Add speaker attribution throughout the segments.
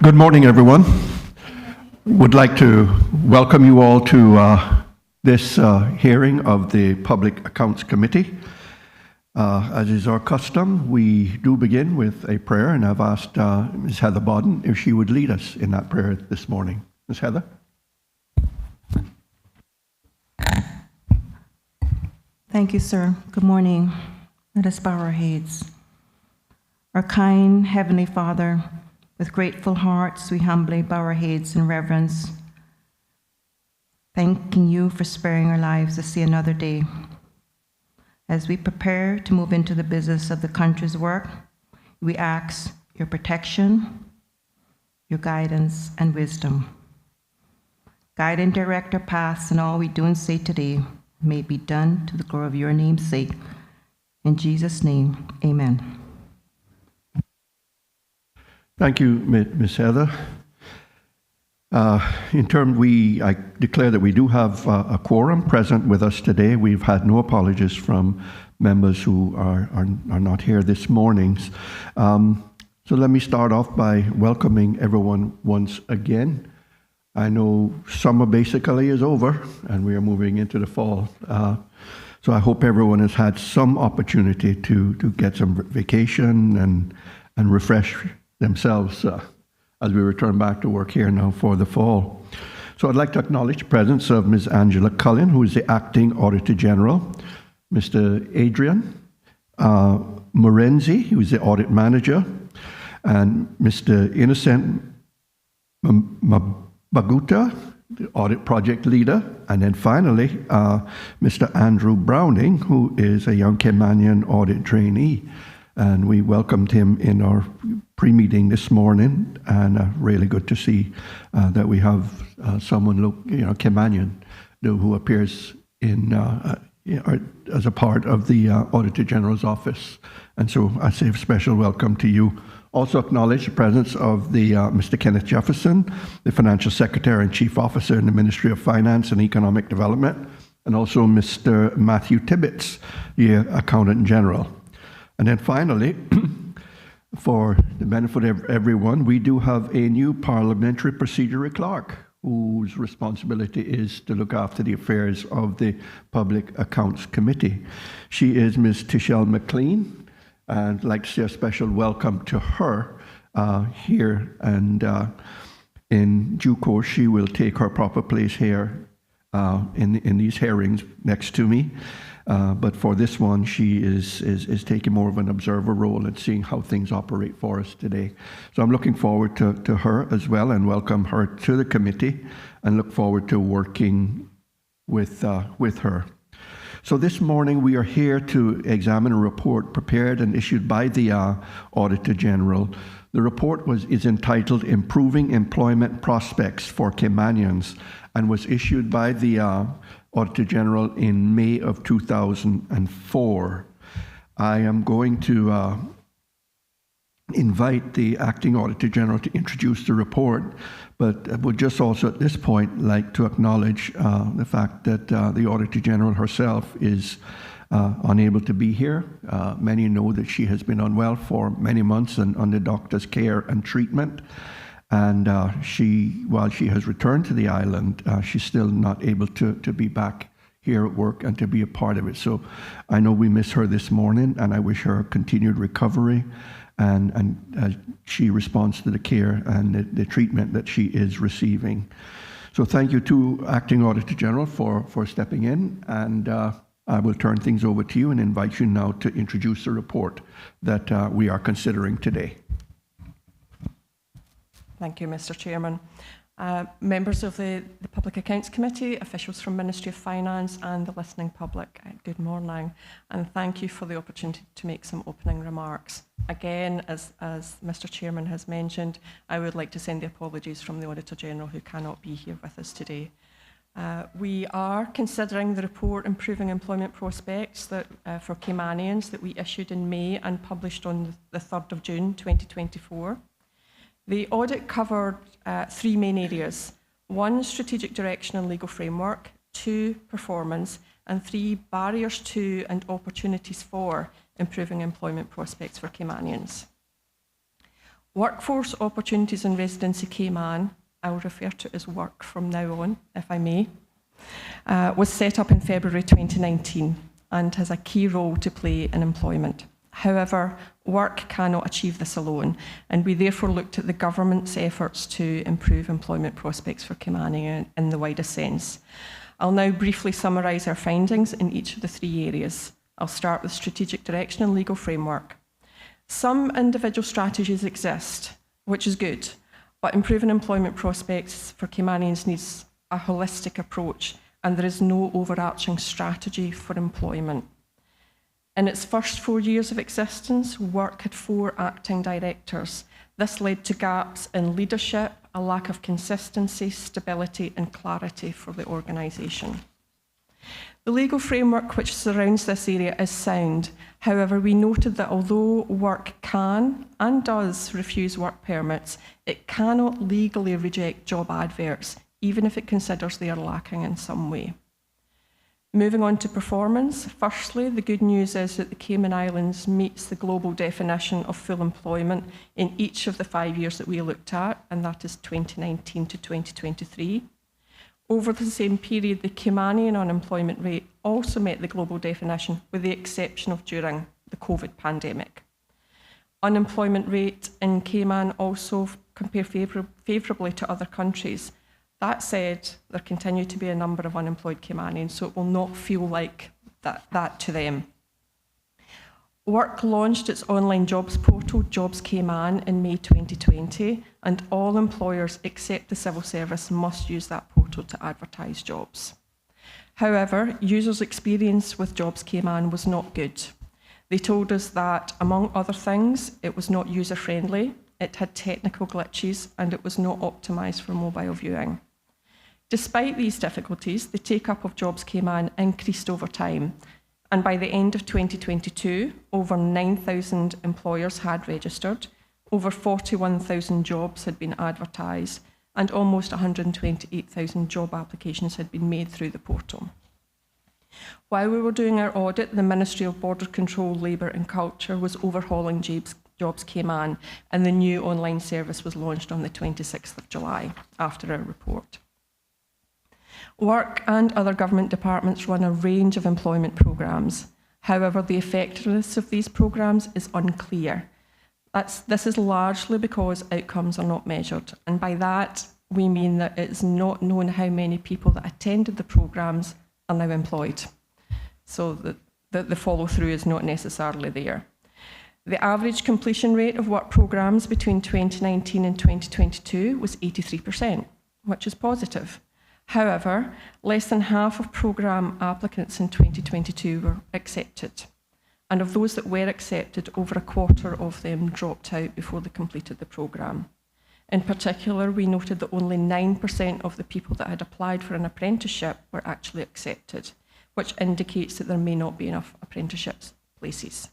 Speaker 1: Good morning, everyone. Would like to welcome you all to this hearing of the Public Accounts Committee. As is our custom, we do begin with a prayer, and I've asked Ms. Heather Bodden if she would lead us in that prayer this morning. Ms. Heather?
Speaker 2: Thank you, sir. Good morning. Let us bow our heads. Our kind Heavenly Father, with grateful hearts, we humbly bow our heads in reverence, thanking you for sparing our lives to see another day. As we prepare to move into the business of the country's work, we ask your protection, your guidance, and wisdom. Guide and direct our paths, and all we do and say today may be done to the glory of your name's sake. In Jesus' name, amen.
Speaker 1: Thank you, Ms. Heather. I declare that we do have a quorum present with us today. We've had no apologies from members who are not here this morning. So let me start off by welcoming everyone once again. I know summer basically is over and we are moving into the fall. So I hope everyone has had some opportunity to get some vacation and refresh themselves as we return back to work here now for the fall. So I'd like to acknowledge the presence of Ms. Angela Cullen, who is the Acting Auditor General, Mr. Adrian Morenzi, who is the Audit Manager, and Mr. Innocent Mabuta, the Audit Project Leader, and then finally, Mr. Andrew Browning, who is a young Caymanian audit trainee. And we welcomed him in our pre-meeting this morning, and really good to see that we have someone, Caymanian, who appears in as a part of the Auditor General's office. And so I say a special welcome to you. Also acknowledge the presence of the Mr. Kenneth Jefferson, the Financial Secretary and Chief Officer in the Ministry of Finance and Economic Development, and also Mr. Matthew Tibbetts, the Accountant General. And then finally, for the benefit of everyone, we do have a new parliamentary procedural clerk whose responsibility is to look after the affairs of the Public Accounts Committee. She is Ms. Tichelle McLean, and I'd like to say a special welcome to her here. And in due course, she will take her proper place here in these hearings next to me. But for this one, she is taking more of an observer role and seeing how things operate for us today. So I'm looking forward to her as well and welcome her to the committee and look forward to working with her. So this morning, we are here to examine a report prepared and issued by the Auditor General. The report is entitled Improving Employment Prospects for Caymanians and was issued by the Auditor General in May of 2004. I am going to invite the Acting Auditor General to introduce the report, but I would just also at this point like to acknowledge the fact that the Auditor General herself is unable to be here. Many know that she has been unwell for many months and under doctor's care and treatment. And while she has returned to the island, she's still not able to be back here at work and to be a part of it. So I know we miss her this morning, and I wish her continued recovery and she responds to the care and the treatment that she is receiving. So thank you to Acting Auditor General for stepping in, and I will turn things over to you and invite you now to introduce the report that we are considering today.
Speaker 3: Thank you, Mr. Chairman. Members of the Public Accounts Committee, officials from Ministry of Finance and the listening public, good morning, and thank you for the opportunity to make some opening remarks. Again, as Mr. Chairman has mentioned, I would like to send the apologies from the Auditor General who cannot be here with us today. We are considering the report Improving Employment Prospects for Caymanians that we issued in May and published on the 3rd of June 2024. The audit covered three main areas: 1, strategic direction and legal framework; 2, performance; and 3, barriers to and opportunities for improving employment prospects for Caymanians. Workforce Opportunities in Residency Cayman, I'll refer to it as work from now on, if I may, was set up in February 2019 and has a key role to play in employment. However, work cannot achieve this alone, and we therefore looked at the government's efforts to improve employment prospects for Caymanians in the widest sense. I'll now briefly summarise our findings in each of the three areas. I'll start with strategic direction and legal framework. Some individual strategies exist, which is good, but improving employment prospects for Caymanians needs a holistic approach, and there is no overarching strategy for employment. In its first 4 years of existence, work had 4 acting directors. This led to gaps in leadership, a lack of consistency, stability, and clarity for the organisation. The legal framework which surrounds this area is sound. However, we noted that although work can and does refuse work permits, it cannot legally reject job adverts, even if it considers they are lacking in some way. Moving on to performance, firstly, the good news is that the Cayman Islands meets the global definition of full employment in each of the 5 years that we looked at, and that is 2019 to 2023. Over the same period, the Caymanian unemployment rate also met the global definition, with the exception of during the COVID pandemic. Unemployment rate in Cayman also compared favourably to other countries. That said, there continue to be a number of unemployed Caymanians, so it will not feel like that to them. Work launched its online jobs portal, Jobs Cayman, in May 2020, and all employers except the civil service must use that portal to advertise jobs. However, users' experience with Jobs Cayman was not good. They told us that, among other things, it was not user-friendly, it had technical glitches, and it was not optimised for mobile viewing. Despite these difficulties, the take-up of Jobs Cayman increased over time, and by the end of 2022, over 9,000 employers had registered, over 41,000 jobs had been advertised, and almost 128,000 job applications had been made through the portal. While we were doing our audit, the Ministry of Border Control, Labour and Culture was overhauling Jobs Cayman, and the new online service was launched on the 26th of July after our report. Work and other government departments run a range of employment programmes. However, the effectiveness of these programmes is unclear. This is largely because outcomes are not measured, and by that we mean that it's not known how many people that attended the programmes are now employed. So the follow-through is not necessarily there. The average completion rate of work programmes between 2019 and 2022 was 83%, which is positive. However, less than half of programme applicants in 2022 were accepted. And of those that were accepted, over a quarter of them dropped out before they completed the programme. In particular, we noted that only 9% of the people that had applied for an apprenticeship were actually accepted, which indicates that there may not be enough apprenticeship places.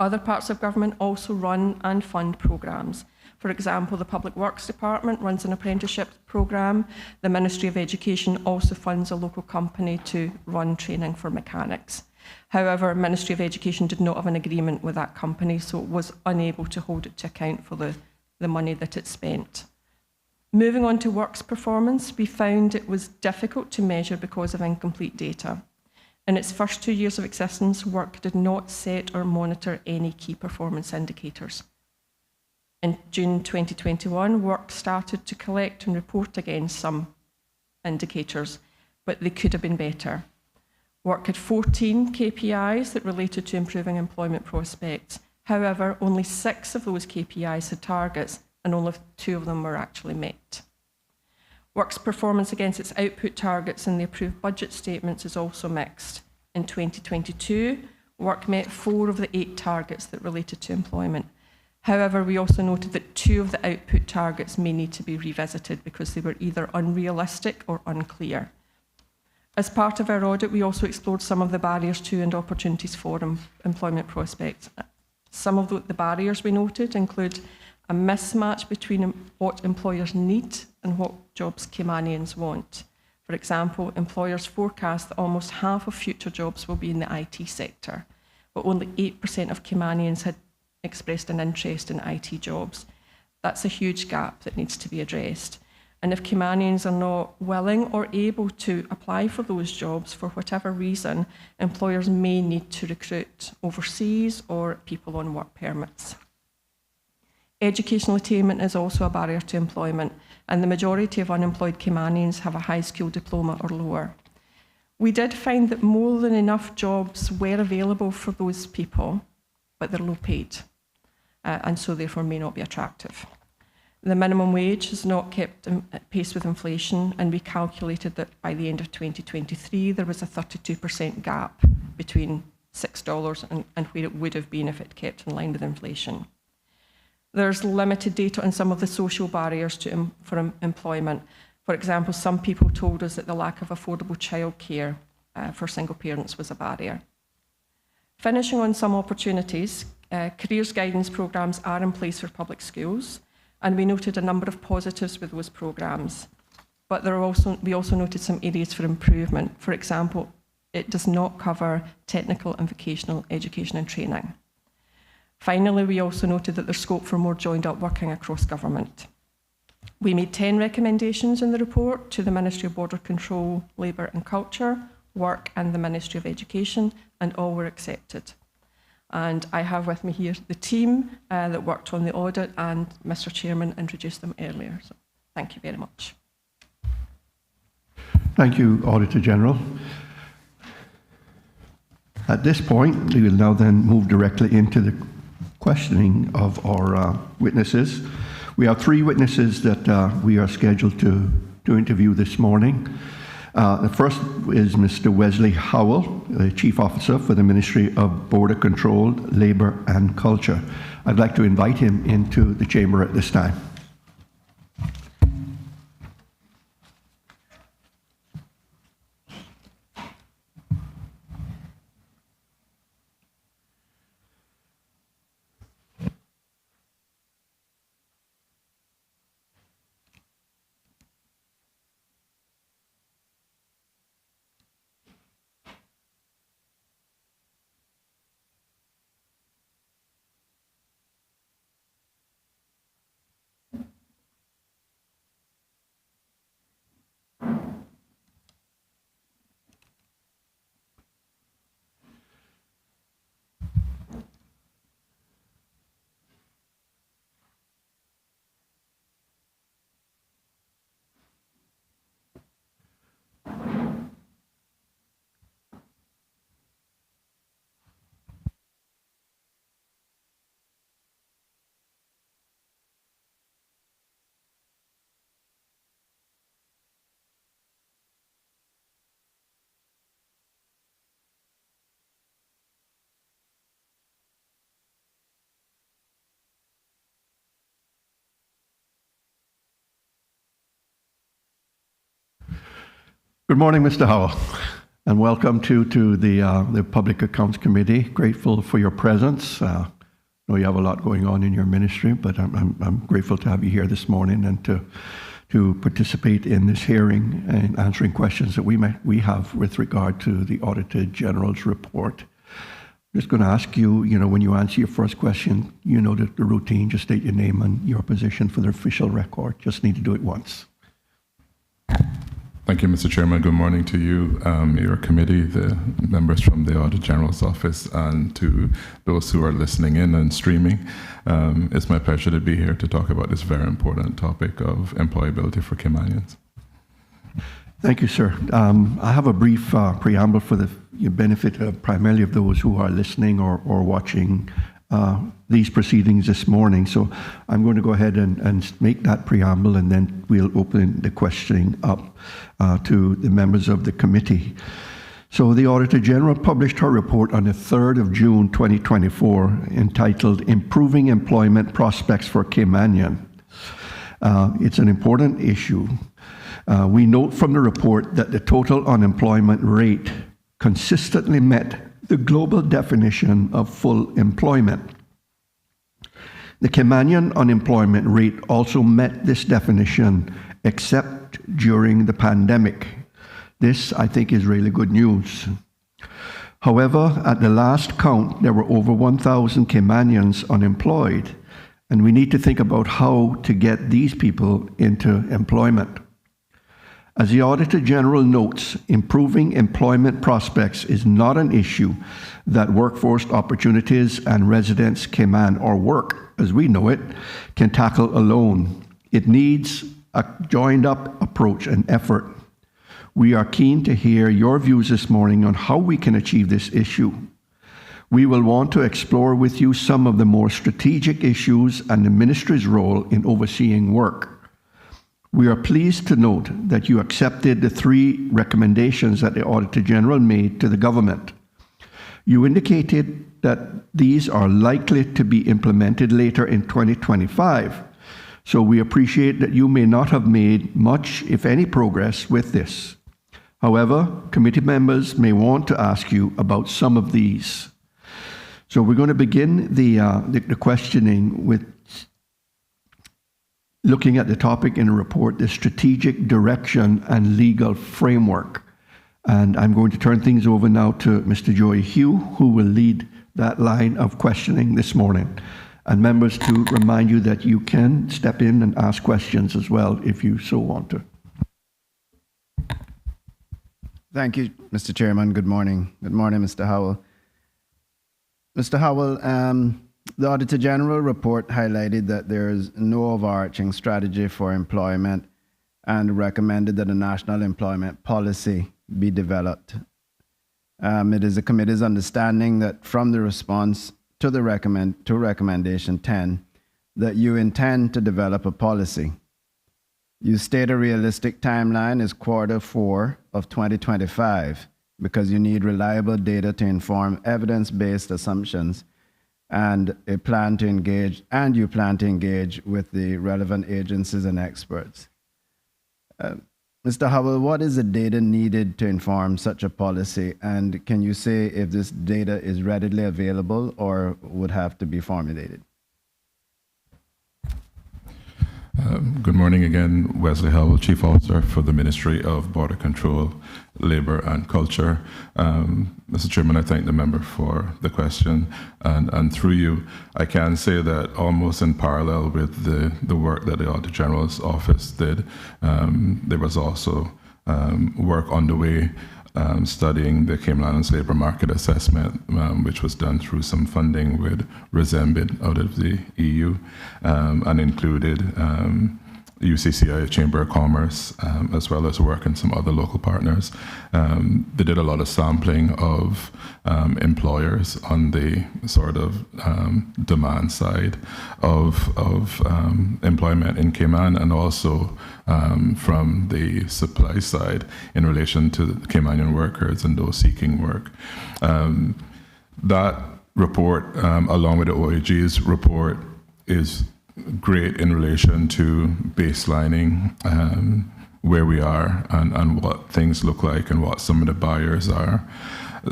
Speaker 3: Other parts of government also run and fund programmes. For example, the Public Works Department runs an apprenticeship programme. The Ministry of Education also funds a local company to run training for mechanics. However, Ministry of Education did not have an agreement with that company, so it was unable to hold it to account for the money that it spent. Moving on to works performance, we found it was difficult to measure because of incomplete data. In its first 2 years of existence, work did not set or monitor any key performance indicators. In June 2021, work started to collect and report against some indicators, but they could have been better. Work had 14 KPIs that related to improving employment prospects. However, only 6 of those KPIs had targets, and only 2 of them were actually met. Work's performance against its output targets in the approved budget statements is also mixed. In 2022, work met 4 of the 8 targets that related to employment. However, we also noted that 2 of the output targets may need to be revisited because they were either unrealistic or unclear. As part of our audit, we also explored some of the barriers to and opportunities for employment prospects. Some of the barriers we noted include a mismatch between what employers need and what jobs Caymanians want. For example, employers forecast that almost half of future jobs will be in the IT sector, but only 8% of Caymanians had expressed an interest in IT jobs. That's a huge gap that needs to be addressed. And if Caymanians are not willing or able to apply for those jobs for whatever reason, employers may need to recruit overseas or people on work permits. Educational attainment is also a barrier to employment, and the majority of unemployed Caymanians have a high school diploma or lower. We did find that more than enough jobs were available for those people, but they're low paid, and so therefore may not be attractive. The minimum wage has not kept pace with inflation, and we calculated that by the end of 2023, there was a 32% gap between $6 and where it would have been if it kept in line with inflation. There's limited data on some of the social barriers for employment. For example, some people told us that the lack of affordable childcare for single parents was a barrier. Finishing on some opportunities, careers guidance programmes are in place for public schools, and we noted a number of positives with those programmes. But we also noted some areas for improvement. For example, it does not cover technical and vocational education and training. Finally, we also noted that there's scope for more joined-up working across government. We made 10 recommendations in the report to the Ministry of Border Control, Labour and Culture, Work and the Ministry of Education, and all were accepted. And I have with me here the team that worked on the audit, and Mr. Chairman introduced them earlier. So thank you very much.
Speaker 1: Thank you, Auditor General. At this point, we will now then move directly into the questioning of our witnesses. We have 3 witnesses that we are scheduled to interview this morning. The first is Mr. Wesley Howell, the Chief Officer for the Ministry of Border Control, Labour and Culture. I'd like to invite him into the chamber at this time. Good morning, Mr. Howell, and welcome to the Public Accounts Committee. Grateful for your presence. I know you have a lot going on in your ministry, but I'm grateful to have you here this morning and to participate in this hearing and answering questions that we have with regard to the Auditor General's report. I'm just going to ask you, when you answer your first question, the routine, just state your name and your position for the official record. Just need to do it once.
Speaker 4: Thank you, Mr. Chairman. Good morning to you, your committee, the members from the Auditor General's office, and to those who are listening in and streaming. It's my pleasure to be here to talk about this very important topic of employability for Caymanians.
Speaker 1: Thank you, sir. I have a brief preamble for the benefit primarily of those who are listening or watching these proceedings this morning. So I'm going to go ahead and make that preamble, and then we'll open the questioning up to the members of the committee. So the Auditor General published her report on the 3rd of June 2024 entitled Improving Employment Prospects for Caymanian. It's an important issue. We note from the report that the total unemployment rate consistently met the global definition of full employment. The Caymanian unemployment rate also met this definition, except during the pandemic. This, I think, is really good news. However, at the last count, there were over 1,000 Caymanians unemployed, and we need to think about how to get these people into employment. As the Auditor General notes, improving employment prospects is not an issue that Workforce Opportunities and Residents Cayman, or work as we know it, can tackle alone. It needs a joined-up approach and effort. We are keen to hear your views this morning on how we can achieve this issue. We will want to explore with you some of the more strategic issues and the Ministry's role in overseeing work. We are pleased to note that you accepted the 3 recommendations that the Auditor General made to the government. You indicated that these are likely to be implemented later in 2025, so we appreciate that you may not have made much, if any, progress with this. However, committee members may want to ask you about some of these. So we're going to begin the questioning with looking at the topic in the report, the strategic direction and legal framework. And I'm going to turn things over now to Mr. Joey Hugh, who will lead that line of questioning this morning. And members, to remind you that you can step in and ask questions as well if you so want to.
Speaker 5: Thank you, Mr. Chairman. Good morning. Good morning, Mr. Howell. Mr. Howell, the Auditor General report highlighted that there is no overarching strategy for employment and recommended that a national employment policy be developed. It is the committee's understanding that from the response to recommendation 10, that you intend to develop a policy. You state a realistic timeline is Q4 of 2025 because you need reliable data to inform evidence-based assumptions, and you plan to engage with the relevant agencies and experts. Mr. Howell, what is the data needed to inform such a policy, and can you say if this data is readily available or would have to be formulated?
Speaker 4: Good morning again, Wesley Howell, Chief Officer for the Ministry of Border Control, Labour and Culture. Mr. Chairman, I thank the member for the question, and through you, I can say that almost in parallel with the work that the Auditor General's Office did, there was also work underway studying the Cayman Islands labour market assessment, which was done through some funding with Resembid out of the EU, and included UCCI, Chamber of Commerce, as well as work and some other local partners. They did a lot of sampling of employers on the sort of demand side of employment in Cayman, and also from the supply side in relation to the Caymanian workers and those seeking work. That report, along with the OAG's report, is great in relation to baselining where we are and what things look like and what some of the barriers are.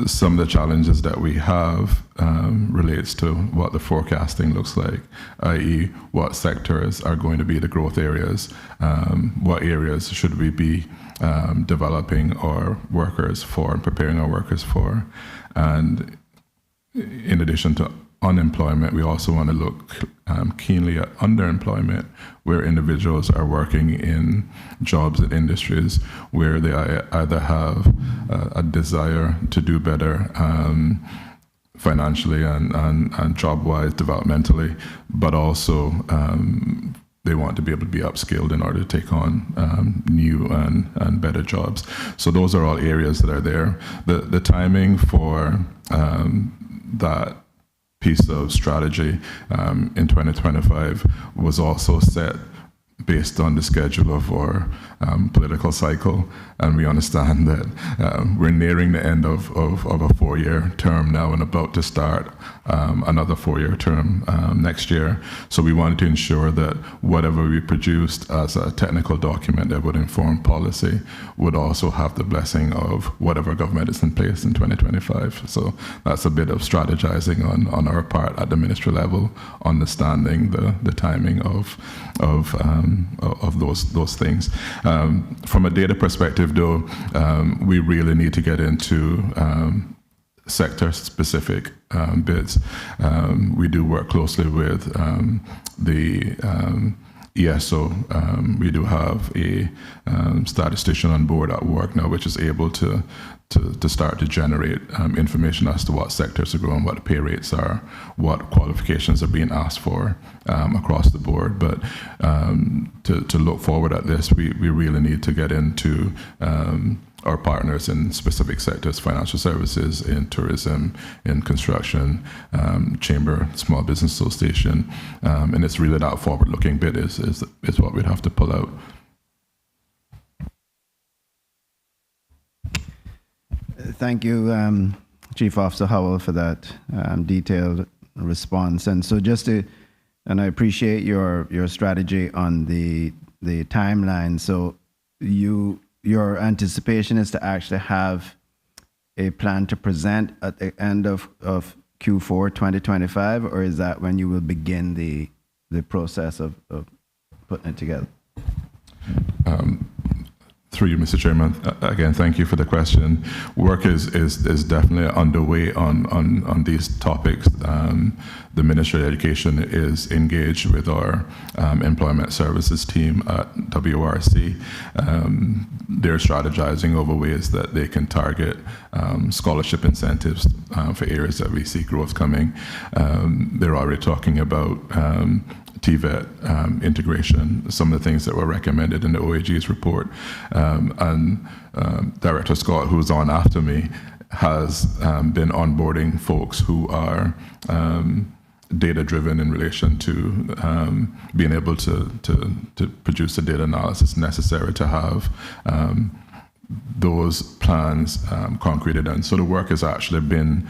Speaker 4: Some of the challenges that we have relates to what the forecasting looks like, i.e. what sectors are going to be the growth areas, what areas should we be developing our workers for and preparing our workers for. And in addition to unemployment, we also want to look keenly at underemployment, where individuals are working in jobs and industries where they either have a desire to do better financially and job-wise, developmentally, but also they want to be able to be upskilled in order to take on new and better jobs. So those are all areas that are there. The timing for that piece of strategy in 2025 was also set based on the schedule of our political cycle, and we understand that we're nearing the end of a 4-year term now and about to start another 4-year term next year. So we wanted to ensure that whatever we produced as a technical document that would inform policy would also have the blessing of whatever government is in place in 2025. So that's a bit of strategizing on our part at the ministry level, understanding the timing of those things. From a data perspective, though, we really need to get into sector-specific bids. We do work closely with the ESO. We do have a statistician on board at work now, which is able to start to generate information as to what sectors are growing, what the pay rates are, what qualifications are being asked for across the board. But to look forward at this, we really need to get into our partners in specific sectors, financial services, in tourism, in construction, chamber, small business association, and it's really that forward-looking bid is what we'd have to pull out.
Speaker 5: Thank you, Chief Officer Howell, for that detailed response. And so and I appreciate your strategy on the timeline. So your anticipation is to actually have a plan to present at the end of Q4 2025, or is that when you will begin the process of putting it together?
Speaker 4: Through you, Mr. Chairman, again, thank you for the question. Work is definitely underway on these topics. The Ministry of Education is engaged with our employment services team at WRC. They're strategizing over ways that they can target scholarship incentives for areas that we see growth coming. They're already talking about TVET integration, some of the things that were recommended in the OAG's report. And Director Scott, who's on after me, has been onboarding folks who are data-driven in relation to being able to produce the data analysis necessary to have those plans concreted. And so the work has actually been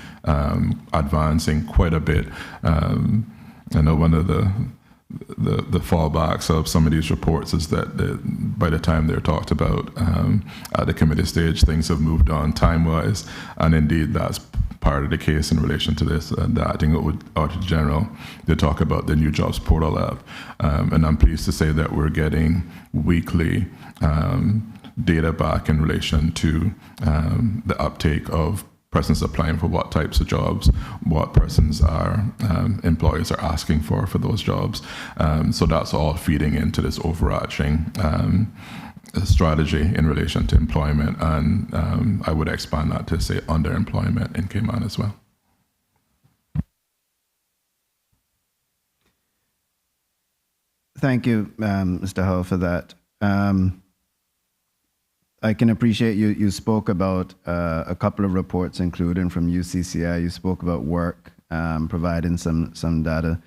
Speaker 4: advancing quite a bit. I know one of the fallbacks of some of these reports is that by the time they're talked about at the committee stage, things have moved on time-wise, and indeed that's part of the case in relation to this. The Acting Auditor General, they talk about the New Jobs Portal app, and I'm pleased to say that we're getting weekly data back in relation to the uptake of persons applying for what types of jobs, what persons are employers are asking for those jobs. So that's all feeding into this overarching strategy in relation to employment, and I would expand that to say underemployment in Cayman as well.
Speaker 5: Thank you, Mr. Howell, for that. I can appreciate you spoke about a couple of reports, including from UCCI. You spoke about work, providing some data.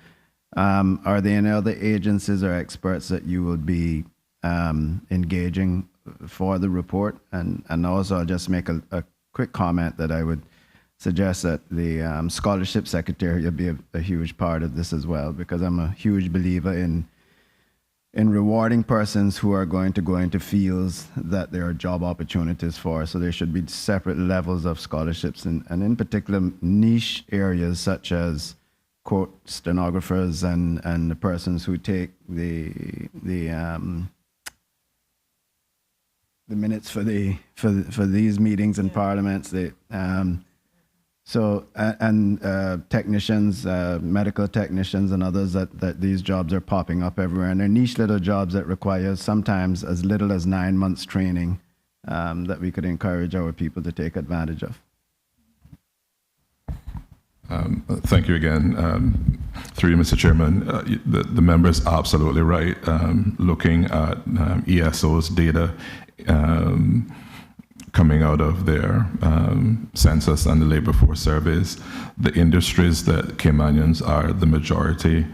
Speaker 5: Are there any other agencies or experts that you will be engaging for the report? And also, I'll just make a quick comment that I would suggest that the scholarship secretary will be a huge part of this as well, because I'm a huge believer in rewarding persons who are going to go into fields that there are job opportunities for. So there should be separate levels of scholarships, and in particular niche areas such as quote stenographers and the persons who take the minutes for these meetings in parliaments. Technicians, medical technicians, and others that these jobs are popping up everywhere, and they're niche little jobs that require sometimes as little as 9 months training that we could encourage our people to take advantage of.
Speaker 4: Thank you again. Through you, Mr. Chairman, the member is absolutely right. Looking at ESO's data coming out of their census and the labor force surveys, the industries that Caymanians are the majority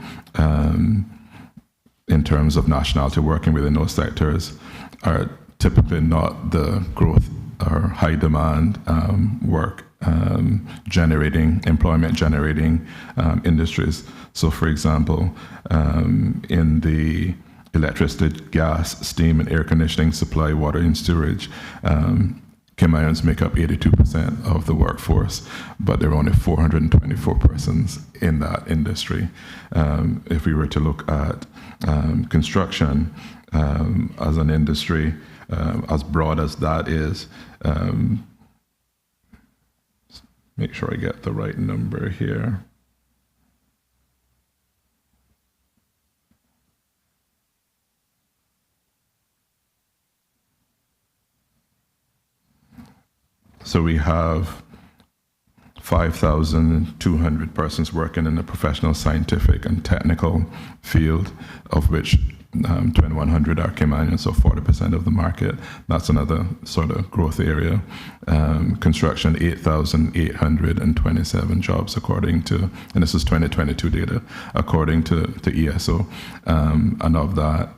Speaker 4: in terms of nationality working within those sectors are typically not the growth or high demand work employment generating industries. So for example, in the electricity, gas, steam, and air conditioning, supply, water, and storage, Caymanians make up 82% of the workforce, but there are only 424 persons in that industry. If we were to look at construction as an industry, as broad as that is, make sure I get the right number here. So we have 5,200 persons working in the professional, scientific, and technical field, of which 2,100 are Caymanians, so 40% of the market. That's another sort of growth area. Construction, 8,827 jobs, according to, and this is 2022 data, according to ESO. And of that,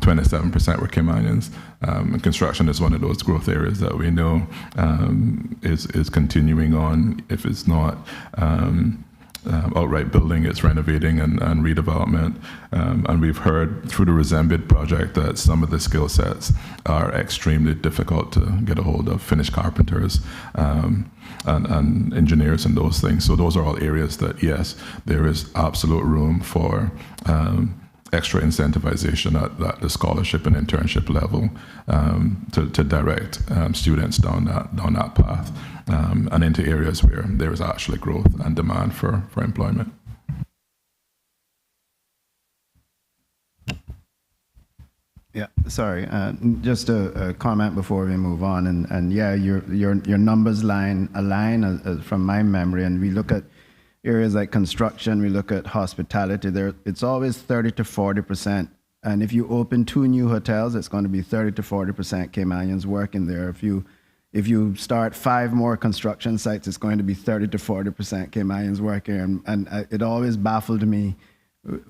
Speaker 4: 27% were Caymanians. And construction is one of those growth areas that we know is continuing on. If it's not outright building, it's renovating and redevelopment. And we've heard through the Resembid project that some of the skill sets are extremely difficult to get a hold of, finished carpenters and engineers and those things. So those are all areas that, yes, there is absolute room for extra incentivization at the scholarship and internship level to direct students down that path and into areas where there is actually growth and demand for employment.
Speaker 5: Yeah, sorry. Just a comment before we move on, and yeah, your numbers align from my memory, and we look at areas like construction, we look at hospitality. It's always 30 to 40%, and if you open 2 new hotels, it's going to be 30 to 40% Caymanians working there. If you start 5 more construction sites, it's going to be 30 to 40% Caymanians working, and it always baffled me.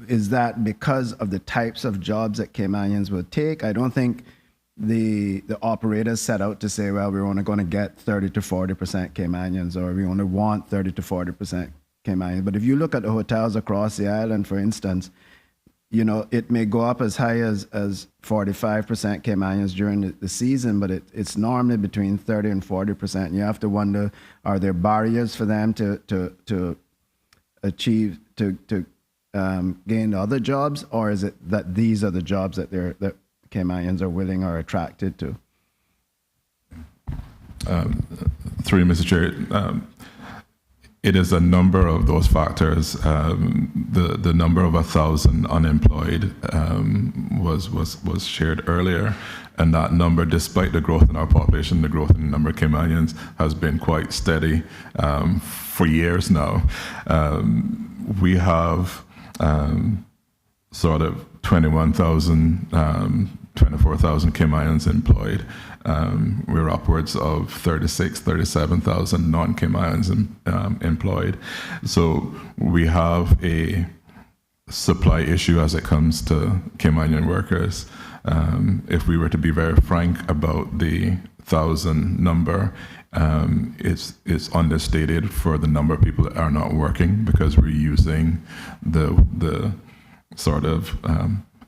Speaker 5: Is that because of the types of jobs that Caymanians will take? I don't think the operators set out to say, well, we're only going to get 30 to 40% Caymanians, or we only want 30 to 40% Caymanians. But if you look at the hotels across the island, for instance, you know, it may go up as high as 45% Caymanians during the season, but it's normally between 30 and 40%. And you have to wonder, are there barriers for them to achieve, to gain other jobs, or is it that these are the jobs that Caymanians are willing or attracted to?
Speaker 4: Through you, Mr. Chair, it is a number of those factors. The number of 1,000 unemployed was shared earlier, and that number, despite the growth in our population, the growth in the number of Caymanians has been quite steady for years now. We have sort of 21,000, 24,000 Caymanians employed. We're upwards of 37,000 non-Caymanians employed. So we have a supply issue as it comes to Caymanian workers. If we were to be very frank about the 1,000 number, it's understated for the number of people that are not working, because we're using the sort of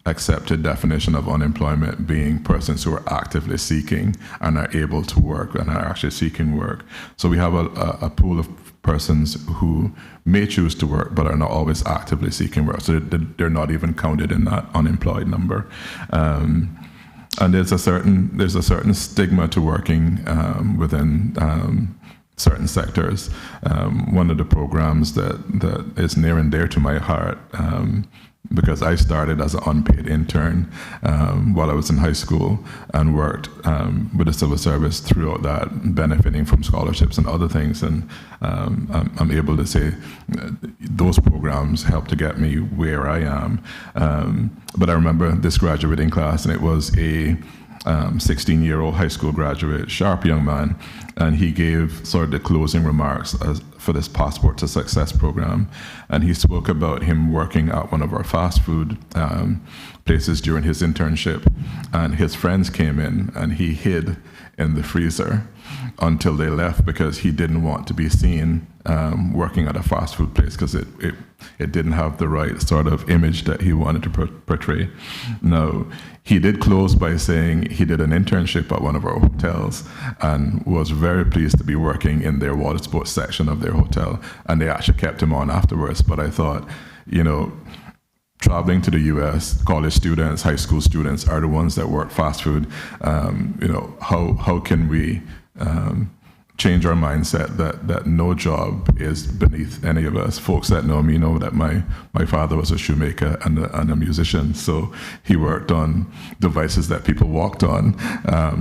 Speaker 4: accepted definition of unemployment being persons who are actively seeking and are able to work and are actually seeking work. So we have a pool of persons who may choose to work but are not always actively seeking work. So they're not even counted in that unemployed number. And there's a certain stigma to working within certain sectors. One of the programs that is near and dear to my heart, because I started as an unpaid intern while I was in high school and worked with the civil service throughout that, benefiting from scholarships and other things. And I'm able to say those programs helped to get me where I am. But I remember this graduating class, and it was a 16-year-old high school graduate, sharp young man, and he gave sort of the closing remarks for this Passport to Success program. And he spoke about him working at one of our fast food places during his internship, and his friends came in and he hid in the freezer until they left, because he didn't want to be seen working at a fast food place, because it didn't have the right sort of image that he wanted to portray. Now, he did close by saying he did an internship at one of our hotels and was very pleased to be working in their water sports section of their hotel, and they actually kept him on afterwards. But I thought, you know, traveling to the U.S., college students, high school students are the ones that work fast food. You know, how can we change our mindset that no job is beneath any of us. Folks that know me know that my father was a shoemaker and a musician, so he worked on devices that people walked on.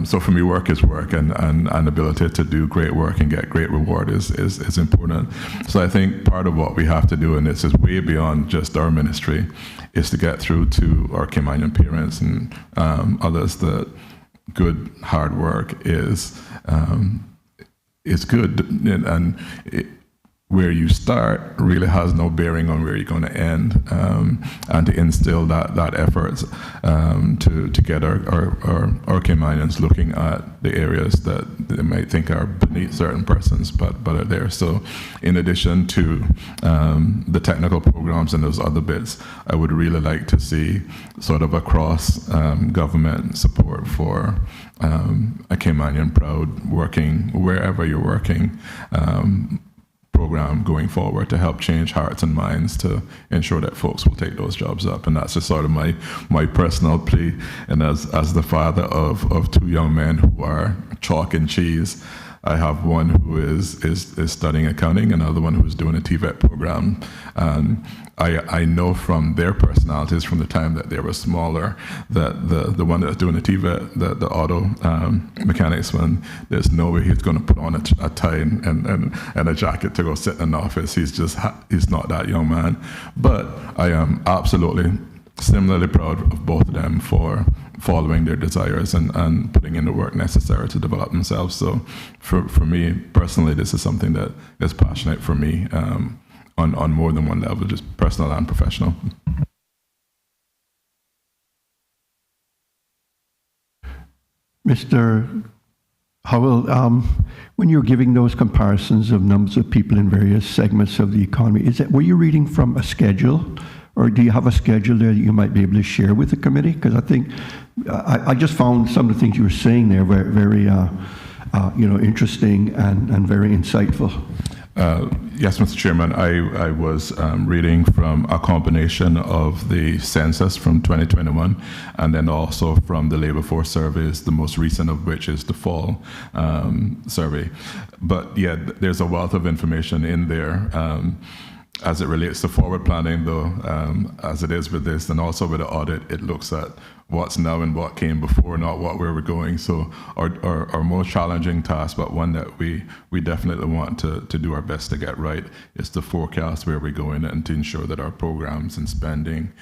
Speaker 4: So for me, work is work, and ability to do great work and get great reward is important. So I think part of what we have to do, and this is way beyond just our ministry, is to get through to our Caymanian parents and others that good hard work is good, and where you start really has no bearing on where you're going to end, and to instill that effort to get our Caymanians looking at the areas that they might think are beneath certain persons, but are there. So in addition to the technical programs and those other bits, I would really like to see sort of across government support for a Caymanian proud working wherever you're working program going forward to help change hearts and minds to ensure that folks will take those jobs up. And that's just sort of my personal plea. And as the father of two young men who are chalk and cheese, I have one who is studying accounting, another one who's doing a TVET program. I know from their personalities from the time that they were smaller that the one that's doing the TVET, the auto mechanics one, there's no way he's going to put on a tie and a jacket to go sit in an office. He's not that young man. But I am absolutely similarly proud of both of them for following their desires and putting in the work necessary to develop themselves. So for me personally, this is something that is passionate for me on more than one level, just personal and professional.
Speaker 1: Mr. Howell, when you're giving those comparisons of numbers of people in various segments of the economy, were you reading from a schedule? Or do you have a schedule there that you might be able to share with the committee? Because I think I just found some of the things you were saying there very interesting and very insightful.
Speaker 4: Yes, Mr. Chairman, I was reading from a combination of the census from 2021 and then also from the labor force surveys, the most recent of which is the fall survey. But yeah, there's a wealth of information in there. As it relates to forward planning, though, as it is with this, and also with the audit, it looks at what's now and what came before, not where we're going. So our most challenging task, but one that we definitely want to do our best to get right, is to forecast where we're going and to ensure that our programs and spending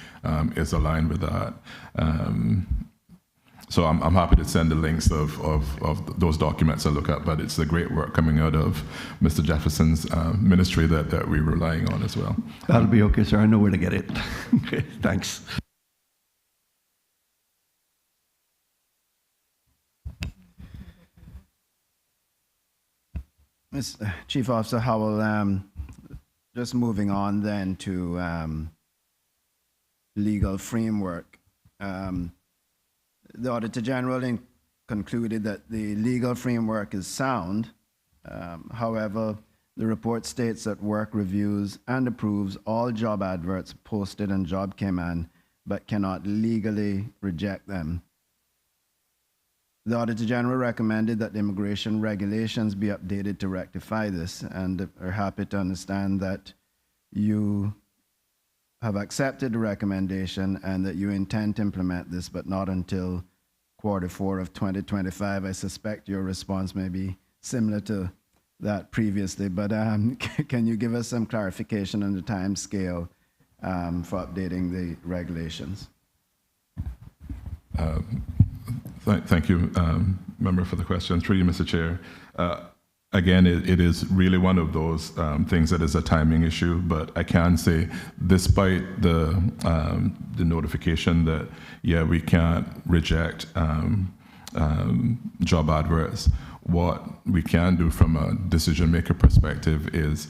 Speaker 4: is aligned with that. So I'm happy to send the links of those documents to look at, but it's the great work coming out of Mr. Jefferson's ministry that we're relying on as well.
Speaker 1: That'll be okay, sir. I know where to get it. Okay, thanks.
Speaker 5: Ms. Chief Officer Howell, just moving on then to legal framework. The Auditor General concluded that the legal framework is sound. However, the report states that work reviews and approves all job adverts posted on Job Cayman, but cannot legally reject them. The Auditor General recommended that the immigration regulations be updated to rectify this, and are happy to understand that you have accepted the recommendation and that you intend to implement this, but not until Q4 of 2025. I suspect your response may be similar to that previously, but can you give us some clarification on the time scale for updating the regulations?
Speaker 4: Thank you, member, for the question. Through you, Mr. Chair. Again, it is really one of those things that is a timing issue, but I can say, despite the notification that, yeah, we can't reject job adverts, what we can do from a decision maker perspective is,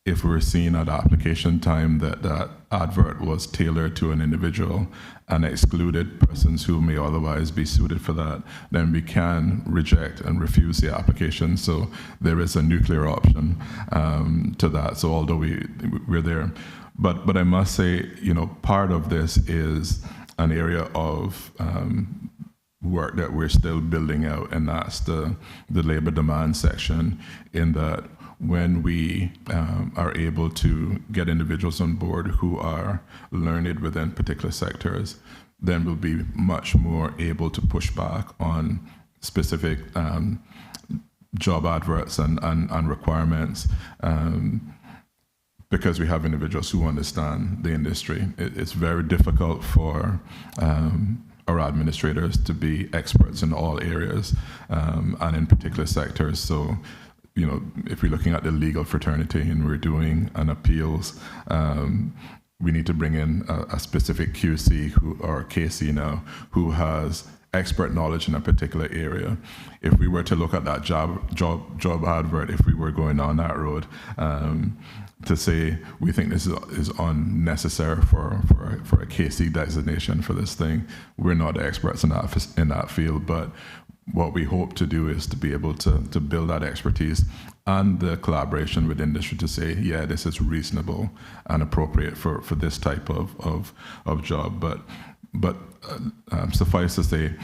Speaker 4: if we're seeing at application time that that advert was tailored to an individual and excluded persons who may otherwise be suited for that, then we can reject and refuse the application. So there is a nuclear option to that. So although we're there, but I must say, part of this is an area of work that we're still building out, and that's the labor demand section, in that when we are able to get individuals on board who are learned within particular sectors, then we'll be much more able to push back on specific job adverts and requirements, because we have individuals who understand the industry. It's very difficult for our administrators to be experts in all areas and in particular sectors. So, you know, if we're looking at the legal fraternity and we're doing an appeals, we need to bring in a specific QC or KC now who has expert knowledge in a particular area. If we were to look at that job advert, if we were going down that road, to say we think this is unnecessary for a KC designation for this thing, we're not experts in that field. But what we hope to do is to be able to build that expertise and the collaboration with industry to say, yeah, this is reasonable and appropriate for this type of job. But suffice to say,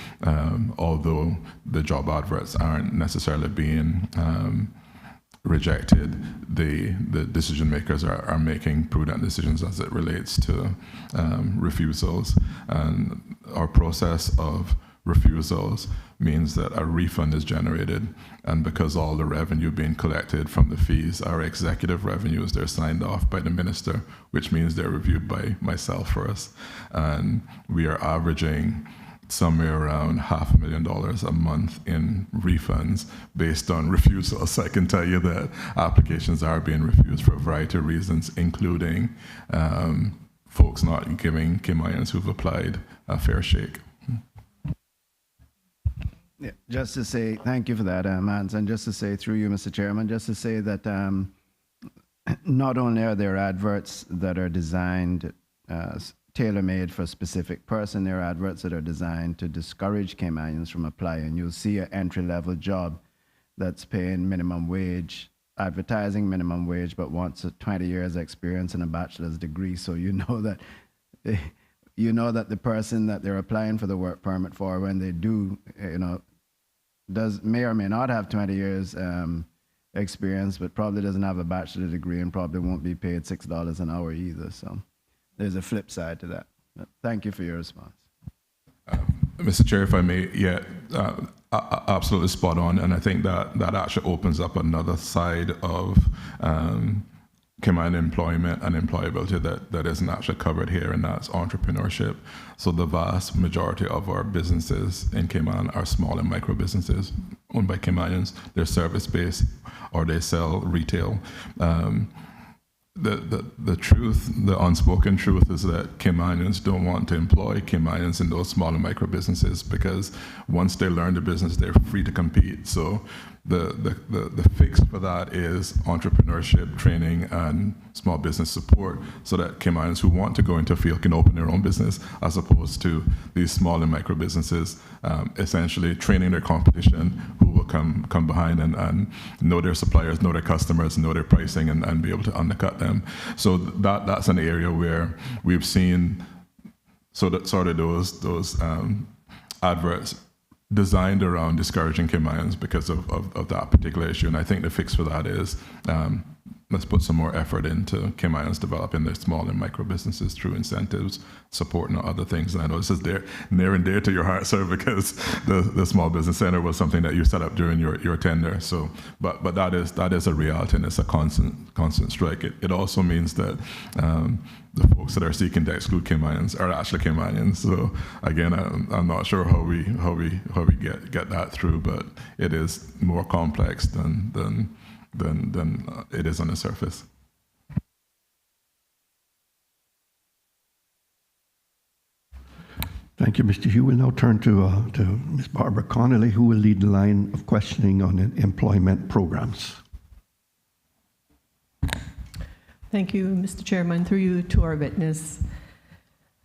Speaker 4: although the job adverts aren't necessarily being rejected, the decision makers are making prudent decisions as it relates to refusals. And our process of refusals means that a refund is generated, and because all the revenue being collected from the fees are executive revenues, they're signed off by the minister, which means they're reviewed by myself for us. And we are averaging somewhere around $500,000 a month in refunds based on refusals. I can tell you that applications are being refused for a variety of reasons, including folks not giving Caymanians who've applied a fair shake.
Speaker 5: Yeah, just to say, thank you for that, Mans, and just to say through you, Mr. Chairman, just to say that not only are there adverts that are designed tailor-made for a specific person, there are adverts that are designed to discourage Caymanians from applying. You'll see an entry-level job that's paying minimum wage, advertising minimum wage, but wants a 20 years experience and a bachelor's degree, so you know that the person that they're applying for the work permit for, when they do, may or may not have 20 years experience, but probably doesn't have a bachelor's degree and probably won't be paid $6 an hour either. So there's a flip side to that. Thank you for your response.
Speaker 4: Mr. Chair, if I may, absolutely spot on, and I think that actually opens up another side of Cayman employment and employability that isn't actually covered here, and that's entrepreneurship. So the vast majority of our businesses in Cayman are small and micro businesses owned by Caymanians. They're service-based or they sell retail. The truth, the unspoken truth, is that Caymanians don't want to employ Caymanians in those small and micro businesses, because once they learn the business, they're free to compete. So the fix for that is entrepreneurship training and small business support, so that Caymanians who want to go into a field can open their own business, as opposed to these small and micro businesses essentially training their competition, who will come behind and know their suppliers, know their customers, know their pricing, and be able to undercut them. So that's an area where we've seen sort of those adverts designed around discouraging Caymanians because of that particular issue. And I think the fix for that is let's put some more effort into Caymanians developing their small and micro businesses through incentives, support, and other things. And I know this is near and dear to your heart, sir, because the Small Business Center was something that you set up during your tenure. So, but that is a reality, and it's a constant strike. It also means that the folks that are seeking to exclude Caymanians are actually Caymanians. So again, I'm not sure how we get that through, but it is more complex than it is on the surface.
Speaker 1: Thank you, Mr. Hugh. We'll now turn to Ms. Barbara Connolly, who will lead the line of questioning on employment programs.
Speaker 6: Thank you, Mr. Chairman. Through you to our witness.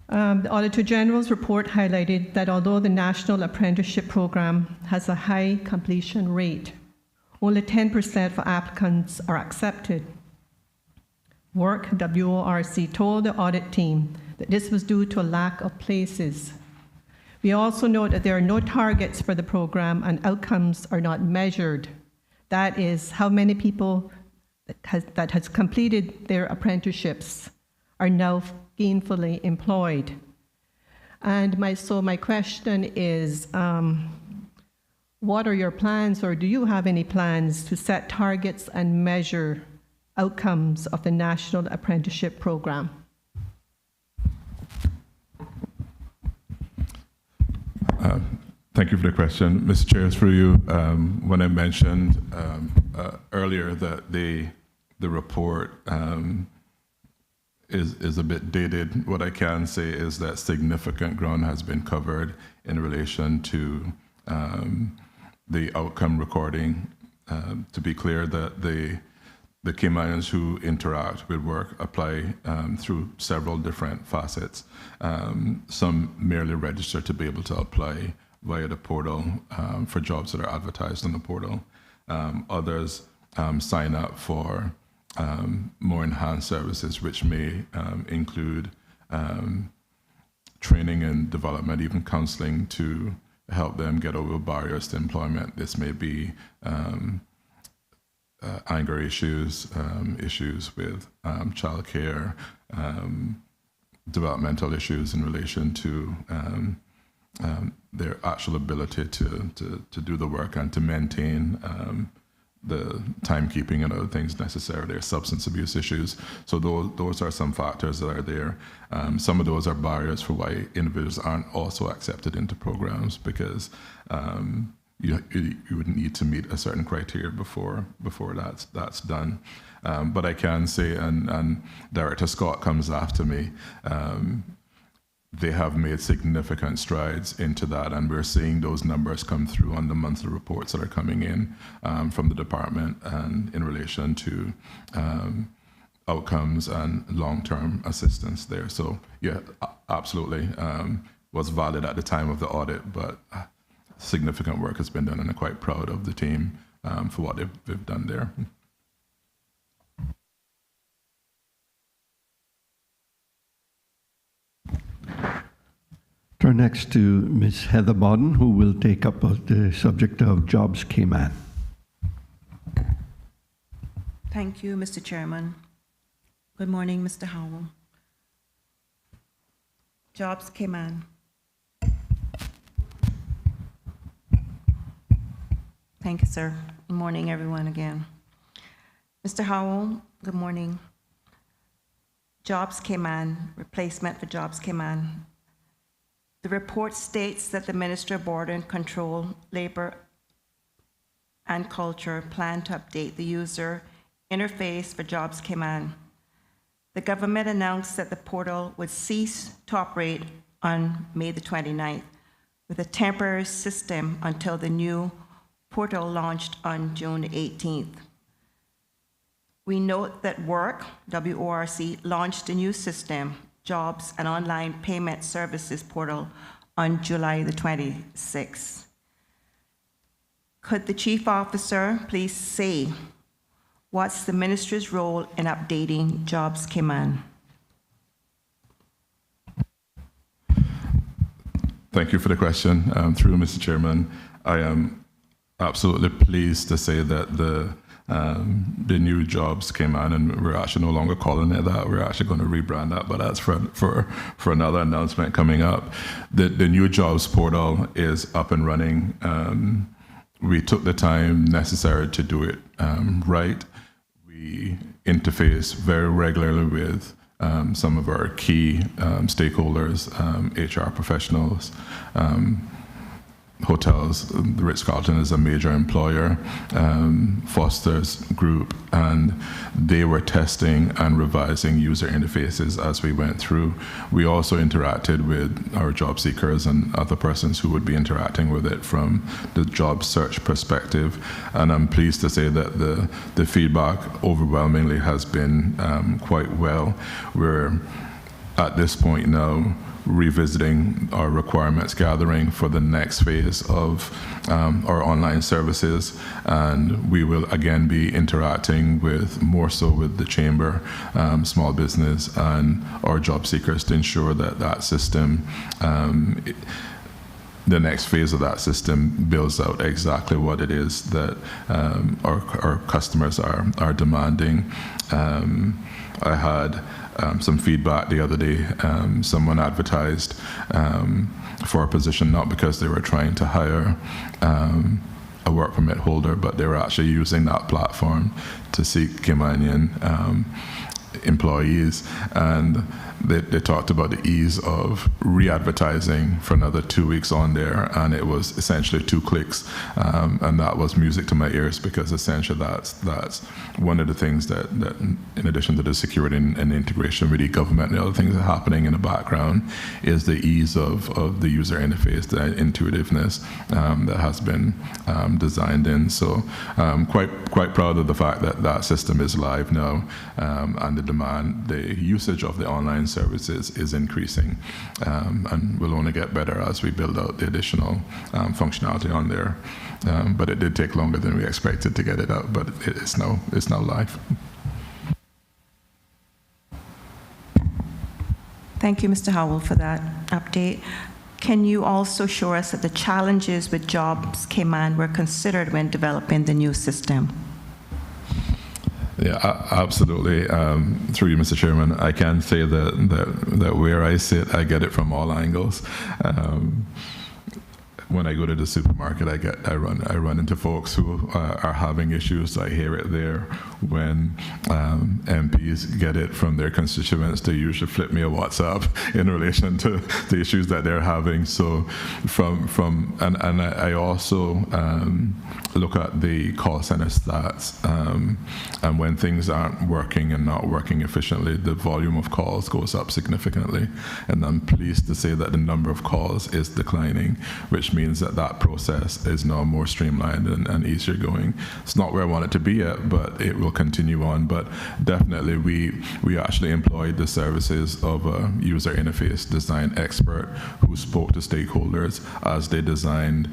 Speaker 6: The Auditor General's report highlighted that although the National Apprenticeship Program has a high completion rate, only 10% of applicants are accepted. WORC told the audit team that this was due to a lack of places. We also note that there are no targets for the program and outcomes are not measured. That is, how many people that has completed their apprenticeships are now gainfully employed. And my question is, what are your plans, or do you have any plans to set targets and measure outcomes of the National Apprenticeship Program?
Speaker 4: Thank you for the question. Mr. Chair, through you, when I mentioned earlier that the report is a bit dated, what I can say is that significant ground has been covered in relation to the outcome recording. To be clear, that the Caymanians who interact with work apply through several different facets. Some merely register to be able to apply via the portal for jobs that are advertised on the portal. Others sign up for more enhanced services, which may include training and development, even counseling to help them get over barriers to employment. This may be anger issues, issues with childcare, developmental issues in relation to their actual ability to do the work and to maintain the timekeeping and other things necessary. There are substance abuse issues. So those are some factors that are there. Some of those are barriers for why individuals aren't also accepted into programs, because you would need to meet a certain criteria before that's done. But I can say, and Director Scott comes after me, they have made significant strides into that, and we're seeing those numbers come through on the monthly reports that are coming in from the department and in relation to outcomes and long-term assistance there. So yeah, absolutely, was valid at the time of the audit, but significant work has been done, and I'm quite proud of the team for what they've done there.
Speaker 1: Turn next to Ms. Heather Bodden, who will take up the subject of Jobs Cayman.
Speaker 2: Thank you, Mr. Chairman. Good morning, Mr. Howell. Jobs Cayman. Thank you, sir. Good morning, everyone, again. Mr. Howell, good morning. Jobs Cayman, replacement for Jobs Cayman. The report states that the Minister of Border and Control, Labour and Culture plan to update the user interface for Jobs Cayman. The government announced that the portal would cease to operate on May the 29th with a temporary system until the new portal launched on June 18th. We note that WORC launched a new system, Jobs and Online Payment Services portal, on July the 26th. Could the Chief Officer please say what's the Ministry's role in updating Jobs Cayman?
Speaker 4: Thank you for the question. Through Mr. Chairman, I am absolutely pleased to say that the new Jobs Cayman, and we're actually no longer calling it that. We're actually going to rebrand that, but that's for another announcement coming up. The new Jobs portal is up and running. We took the time necessary to do it right. We interface very regularly with some of our key stakeholders, HR professionals, hotels. The Ritz-Carlton is a major employer, Foster's Group, and they were testing and revising user interfaces as we went through. We also interacted with our job seekers and other persons who would be interacting with it from the job search perspective, and I'm pleased to say that the feedback overwhelmingly has been quite well. We're at this point now revisiting our requirements gathering for the next phase of our online services, and we will again be interacting with more so with the chamber, small business, and our job seekers to ensure that that system the next phase of that system builds out exactly what it is that our customers are demanding. I had some feedback the other day. Someone advertised for a position not because they were trying to hire a work permit holder, but they were actually using that platform to seek Caymanian employees, and they talked about the ease of re-advertising for another 2 weeks on there, and it was essentially 2 clicks, and that was music to my ears, because essentially that's one of the things that in addition to the security and integration with e-government and the other things that are happening in the background is the ease of the user interface, the intuitiveness that has been designed in. So quite proud of the fact that that system is live now, and the usage of the online services is increasing, and will only get better as we build out the additional functionality on there. But it did take longer than we expected to get it out, but it's now live.
Speaker 2: Thank you, Mr. Howell, for that update. Can you also show us that the challenges with Jobs Cayman were considered when developing the new system?
Speaker 4: Yeah, absolutely. Through you, Mr. Chairman, I can say that where I sit, I get it from all angles. When I go to the supermarket, I run into folks who are having issues. I hear it there. When MPs get it from their constituents, they usually flip me a WhatsApp in relation to the issues that they're having. So and I also look at the call center stats, and when things aren't working and not working efficiently, the volume of calls goes up significantly. And I'm pleased to say that the number of calls is declining, which means that process is now more streamlined and easier going. It's not where I want it to be yet, but it will continue on. But definitely we actually employed the services of a user interface design expert who spoke to stakeholders as they designed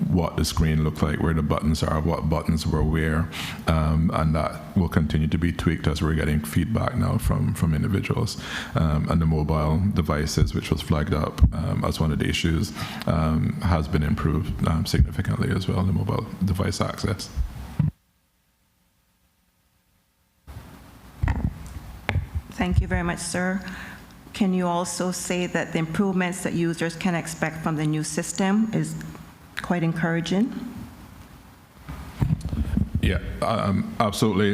Speaker 4: what the screen looked like, where the buttons are, what buttons were where, and that will continue to be tweaked as we're getting feedback now from individuals. And the mobile devices, which was flagged up as one of the issues, has been improved significantly as well, the mobile device access.
Speaker 2: Thank you very much, sir. Can you also say that the improvements that users can expect from the new system is quite encouraging?
Speaker 4: Yeah, absolutely.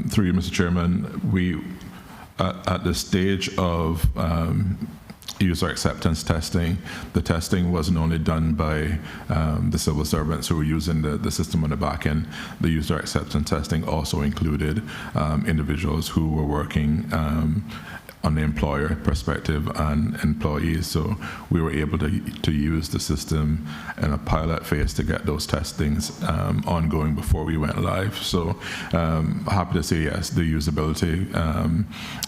Speaker 4: Through you, Mr. Chairman, we at the stage of user acceptance testing, the testing wasn't only done by the civil servants who were using the system on the back end. The user acceptance testing also included individuals who were working on the employer perspective and employees. So we were able to use the system in a pilot phase to get those testings ongoing before we went live. So happy to say yes, the usability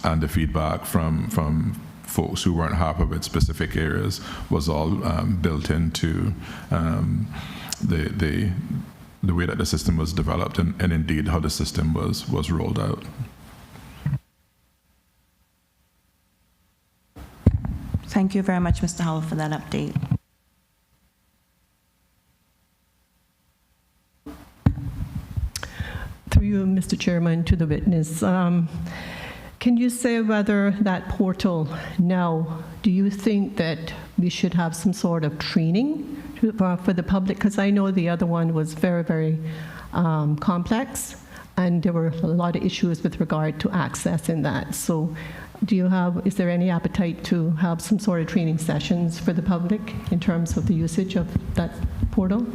Speaker 4: and the feedback from folks who weren't happy with specific areas was all built into the way that the system was developed and indeed how the system was rolled out.
Speaker 2: Thank you very much, Mr. Howell, for that update.
Speaker 6: Through you, Mr. Chairman, to the witness. Can you say whether that portal now, do you think that we should have some sort of training for the public? Because I know the other one was very, very complex, and there were a lot of issues with regard to accessing that. So is there any appetite to have some sort of training sessions for the public in terms of the usage of that portal?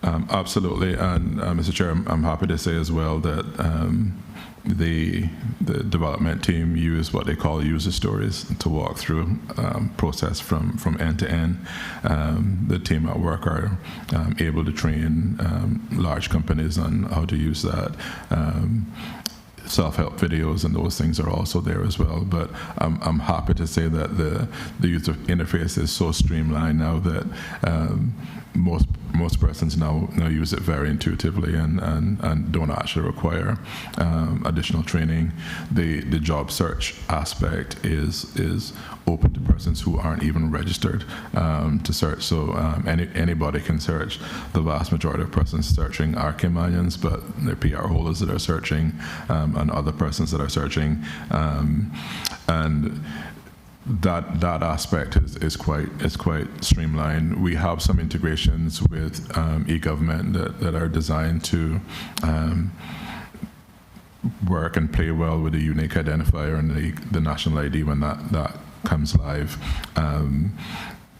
Speaker 4: Absolutely, and Mr. Chair, I'm happy to say as well that the development team used what they call user stories to walk through process from end to end. The team at work are able to train large companies on how to use that. Self-help videos and those things are also there as well. But I'm happy to say that the user interface is so streamlined now that most persons now use it very intuitively and don't actually require additional training. The job search aspect is open to persons who aren't even registered to search. So anybody can search. The vast majority of persons searching are Caymanians, but they're PR holders that are searching and other persons that are searching. And that aspect is quite streamlined. We have some integrations with e-government that are designed to work and play well with the unique identifier and the national ID when that comes live.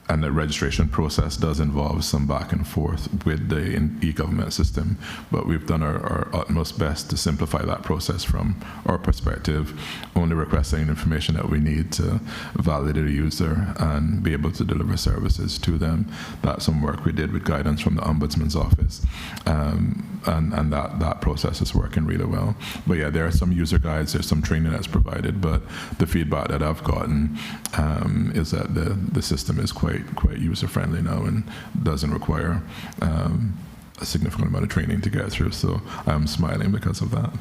Speaker 4: And the registration process does involve some back and forth with the e-government system, but we've done our utmost best to simplify that process from our perspective, only requesting information that we need to validate a user and be able to deliver services to them. That's some work we did with guidance from the Ombudsman's office, and that process is working really well. But yeah, there are some user guides, there's some training that's provided, but the feedback that I've gotten is that the system is quite user-friendly now and doesn't require a significant amount of training to get through. So I'm smiling because of that.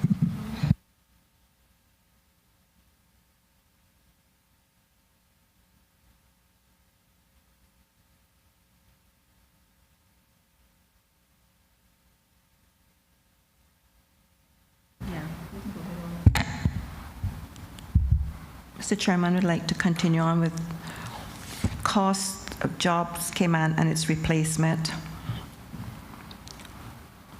Speaker 2: Mr. Chairman, would like to continue on with cost of jobs Cayman and its replacement.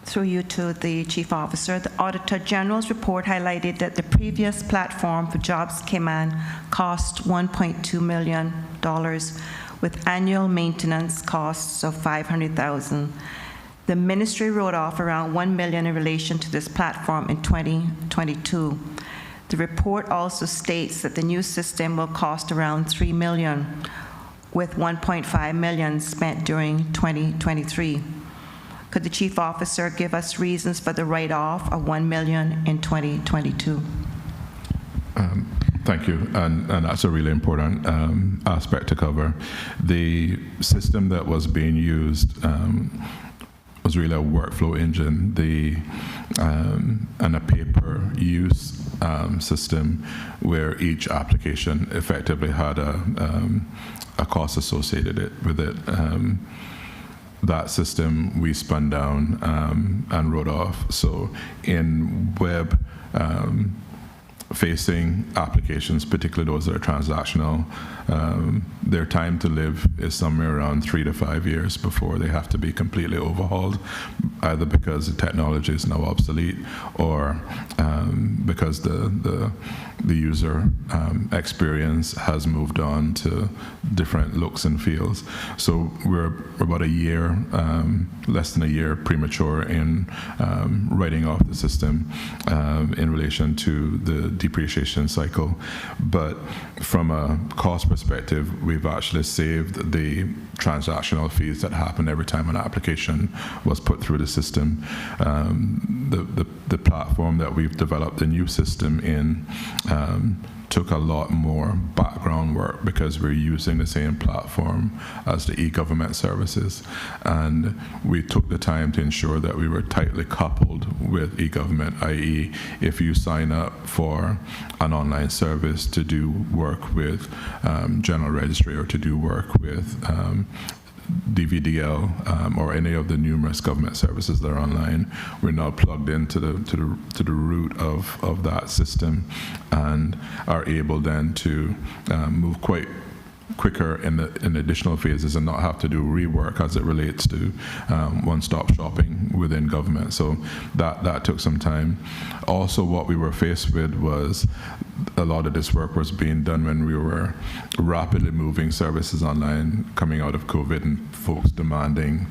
Speaker 2: Through you to the Chief Officer, the Auditor General's report highlighted that the previous platform for Jobs Cayman cost $1.2 million with annual maintenance costs of $500,000. The ministry wrote off around $1 million in relation to this platform in 2022. The report also states that the new system will cost around $3 million, with $1.5 million spent during 2023. Could the Chief Officer give us reasons for the write-off of $1 million in 2022?
Speaker 4: Thank you, and that's a really important aspect to cover. The system that was being used was really a workflow engine, and a pay-per-use system where each application effectively had a cost associated with it. That system we spun down and wrote off. So in web facing applications, particularly those that are transactional, their time to live is somewhere around 3 to 5 years before they have to be completely overhauled, either because the technology is now obsolete or because the user experience has moved on to different looks and feels. So we're about a year, less than a year premature in writing off the system in relation to the depreciation cycle. But from a cost perspective, we've actually saved the transactional fees that happen every time an application was put through the system. The platform that we've developed the new system in took a lot more background work because we're using the same platform as the e-government services. And we took the time to ensure that we were tightly coupled with e-government, i.e. if you sign up for an online service to do work with General Registry or to do work with DVDL or any of the numerous government services that are online, we're now plugged into the root of that system and are able then to move quite quicker in additional phases and not have to do rework as it relates to one-stop shopping within government. So that took some time. Also, what we were faced with was a lot of this work was being done when we were rapidly moving services online coming out of COVID and folks demanding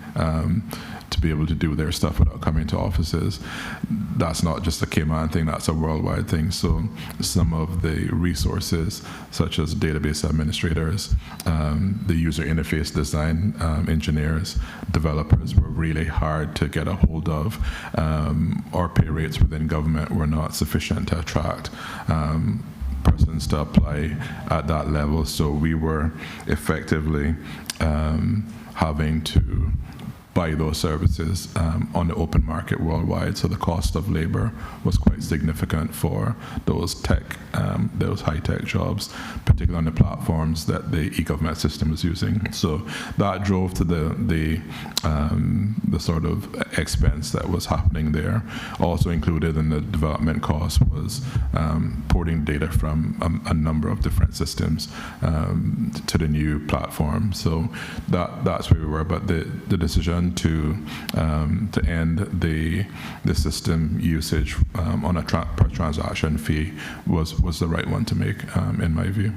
Speaker 4: to be able to do their stuff without coming to offices. That's not just a Cayman thing, that's a worldwide thing. So some of the resources, such as database administrators, the user interface design engineers, developers, were really hard to get a hold of. Our pay rates within government were not sufficient to attract persons to apply at that level. So we were effectively having to buy those services on the open market worldwide. So the cost of labor was quite significant for those those high-tech jobs, particularly on the platforms that the e-government system is using. So that drove to the sort of expense that was happening there. Also included in the development cost was porting data from a number of different systems to the new platform. So that's where we were. But the decision to end the system usage on a per transaction fee was the right one to make, in my view.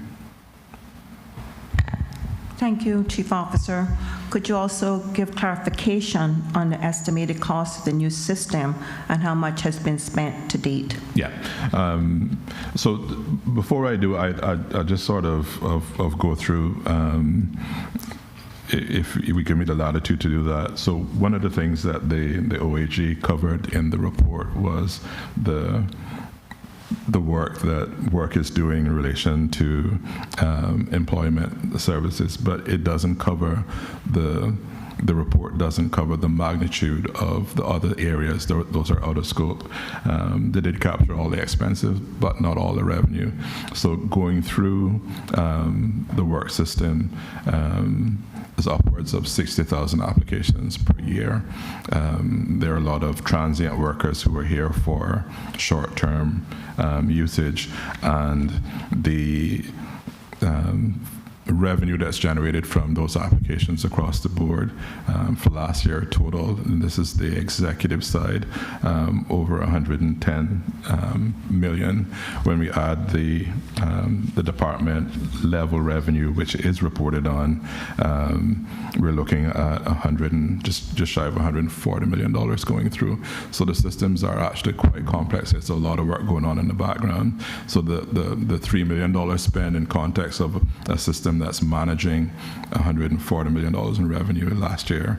Speaker 2: Thank you, Chief Officer. Could you also give clarification on the estimated cost of the new system and how much has been spent to date?
Speaker 4: Yeah. So before I do, I just sort of go through. If we give me the latitude to do that. So one of the things that the OAG covered in the report was the work that work is doing in relation to employment services, but it doesn't cover the report doesn't cover the magnitude of the other areas. Those are out of scope. They did capture all the expenses, but not all the revenue. So going through the work system, is upwards of 60,000 applications per year. There are a lot of transient workers who are here for short-term usage, and the revenue that's generated from those applications across the board for last year total, and this is the executive side, over 110 million. When we add the department level revenue, which is reported on, we're looking at just shy of $140 million going through. So the systems are actually quite complex. It's a lot of work going on in the background. So the $3 million spend in context of a system that's managing $140 million in revenue last year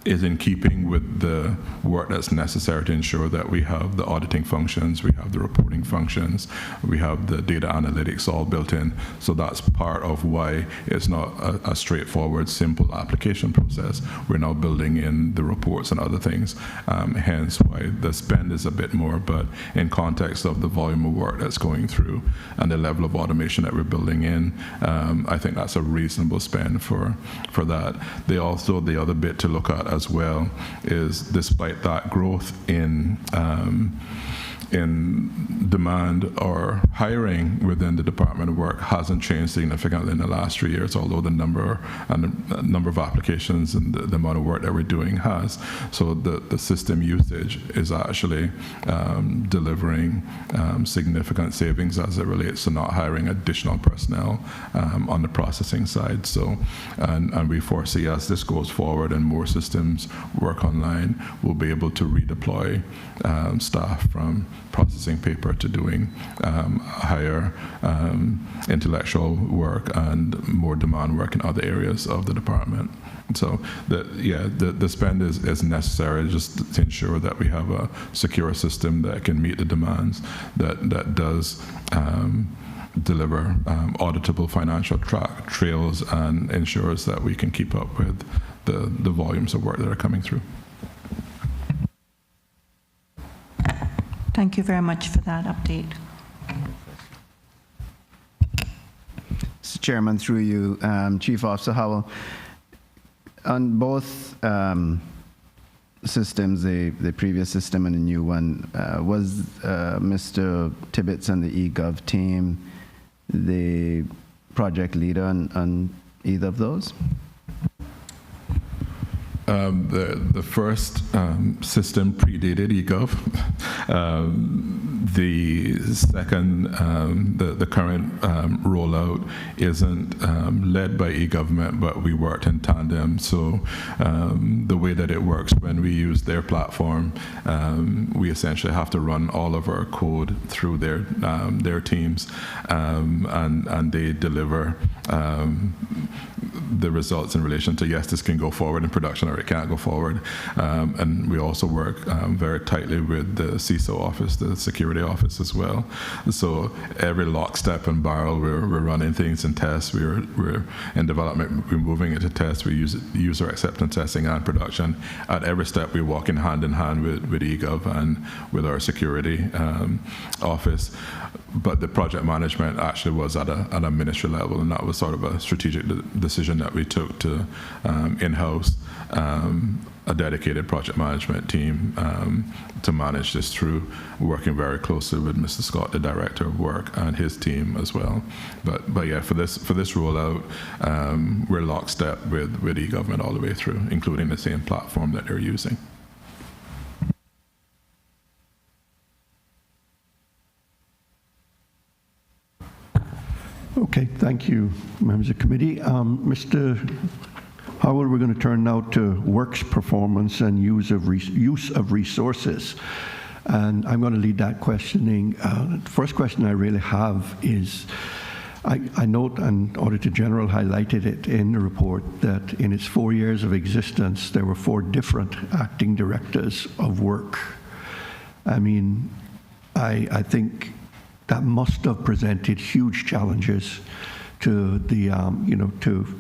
Speaker 4: is in keeping with the work that's necessary to ensure that we have the auditing functions, we have the reporting functions, we have the data analytics all built in. So that's part of why it's not a straightforward, simple application process. We're now building in the reports and other things, hence why the spend is a bit more, but in context of the volume of work that's going through and the level of automation that we're building in, I think that's a reasonable spend for that. The other bit to look at as well is, despite that growth in demand or hiring within the Department of Work hasn't changed significantly in the last 3 years, although the number of applications and the amount of work that we're doing has. So the system usage is actually delivering significant savings as it relates to not hiring additional personnel on the processing side. So, and we foresee, as this goes forward and more systems work online, we'll be able to redeploy staff from processing paper to doing higher intellectual work and more demand work in other areas of the department. So the spend is necessary just to ensure that we have a secure system that can meet the demands, that does deliver auditable financial trails and ensures that we can keep up with the volumes of work that are coming through.
Speaker 2: Thank you very much for that update.
Speaker 5: Mr. Chairman, through you, Chief Officer Howell, on both systems, the previous system and the new one, was Mr. Tibbetts and the eGov team the project leader on either of those?
Speaker 4: The first system predated eGov. The second, the current rollout isn't led by eGovernment, but we worked in tandem. So the way that it works, when we use their platform, we essentially have to run all of our code through their teams, and they deliver the results in relation to, yes, this can go forward in production or it can't go forward. And we also work very tightly with the CISO office, the Security security office as well. So every lockstep and barrel, we're running things in tests. We're in development. We're moving into tests. We use user acceptance testing and production. At every step, we walk in hand with eGov and with our security office. But the project management actually was at a ministry level, and that was sort of a strategic decision that we took to in-house a dedicated project management team to manage this through, working very closely with Mr. Scott, the director of work, and his team as well. But yeah, for this rollout, we're lockstep with e-government all the way through, including the same platform that they're using.
Speaker 1: Okay, thank you, members of the committee. Mr. Howell, we're going to turn now to works performance and use of resources. And I'm going to lead that questioning. The first question I really have is, I note, and Auditor General highlighted it in the report, that in its 4 years of existence, there were 4 different acting directors of work. I mean, I think that must have presented huge challenges to the, to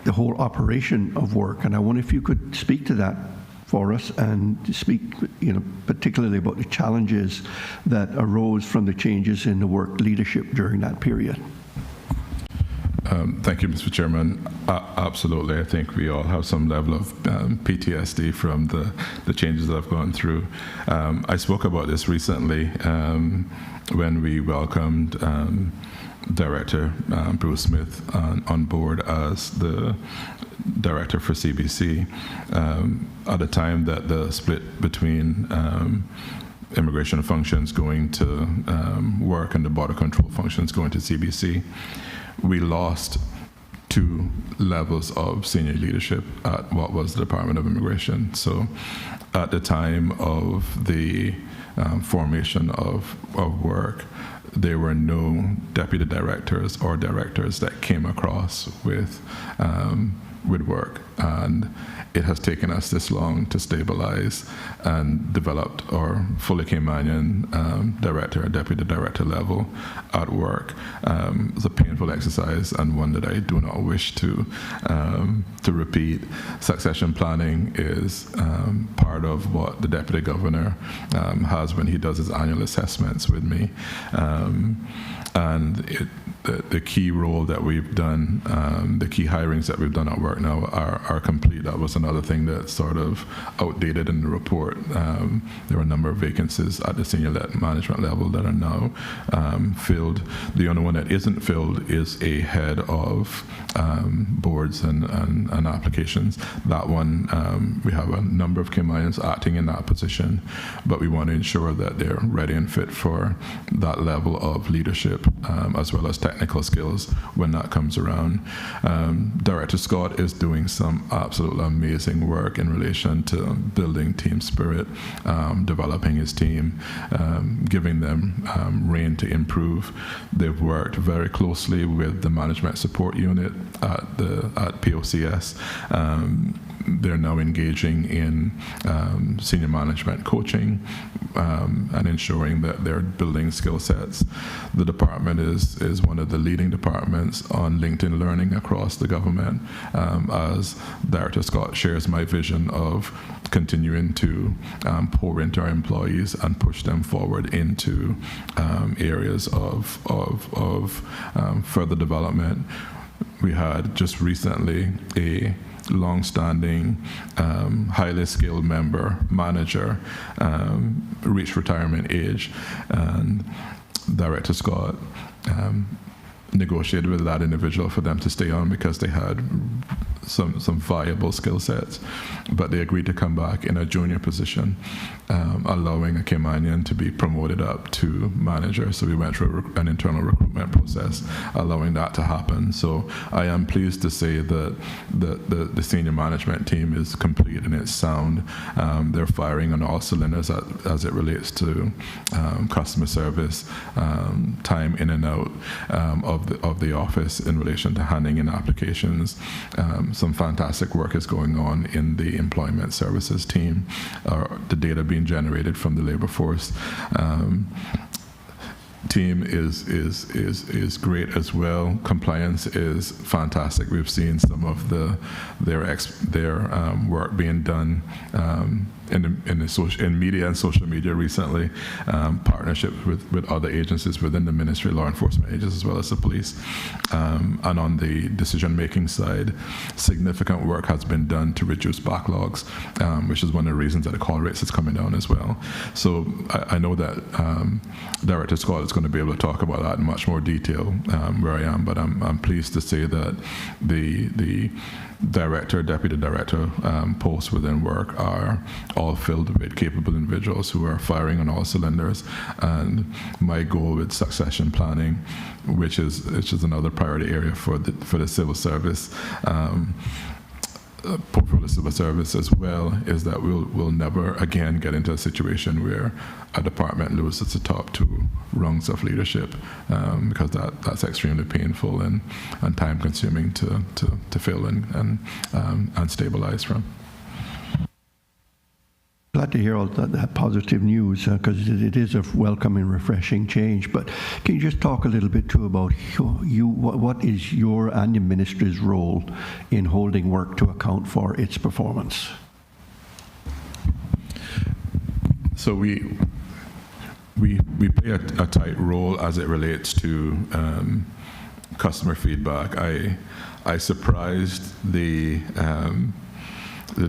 Speaker 1: the whole operation of work. And I wonder if you could speak to that for us and speak, particularly about the challenges that arose from the changes in the work leadership during that period.
Speaker 4: Thank you, Mr. Chairman. Absolutely. I think we all have some level of PTSD from the changes that I've gone through. I spoke about this recently when we welcomed Director Bruce Smith on board as the director for CBC. At the time that the split between immigration functions going to work and the border control functions going to CBC, we lost 2 levels of senior leadership at what was the Department of Immigration. So at the time of the formation of work, there were no deputy directors or directors that came across with work. And it has taken us this long to stabilize and develop our fully Caymanian director or deputy director level at work. It's a painful exercise and one that I do not wish to repeat. Succession planning is part of what the deputy governor has when he does his annual assessments with me. And the key role that we've done, the key hirings that we've done at work now are complete. That was another thing that's sort of outdated in the report. There are a number of vacancies at the senior management level that are now filled. The only one that isn't filled is a head of boards and applications. That one, we have a number of Caymanians acting in that position, but we want to ensure that they're ready and fit for that level of leadership as well as technical skills when that comes around. Director Scott is doing some absolutely amazing work in relation to building team spirit, developing his team, giving them rein to improve. They've worked very closely with the management support unit at POCS. They're now engaging in senior management coaching and ensuring that they're building skill sets. The department is one of the leading departments on LinkedIn learning across the government, as Director Scott shares my vision of continuing to pour into our employees and push them forward into areas of further development. We had just recently a long-standing, highly skilled manager reach retirement age, and Director Scott negotiated with that individual for them to stay on because they had some viable skill sets, but they agreed to come back in a junior position, allowing a Caymanian to be promoted up to manager. So we went through an internal recruitment process, allowing that to happen. So I am pleased to say that the senior management team is complete and it's sound. They're firing on all cylinders as it relates to customer service, time in and out of the office in relation to handing in applications, some fantastic work is going on in the employment services team, the data being generated from the labor force. Team is great as well. Compliance is fantastic. We've seen some of their work being done in media and social media recently, partnerships with other agencies within the ministry, law enforcement agencies, as well as the police. And on the decision-making side, significant work has been done to reduce backlogs, which is one of the reasons that the call rates is coming down as well. So I know that Director Scott is going to be able to talk about that in much more detail where I am, but I'm pleased to say that the director, deputy director posts within work are all filled with capable individuals who are firing on all cylinders. And my goal with succession planning, which is another priority area for the civil service, portfolio civil service as well, is that we'll never again get into a situation where a department loses the top two rungs of leadership, because that's extremely painful and time consuming to fill and stabilize from.
Speaker 1: Glad to hear all that positive news, because it is a welcome and refreshing change. But can you just talk a little bit too about what is your and your ministry's role in holding work to account for its performance? So we play a tight role as it relates to customer feedback. I surprised the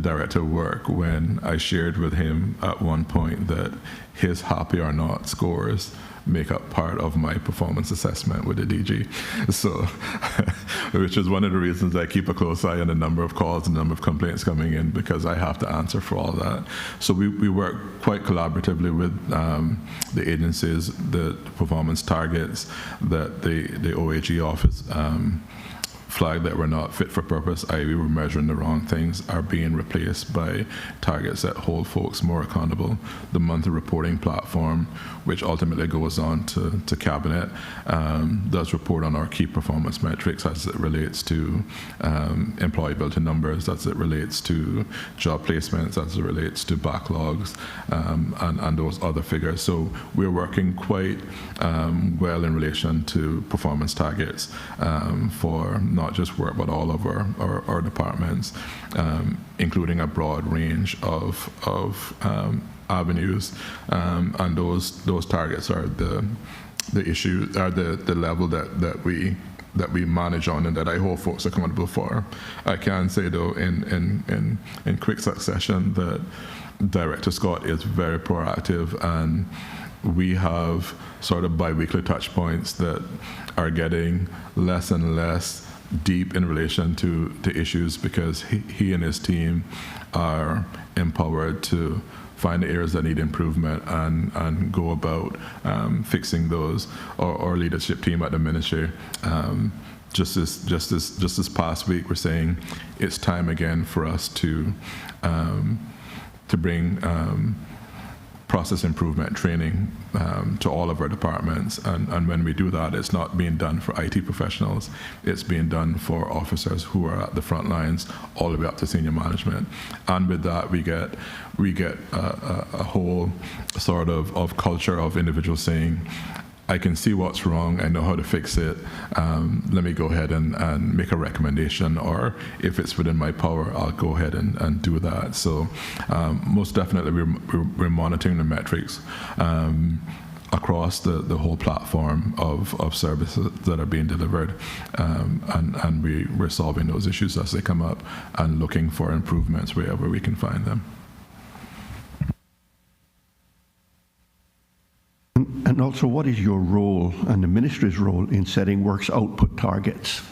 Speaker 1: director of work when I shared with him at one point that his happy or not scores make up part of my performance assessment with the DG. So, which is one of the reasons I keep a close eye on the number of calls and the number of complaints coming in, because I have to answer for all that. So we work quite collaboratively with the agencies, the performance targets that the OAG office flag that were not fit for purpose, i.e. we were measuring the wrong things, are being replaced by targets that hold folks more accountable. The monthly reporting platform, which ultimately goes on to Cabinet, does report on our key performance metrics as it relates to employability numbers, as it relates to job placements, as it relates to backlogs, and those other figures. So we're working quite well in relation to performance targets for not just work, but all of our departments, including a broad range of avenues, and those targets are the issue, are the level that we manage on, and that I hold folks accountable for. I can say though, in quick succession, that Director Scott is very proactive, and we have sort of bi-weekly touch points that are getting less and less deep in relation to issues, because he and his team are empowered to find the areas that need improvement and go about fixing those. Our leadership team at the ministry, just this past week, we're saying it's time again for us to bring process improvement training to all of our departments, and when we do that, it's not being done for IT professionals, it's being done for officers who are at the front lines all the way up to senior management. And with that, we get a whole sort of culture of individuals saying, I can see what's wrong, I know how to fix it, let me go ahead and make a recommendation, or if it's within my power, I'll go ahead and do that. So most definitely we're monitoring the metrics across the whole platform of services that are being delivered, and we're solving those issues as they come up and looking for improvements wherever we can find them. And also, what is your role and the ministry's role in setting work's output targets?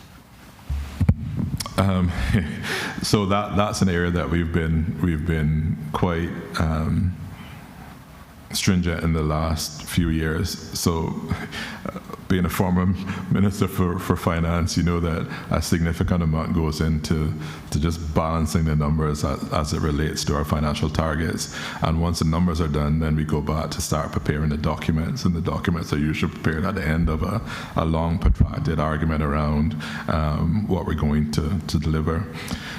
Speaker 4: So that's an area that we've been quite stringent in the last few years. So being a former minister for finance, you know that a significant amount goes into just balancing the numbers as it relates to our financial targets. And once the numbers are done, then we go back to start preparing the documents. And the documents are usually prepared at the end of a long, protracted argument around what we're going to deliver.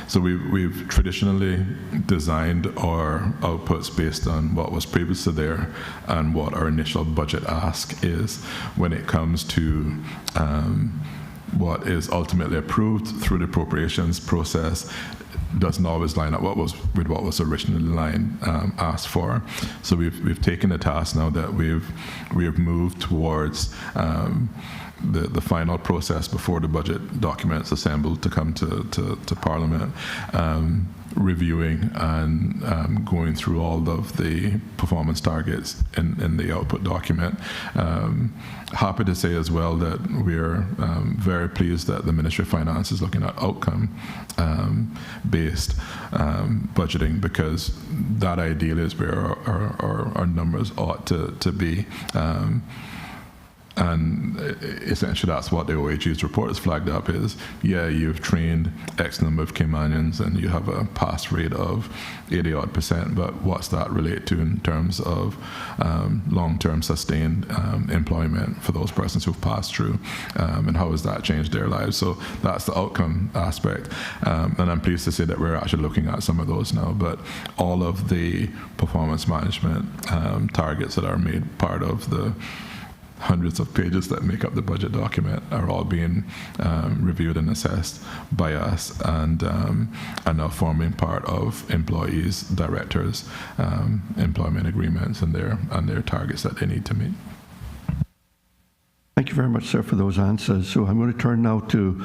Speaker 4: So we've traditionally designed our outputs based on what was previously there and what our initial budget ask is. When it comes to what is ultimately approved through the appropriations process, doesn't always line up with what was originally asked for. So we've taken the task now that we've moved towards the final process before the budget documents assembled to come to Parliament, reviewing and going through all of the performance targets in the output document. Happy to say as well that we're very pleased that the Ministry of Finance is looking at outcome-based budgeting, because that ideally is where our numbers ought to be. And essentially that's what the OHG's report has flagged up is, you've trained X number of Caymanians and you have a pass rate of 80-odd%, but what's that relate to in terms of long-term sustained employment for those persons who've passed through, and how has that changed their lives? So that's the outcome aspect. And I'm pleased to say that we're actually looking at some of those now, but all of the performance management targets that are made part of the hundreds of pages that make up the budget document are all being reviewed and assessed by us, and are now forming part of employees, directors' employment agreements and their targets that they need to meet.
Speaker 1: Thank you very much, sir, for those answers. So I'm going to turn now to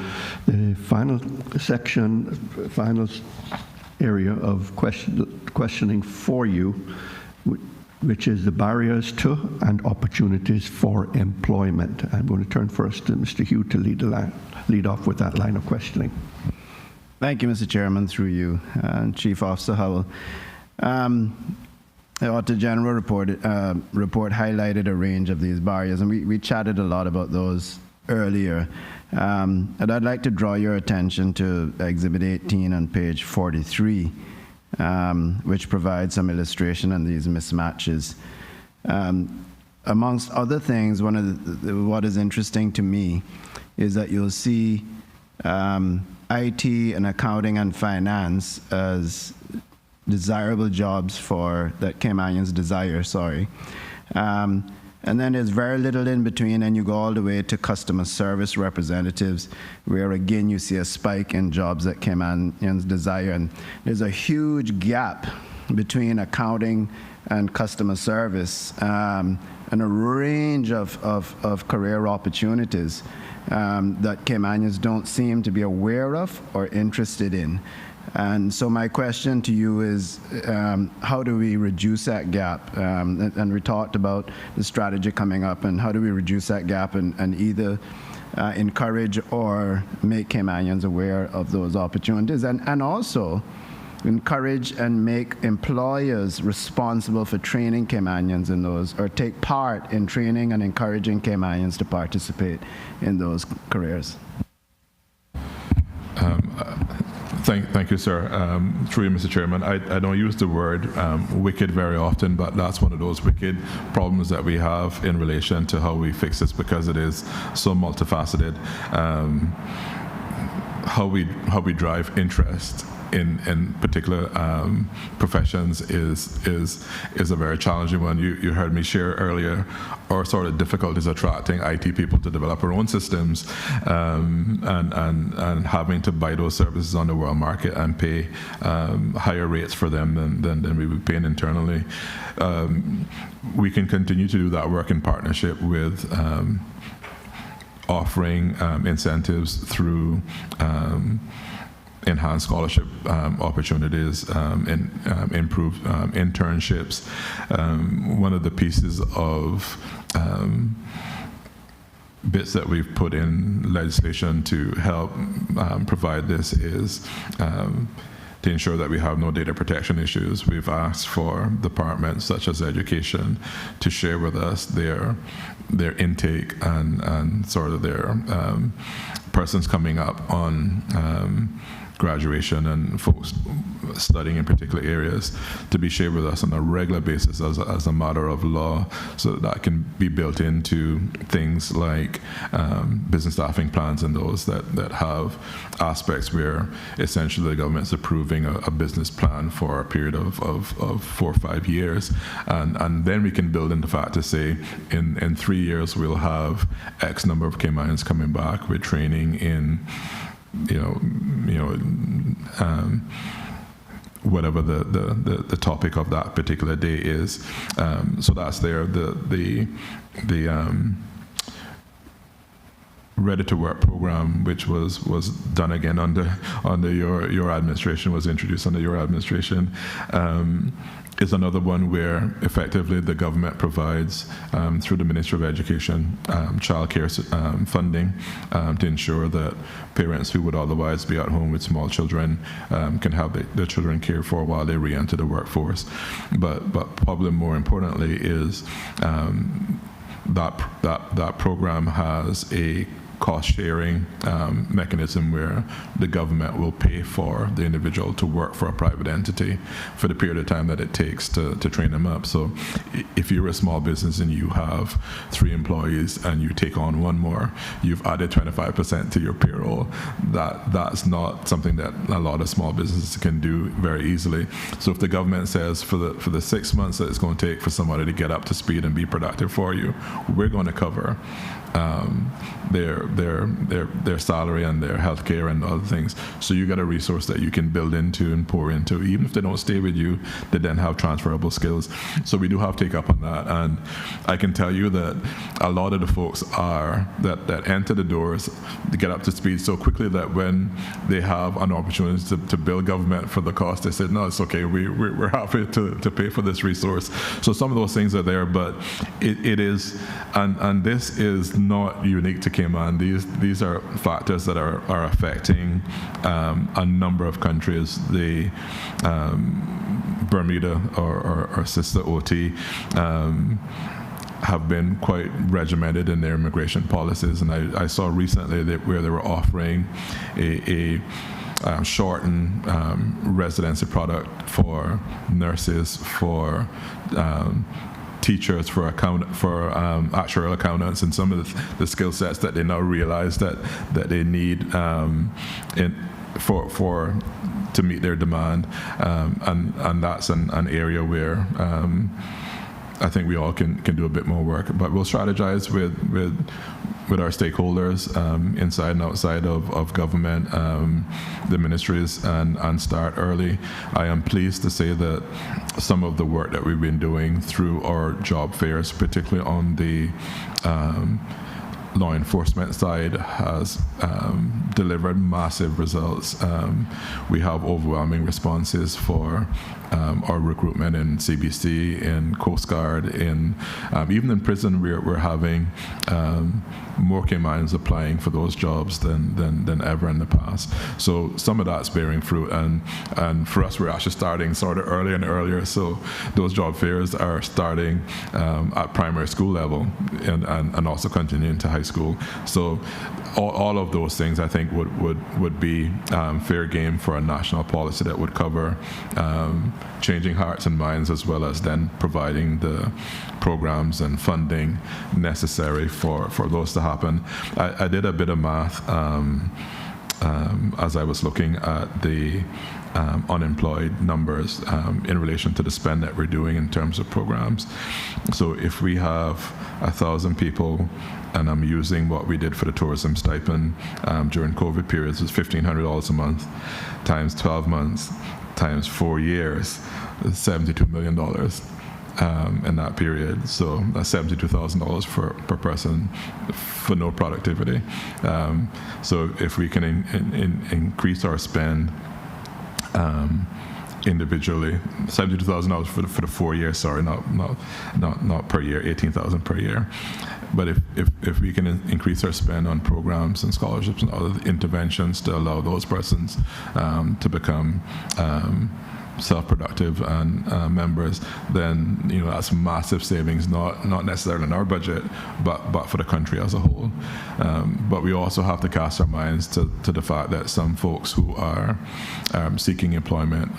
Speaker 1: the final section, final area of questioning for you, which is the barriers to and opportunities for employment. I'm going to turn first to Mr. Hugh to lead off with that line of questioning.
Speaker 5: Thank you, Mr. Chairman, through you, Chief Officer Howell. The Auditor General report highlighted a range of these barriers, and we chatted a lot about those earlier. And I'd like to draw your attention to Exhibit 18 on page 43. Which provides some illustration on these mismatches. Amongst other things, one of what is interesting to me is that you'll see IT and accounting and finance as desirable jobs that Caymanians desire, and then there's very little in between, and you go all the way to customer service representatives, where again you see a spike in jobs that Caymanians desire. And there's a huge gap between accounting and customer service, and a range of career opportunities that Caymanians don't seem to be aware of or interested in. And so my question to you is, how do we reduce that gap? And we talked about the strategy coming up, and how do we reduce that gap and either encourage or make Caymanians aware of those opportunities, and also encourage and make employers responsible for training Caymanians in those, or take part in training and encouraging Caymanians to participate in those careers.
Speaker 4: Thank you, sir. Through you, Mr. Chairman, I don't use the word wicked very often, but that's one of those wicked problems that we have in relation to how we fix this, because it is so multifaceted. How we drive interest in particular professions is a very challenging one. You heard me share earlier our sort of difficulties attracting IT people to develop our own systems, and having to buy those services on the world market and pay higher rates for them than we would pay internally. We can continue to do that work in partnership with offering incentives through enhanced scholarship opportunities, improved internships. One of the pieces of bits that we've put in legislation to help provide this is to ensure that we have no data protection issues, we've asked for departments such as education to share with us their intake and sort of their persons coming up on graduation and folks studying in particular areas to be shared with us on a regular basis as a matter of law, so that can be built into things like business staffing plans and those that have aspects where essentially the government's approving a business plan for a period of 4 or 5 years, and then we can build in the fact to say in 3 years we'll have X number of Caymanians coming back with training in whatever the topic of that particular day is. So that's there. The Ready to Work program, which was done again under your administration, was introduced under your administration, is another one where effectively the government provides, through the Ministry of Education, childcare funding to ensure that parents who would otherwise be at home with small children can have their children cared for while they re-enter the workforce. But probably more importantly is that program has a cost-sharing mechanism where the government will pay for the individual to work for a private entity for the period of time that it takes to train them up. So if you're a small business and you have 3 employees and you take on 1 more, you've added 25% to your payroll. That's not something that a lot of small businesses can do very easily. So if the government says for the 6 months that it's going to take for somebody to get up to speed and be productive for you, we're going to cover their salary and their health care and other things. So you got a resource that you can build into and pour into. Even if they don't stay with you, they then have transferable skills. So we do have to take up on that. And I can tell you that a lot of the folks that enter the doors to get up to speed so quickly that when they have an opportunity to bill government for the cost, they said, no, it's okay, we're happy to pay for this resource. So some of those things are there, but it is, and this is not unique to Cayman. These are factors that are affecting a number of countries. The Bermuda or sister OT have been quite regimented in their immigration policies, and I saw recently where they were offering a shortened residency product for nurses, for teachers, for actuarial accountants, and some of the skill sets that they now realize that they need to meet their demand, and that's an area where I think we all can do a bit more work. But we'll strategize with our stakeholders inside and outside of government, the ministries, and start early. I am pleased to say that some of the work that we've been doing through our job fairs, particularly on the law enforcement side, has delivered massive results. We have overwhelming responses for our recruitment in CBC, in Coast Guard, even in prison. We're having more Caymanians applying for those jobs than ever in the past. So some of that's bearing fruit, and for us, we're actually starting sort of earlier and earlier. So those job fairs are starting at primary school level and also continuing to high school. So all of those things, I think, would be fair game for a national policy that would cover changing hearts and minds, as well as then providing the programs and funding necessary for those to happen. I did a bit of math as I was looking at the unemployed numbers in relation to the spend that we're doing in terms of programs. So if we have 1,000 people, and I'm using what we did for the tourism stipend during COVID periods, it's $1,500 a month, times 12 months, times 4 years, $72 million in that period. So that's $72,000 per person for no productivity. So if we can increase our spend individually, $72,000 for the 4 years. Sorry, not per year, $18,000 per year. But if we can increase our spend on programs and scholarships and other interventions to allow those persons to become self-productive and members, then that's massive savings, not necessarily in our budget, but for the country as a whole. But we also have to cast our minds to the fact that some folks who are seeking employment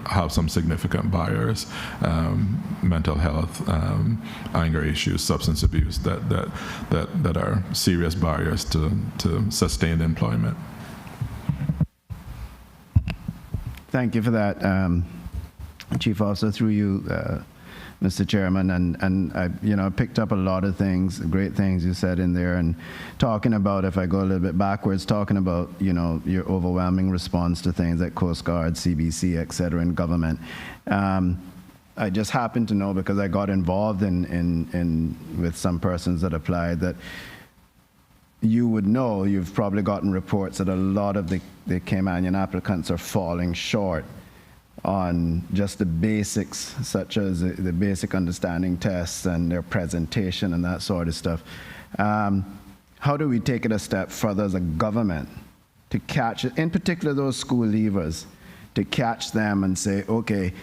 Speaker 4: have some significant barriers, mental health, anger issues, substance abuse, that are serious barriers to sustained employment.
Speaker 5: Thank you for that, Chief Officer, through you, Mr. Chairman. And I picked up a lot of things, great things you said in there, and talking about, if I go a little bit backwards, talking about your overwhelming response to things like Coast Guard, CBC, et cetera, in government. I just happen to know, because I got involved with some persons that applied, that you would know, you've probably gotten reports that a lot of the Caymanian applicants are falling short on just the basics, such as the basic understanding tests and their presentation and that sort of stuff. How do we take it a step further as a government to catch it, in particular those school leavers, to catch them and say, okay,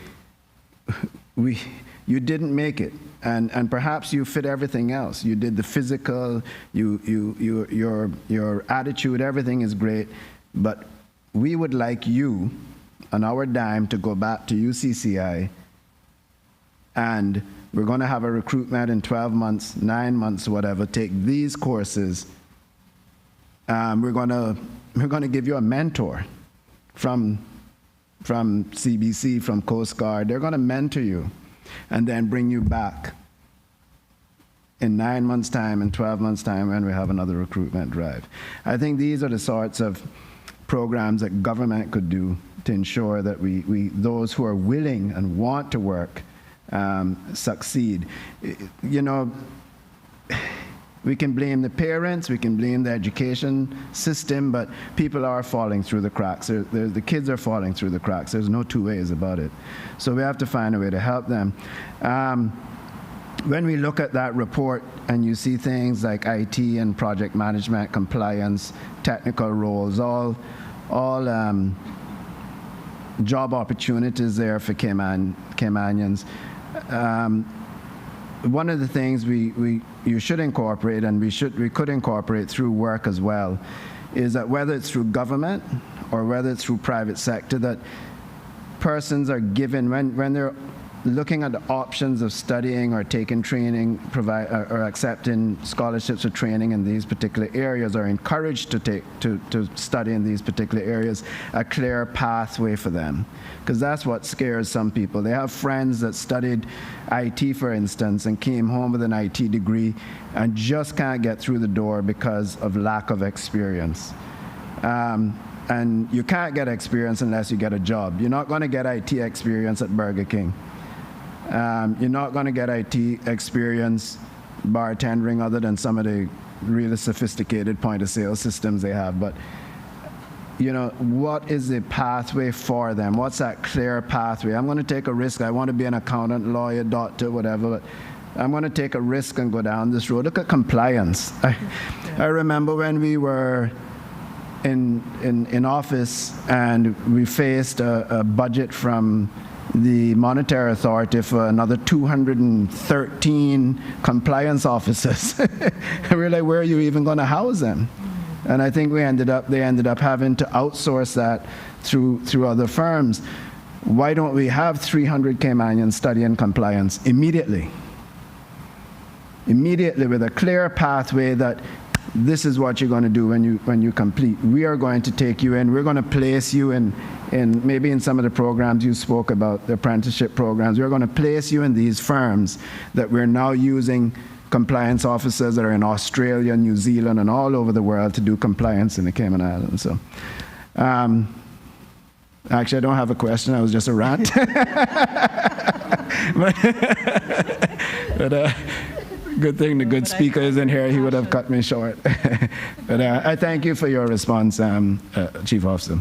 Speaker 5: you didn't make it, and perhaps you fit everything else. You did the physical, your attitude, everything is great, but we would like you, on our dime, to go back to UCCI, and we're going to have a recruitment in 12 months, 9 months, whatever. Take these courses. We're going to give you a mentor from CBC, from Coast Guard. They're going to mentor you and then bring you back in 9 months' time, in 12 months' time, when we have another recruitment drive. I think these are the sorts of programs that government could do to ensure that those who are willing and want to work succeed. We can blame the parents, we can blame the education system, but people are falling through the cracks. The kids are falling through the cracks. There's no two ways about it. So we have to find a way to help them. When we look at that report and you see things like IT and project management, compliance, technical roles, all job opportunities there for Caymanians. One of the things you should incorporate, and we could incorporate through work as well, is that whether it's through government or whether it's through private sector, that persons are given, when they're looking at the options of studying or taking training, or accepting scholarships or training in these particular areas, are encouraged to study in these particular areas, a clear pathway for them. Because that's what scares some people. They have friends that studied IT, for instance, and came home with an IT degree and just can't get through the door because of lack of experience. And you can't get experience unless you get a job. You're not going to get IT experience at Burger King. You're not going to get IT experience bartending, other than some of the really sophisticated point-of-sale systems they have. But, what is the pathway for them? What's that clear pathway? I'm going to take a risk. I want to be an accountant, lawyer, doctor, whatever. But I'm going to take a risk and go down this road. Look at compliance. I remember when we were in office and we faced a budget from the Monetary Authority for another 213 compliance officers. And we're like, where are you even going to house them? And I think they ended up having to outsource that through other firms. Why don't we have 300 Caymanians studying compliance immediately? Immediately, with a clear pathway that this is what you're going to do when you complete. We are going to take you in. We're going to place you in maybe in some of the programs you spoke about, the apprenticeship programs. We're going to place you in these firms that we're now using compliance officers that are in Australia, New Zealand, and all over the world to do compliance in the Cayman Islands. So, actually, I don't have a question. I was just a rant. but good thing the good speaker is in here. He would have cut me short. But I thank you for your response, Chief Officer.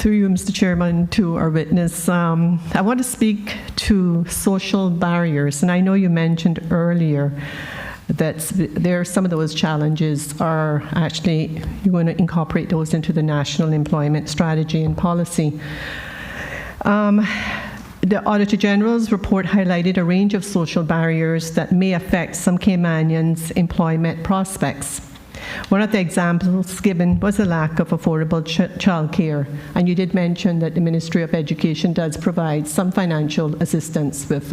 Speaker 6: through you, Mr. Chairman, to our witness. I want to speak to social barriers, and I know you mentioned earlier that there are some of those challenges are actually, you want to incorporate those into the national employment strategy and policy. The Auditor General's report highlighted a range of social barriers that may affect some Caymanians' employment prospects. One of the examples given was the lack of affordable childcare, and you did mention that the Ministry of Education does provide some financial assistance with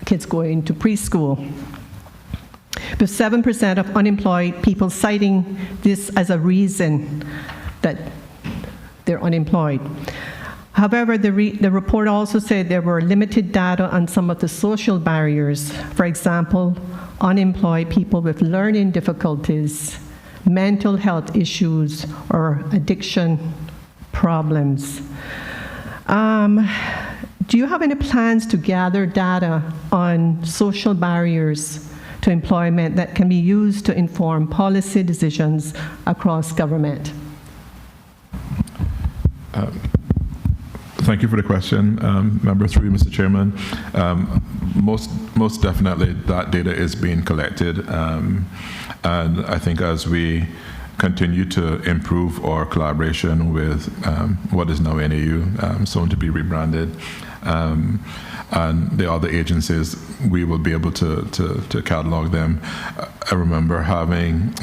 Speaker 6: kids going to preschool. With 7% of unemployed people citing this as a reason that they're unemployed. However, the report also said there were limited data on some of the social barriers. For example, unemployed people with learning difficulties, mental health issues, or addiction problems. Do you have any plans to gather data on social barriers to employment that can be used to inform policy decisions across government?
Speaker 4: Thank you for the question, Member 3, Mr. Chairman. Most definitely that data is being collected, and I think as we continue to improve our collaboration with what is now NAU, soon to be rebranded, and the other agencies, we will be able to catalog them. I remember having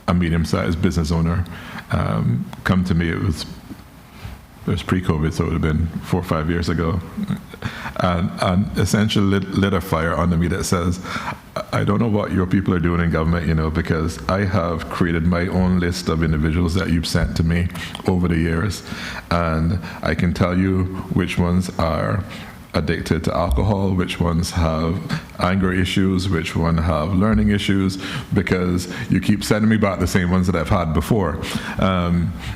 Speaker 4: a medium-sized business owner come to me. It was pre-COVID, so it would have been 4 or 5 years ago, and essentially lit a fire under me that says, I don't know what your people are doing in government, because I have created my own list of individuals that you've sent to me over the years, and I can tell you which ones are addicted to alcohol, which ones have anger issues, which one have learning issues, because you keep sending me back the same ones that I've had before.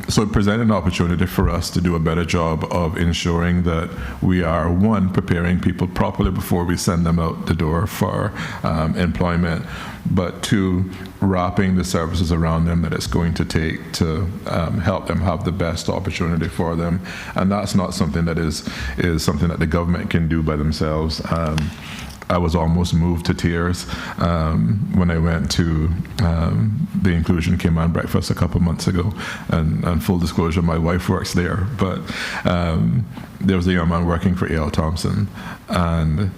Speaker 4: So it presented an opportunity for us to do a better job of ensuring that we are, one, preparing people properly before we send them out the door for employment, but two, wrapping the services around them that it's going to take to help them have the best opportunity for them. And that's not something that is something that the government can do by themselves. I was almost moved to tears when I went to the Inclusion Cayman breakfast a couple months ago. And full disclosure, my wife works there. But there was a young man working for A.L. Thompson, and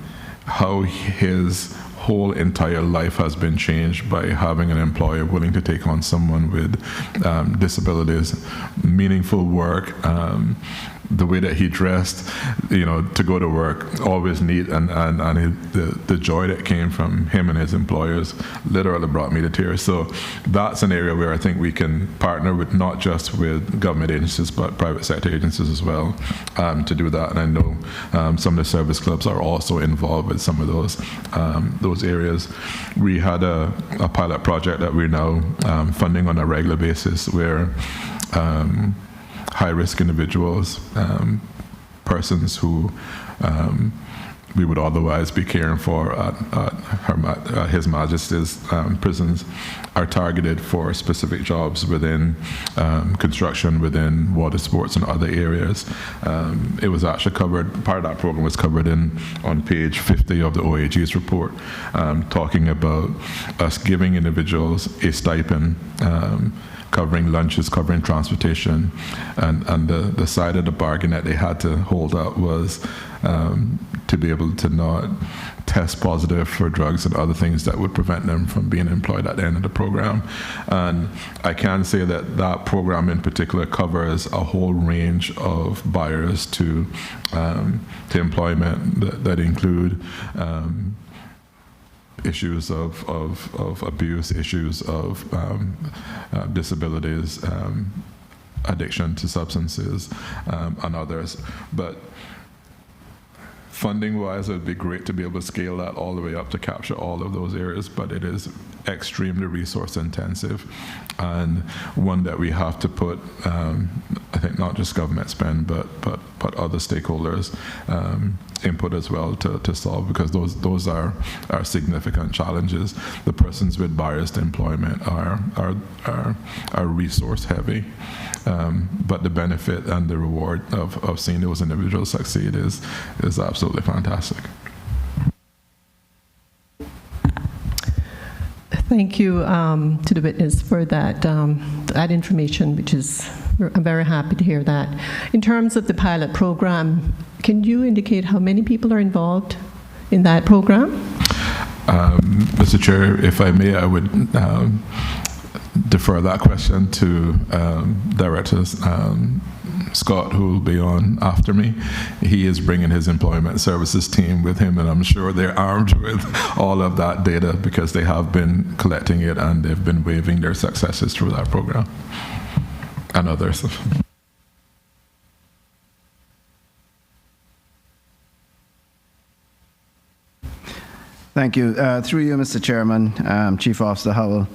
Speaker 4: how his whole entire life has been changed by having an employer willing to take on someone with disabilities, meaningful work, the way that he dressed, to go to work, always neat, and the joy that came from him and his employers literally brought me to tears. So that's an area where I think we can partner with, not just with government agencies, but private sector agencies as well, to do that. And I know some of the service clubs are also involved with some of those areas. We had a pilot project that we're now funding on a regular basis where high-risk individuals, persons who we would otherwise be caring for at His Majesty's prisons, are targeted for specific jobs within construction, within water sports, and other areas. It was actually covered, part of that program was covered on page 50 of the OAG's report, talking about us giving individuals a stipend, covering lunches, covering transportation, and the side of the bargain that they had to hold up was to be able to not test positive for drugs and other things that would prevent them from being employed at the end of the program. And I can say that that program in particular covers a whole range of barriers to employment that include issues of abuse, issues of disabilities, addiction to substances, and others. But funding-wise, it would be great to be able to scale that all the way up to capture all of those areas, but it is extremely resource intensive, and one that we have to put, I think, not just government spend, but other stakeholders input as well to solve, because those are significant challenges. The persons with barriers to employment are resource heavy, but the benefit and the reward of seeing those individuals succeed is absolutely fantastic.
Speaker 6: Thank you to the witness for that information, which is, I'm very happy to hear that. In terms of the pilot program, can you indicate how many people are involved in that program?
Speaker 4: Mr. Chair, if I may, I would defer that question to Director Scott, who will be on after me. He is bringing his employment services team with him, and I'm sure they're armed with all of that data, because they have been collecting it and they've been waving their successes through that program and others.
Speaker 5: Thank you. Through you, Mr. Chairman, Chief Officer Howell,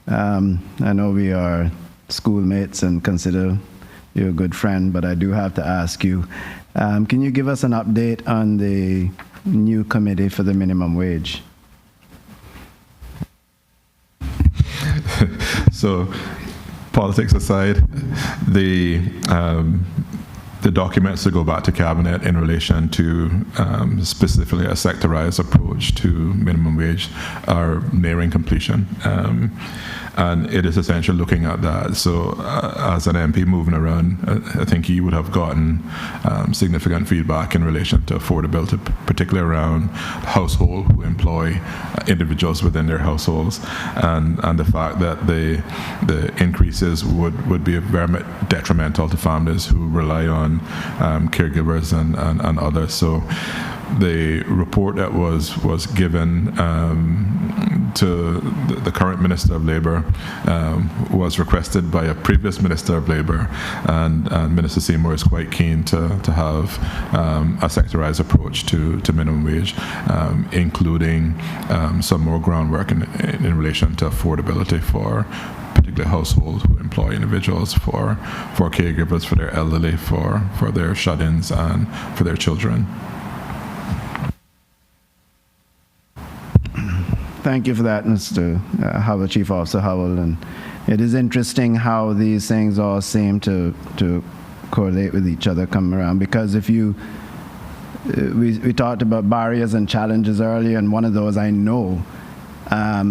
Speaker 5: I know we are schoolmates and consider you a good friend, but I do have to ask you, can you give us an update on the new committee for the minimum wage?
Speaker 4: So, politics aside, the documents that go back to Cabinet in relation to specifically a sectorized approach to minimum wage are nearing completion. And it is essentially looking at that. So as an MP moving around, I think you would have gotten significant feedback in relation to affordability, particularly around households who employ individuals within their households, and the fact that the increases would be very detrimental to families who rely on caregivers and others. So the report that was given to the current Minister of Labour was requested by a previous Minister of Labour, and Minister Seymour is quite keen to have a sectorized approach to minimum wage, including some more groundwork in relation to affordability for particularly households who employ individuals, for caregivers, for their elderly, for their shut-ins, and for their children.
Speaker 5: Thank you for that, Mr. Howell, Chief Officer Howell. And it is interesting how these things all seem to correlate with each other, come around. Because if you, we talked about barriers and challenges earlier, and one of those I know,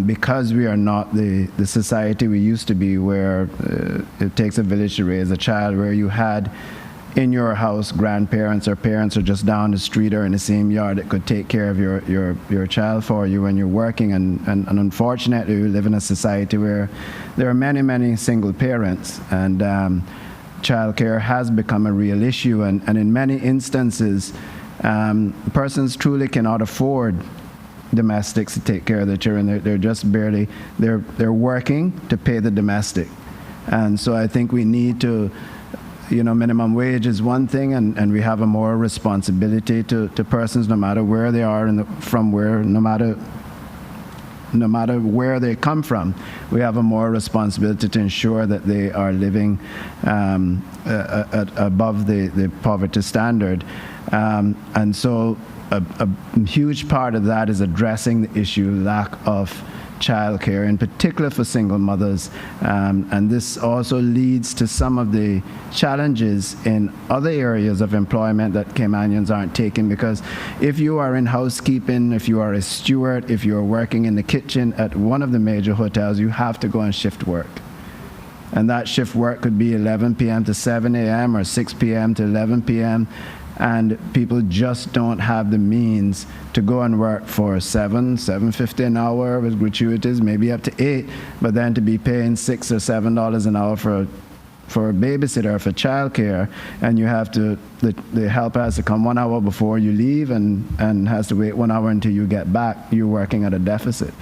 Speaker 5: because we are not the society we used to be, where it takes a village to raise a child, where you had in your house grandparents or parents, or just down the street or in the same yard that could take care of your child for you when you're working. And unfortunately, we live in a society where there are many single parents, and childcare has become a real issue. And in many instances, persons truly cannot afford domestics to take care of their children. They're just barely, they're working to pay the domestic. And so I think we need to, minimum wage is one thing, and we have a moral responsibility to persons, no matter where they are no matter where they come from. We have a moral responsibility to ensure that they are living above the poverty standard. And so a huge part of that is addressing the issue, lack of childcare, in particular for single mothers. And this also leads to some of the challenges in other areas of employment that Caymanians aren't taking, because if you are in housekeeping, if you are a steward, if you are working in the kitchen at one of the major hotels, you have to go on shift work. And that shift work could be 11 p.m. to 7 a.m. or 6 p.m. to 11 p.m. And people just don't have the means to go and work for $7.50 an hour with gratuities, maybe up to $8, but then to be paying $6 or $7 an hour for a babysitter, for childcare, and you have to, the helper has to come 1 hour before you leave and has to wait 1 hour until you get back. You're working at a deficit.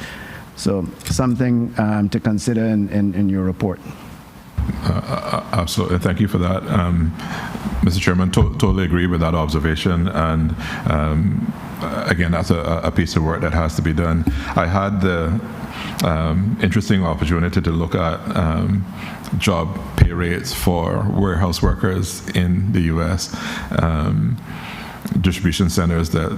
Speaker 5: So something to consider in your report.
Speaker 4: Absolutely, thank you for that. Mr. Chairman, totally agree with that observation, and again, that's a piece of work that has to be done. I had the interesting opportunity to look at job pay rates for warehouse workers in the U.S. Distribution centers that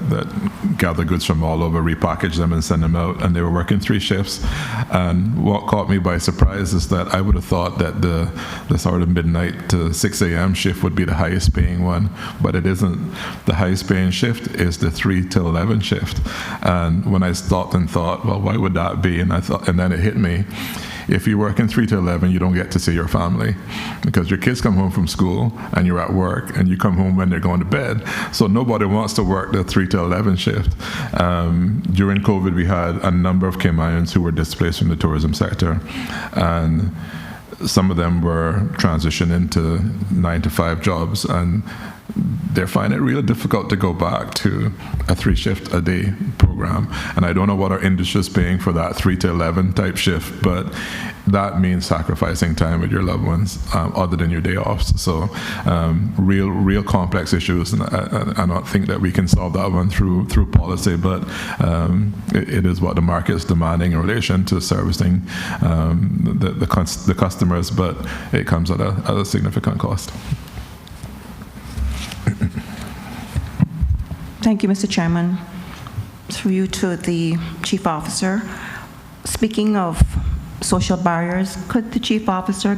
Speaker 4: gather goods from all over, repackage them and send them out, and they were working 3 shifts. And what caught me by surprise is that I would have thought that the sort of midnight to 6 a.m. shift would be the highest paying one, but it isn't. The highest paying shift is the 3 till 11 shift. And when I stopped and thought, well, why would that be? And then it hit me. If you're working 3 to 11, you don't get to see your family because your kids come home from school and you're at work and you come home when they're going to bed. So nobody wants to work the 3 to 11 shift. During COVID, we had a number of Caymanians who were displaced from the tourism sector, and some of them were transitioned into 9 to 5 jobs, and they're finding it really difficult to go back to a 3 shift a day program. And I don't know what our industry is paying for that 3 to 11 type shift, but that means sacrificing time with your loved ones other than your day offs. So real complex issues, and I don't think that we can solve that one through policy, but it is what the market is demanding in relation to servicing the customers, but it comes at a significant cost.
Speaker 2: Thank you, Mr. Chairman. Through you to the Chief Officer. Speaking of social barriers, could the Chief Officer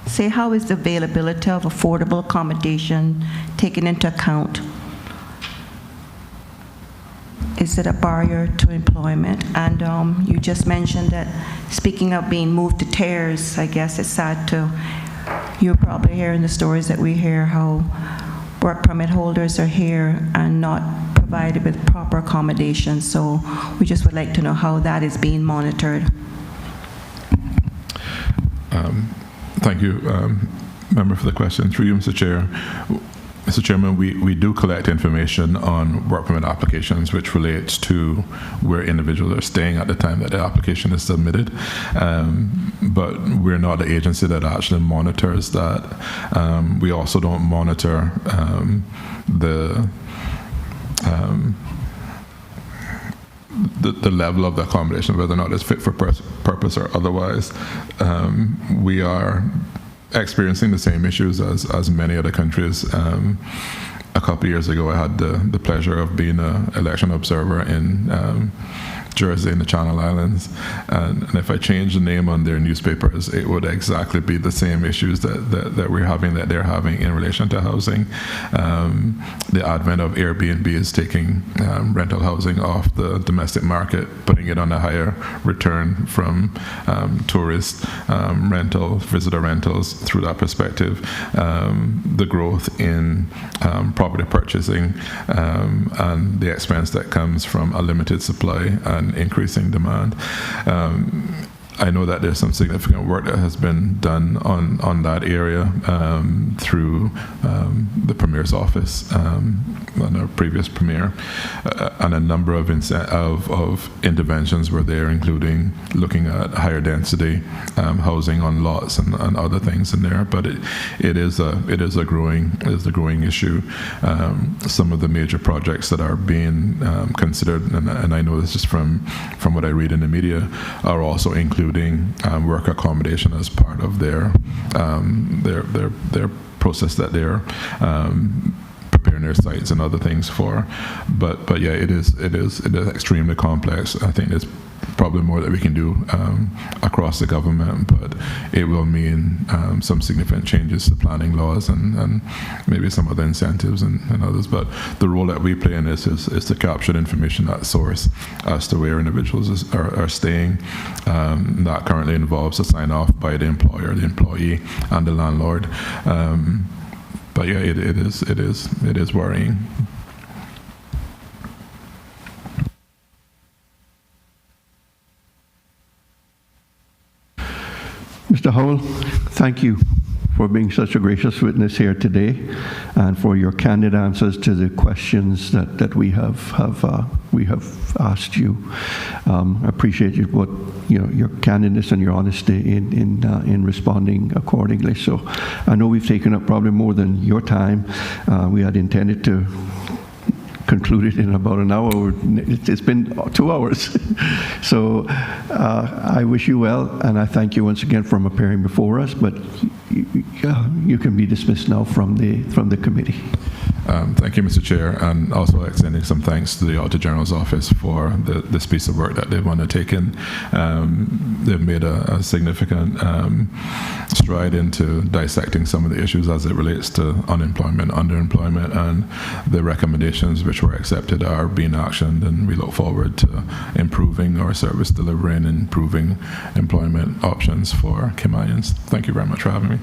Speaker 2: say how is the availability of affordable accommodation taken into account? Is it a barrier to employment? And you just mentioned that, speaking of being moved to tears, I guess it's sad to, you're probably hearing the stories that we hear how work permit holders are here and not provided with proper accommodation. So we just would like to know how that is being monitored.
Speaker 4: Thank you, member, for the question. Through you, Mr. Chair. Mr. Chairman, we do collect information on work permit applications which relates to where individuals are staying at the time that the application is submitted, but we're not the agency that actually monitors that. We also don't monitor the level of the accommodation, whether or not it's fit for purpose or otherwise. We are experiencing the same issues as many other countries. A couple of years ago, I had the pleasure of being an election observer in Jersey in the Channel Islands, and if I changed the name on their newspapers, it would exactly be the same issues that we're having, that they're having in relation to housing. The advent of Airbnb is taking rental housing off the domestic market, putting it on a higher return from tourist visitor rentals. Through that perspective, the growth in property purchasing and the expense that comes from a limited supply and increasing demand. I know that there's some significant work that has been done on that area through the Premier's office and our previous Premier, and a number of interventions were there, including looking at higher density housing on lots and other things in there. But it is a growing issue. Some of the major projects that are being considered, and I know this just from what I read in the media, are also including work accommodation as part of their process that they're preparing their sites and other things for. But yeah, it is extremely complex. I think there's probably more that we can do across the government, but it will mean some significant changes to planning laws and maybe some other incentives and others. But the role that we play in this is to capture the information at source as to where individuals are staying. That currently involves a sign-off by the employer, the employee, and the landlord. But yeah, it is worrying.
Speaker 1: Mr. Howell, thank you for being such a gracious witness here today, and for your candid answers to the questions that we have asked you. I appreciate your candidness and your honesty in responding accordingly. So I know we've taken up probably more than your time. We had intended to concluded in about an hour. It's been 2 hours. So I wish you well, and I thank you once again for appearing before us, but you can be dismissed now from the committee.
Speaker 4: Thank you, Mr. Chair, and also extending some thanks to the Auditor General's Office for this piece of work that they've undertaken. They've made a significant stride into dissecting some of the issues as it relates to unemployment, underemployment, and the recommendations which were accepted are being actioned, and we look forward to improving our service delivery and improving employment options for Caymanians. Thank you very much for having me.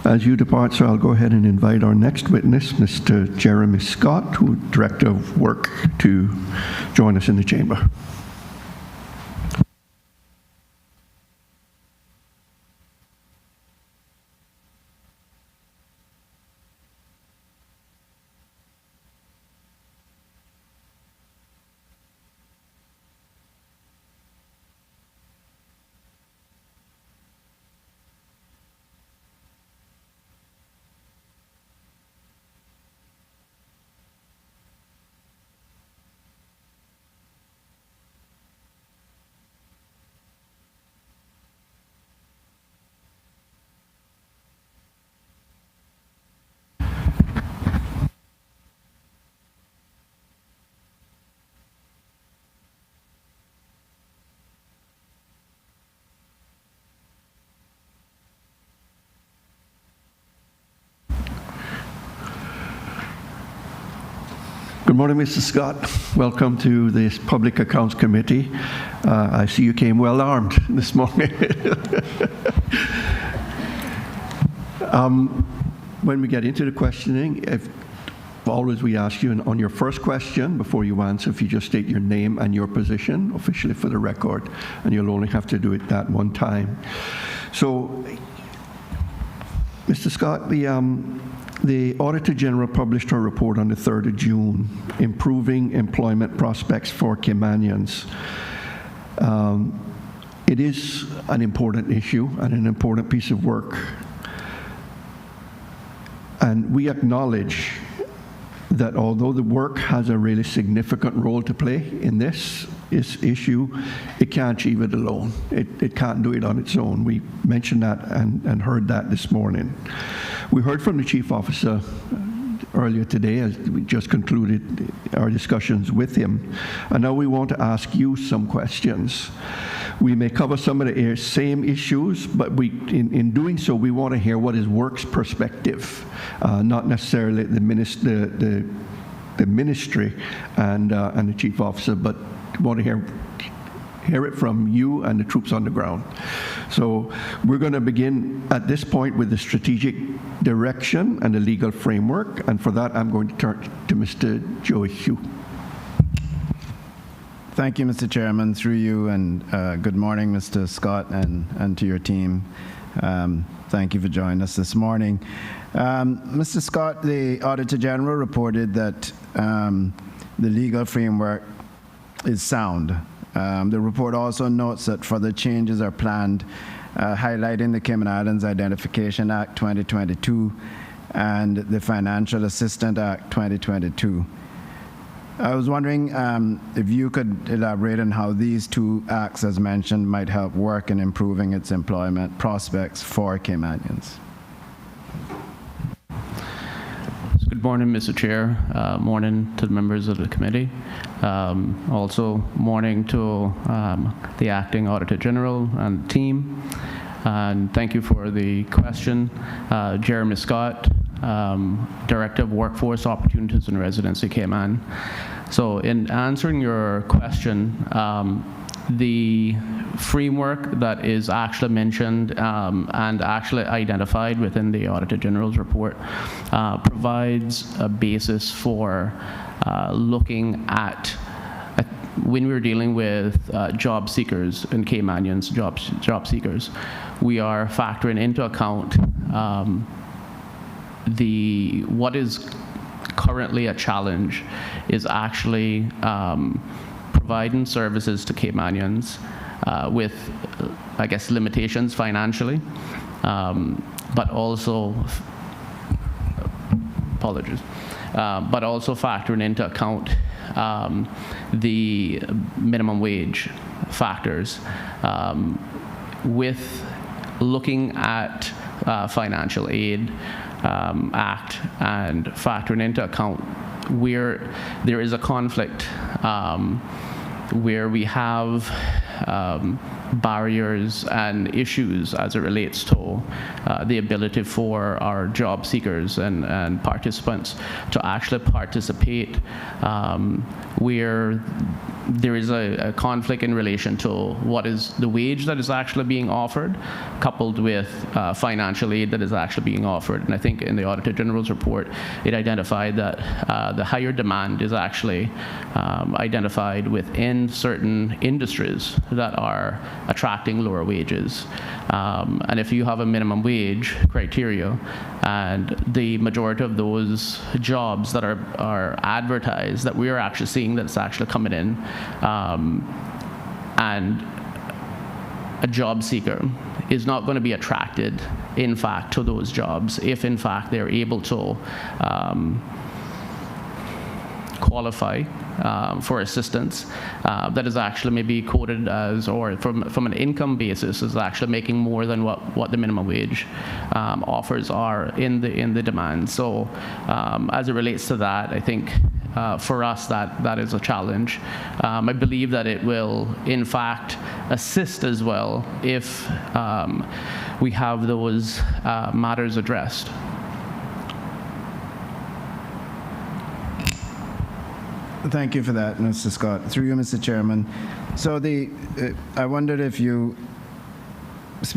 Speaker 1: As you depart, sir, I'll go ahead and invite our next witness, Mr. Jeremy Scott, who Director of Work, to join us in the chamber. Good morning, Mr. Scott. Welcome to this Public Accounts Committee. I see you came well armed this morning. When we get into the questioning, always we ask you on your first question, before you answer, if you just state your name and your position officially for the record, and you'll only have to do it that one time. So, Mr. Scott, the Auditor General published her report on the 3rd of June, Improving Employment Prospects for Caymanians. It is an important issue and an important piece of work. And we acknowledge that although the work has a really significant role to play in this issue, it can't achieve it alone. It can't do it on its own. We mentioned that and heard that this morning. We heard from the Chief Officer earlier today as we just concluded our discussions with him. And now we want to ask you some questions. We may cover some of the same issues, but in doing so, we want to hear what is work's perspective, not necessarily the ministry and the Chief Officer, but want to hear it from you and the troops on the ground. So we're going to begin at this point with the strategic direction and the legal framework, and for that I'm going to turn to Mr. Joe Hugh.
Speaker 5: Thank you, Mr. Chairman, through you, and good morning, Mr. Scott, and to your team. Thank you for joining us this morning. Mr. Scott, the Auditor General reported that the legal framework is sound. The report also notes that further changes are planned, highlighting the Cayman Islands Identification Act 2022 and the Financial Assistance Act 2022. I was wondering if you could elaborate on how these two acts, as mentioned, might help work in improving its employment prospects for Caymanians.
Speaker 7: Good morning, Mr. Chair. Morning to the members of the committee. Also, morning to the Acting Auditor General and team. And thank you for the question. Jeremy Scott, Director of Workforce Opportunities and Residency, Cayman. So in answering your question, the framework that is actually mentioned and actually identified within the Auditor General's report provides a basis for looking at when we're dealing with job seekers and Caymanians, job seekers, we are factoring into account what is currently a challenge is actually providing services to Caymanians with, I guess, limitations financially, but also, apologies, but also factoring into account the minimum wage factors with looking at financial aid act and factoring into account where there is a conflict where we have barriers and issues as it relates to the ability for our job seekers and participants to actually participate, where there is a conflict in relation to what is the wage that is actually being offered, coupled with financial aid that is actually being offered. And I think in the Auditor General's report, it identified that the higher demand is actually identified within certain industries that are attracting lower wages. And if you have a minimum wage criteria, and the majority of those jobs that are advertised, that we are actually seeing that's actually coming in, and a job seeker is not going to be attracted, in fact, to those jobs if, in fact, they're able to qualify for assistance that is actually maybe quoted as, or from an income basis, is actually making more than what the minimum wage offers are in the demand. So as it relates to that, I think for us that is a challenge. I believe that it will, in fact, assist as well if we have those matters addressed.
Speaker 5: Thank you for that, Mr. Scott. Through you, Mr. Chairman. So I wondered if you, let's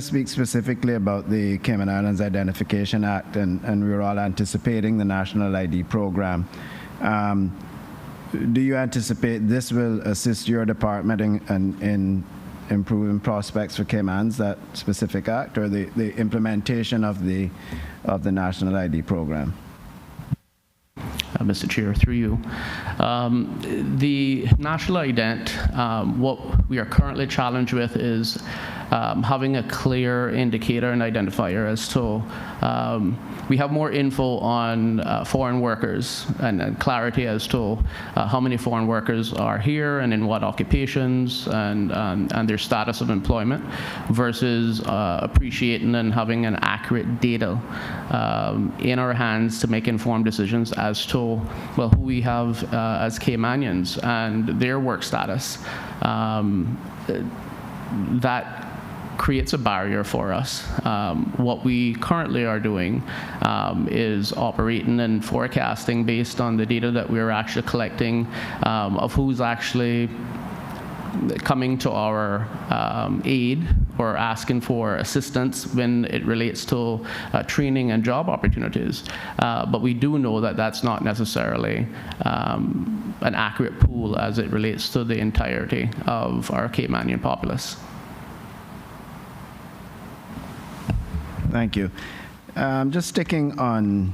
Speaker 5: speak specifically about the Cayman Islands Identification Act, and we were all anticipating the National ID program. Do you anticipate this will assist your department in improving prospects for Caymans, that specific act, or the implementation of the National ID program?
Speaker 7: Mr. Chair, through you. The national ident, what we are currently challenged with is having a clear indicator and identifier as to, we have more info on foreign workers and clarity as to how many foreign workers are here and in what occupations and their status of employment, versus appreciating and having an accurate data in our hands to make informed decisions as to, well, who we have as Caymanians and their work status. That creates a barrier for us. What we currently are doing is operating and forecasting based on the data that we're actually collecting of who's actually coming to our aid or asking for assistance when it relates to training and job opportunities. But we do know that that's not necessarily an accurate pool as it relates to the entirety of our Caymanian populace.
Speaker 5: Thank you. Just sticking on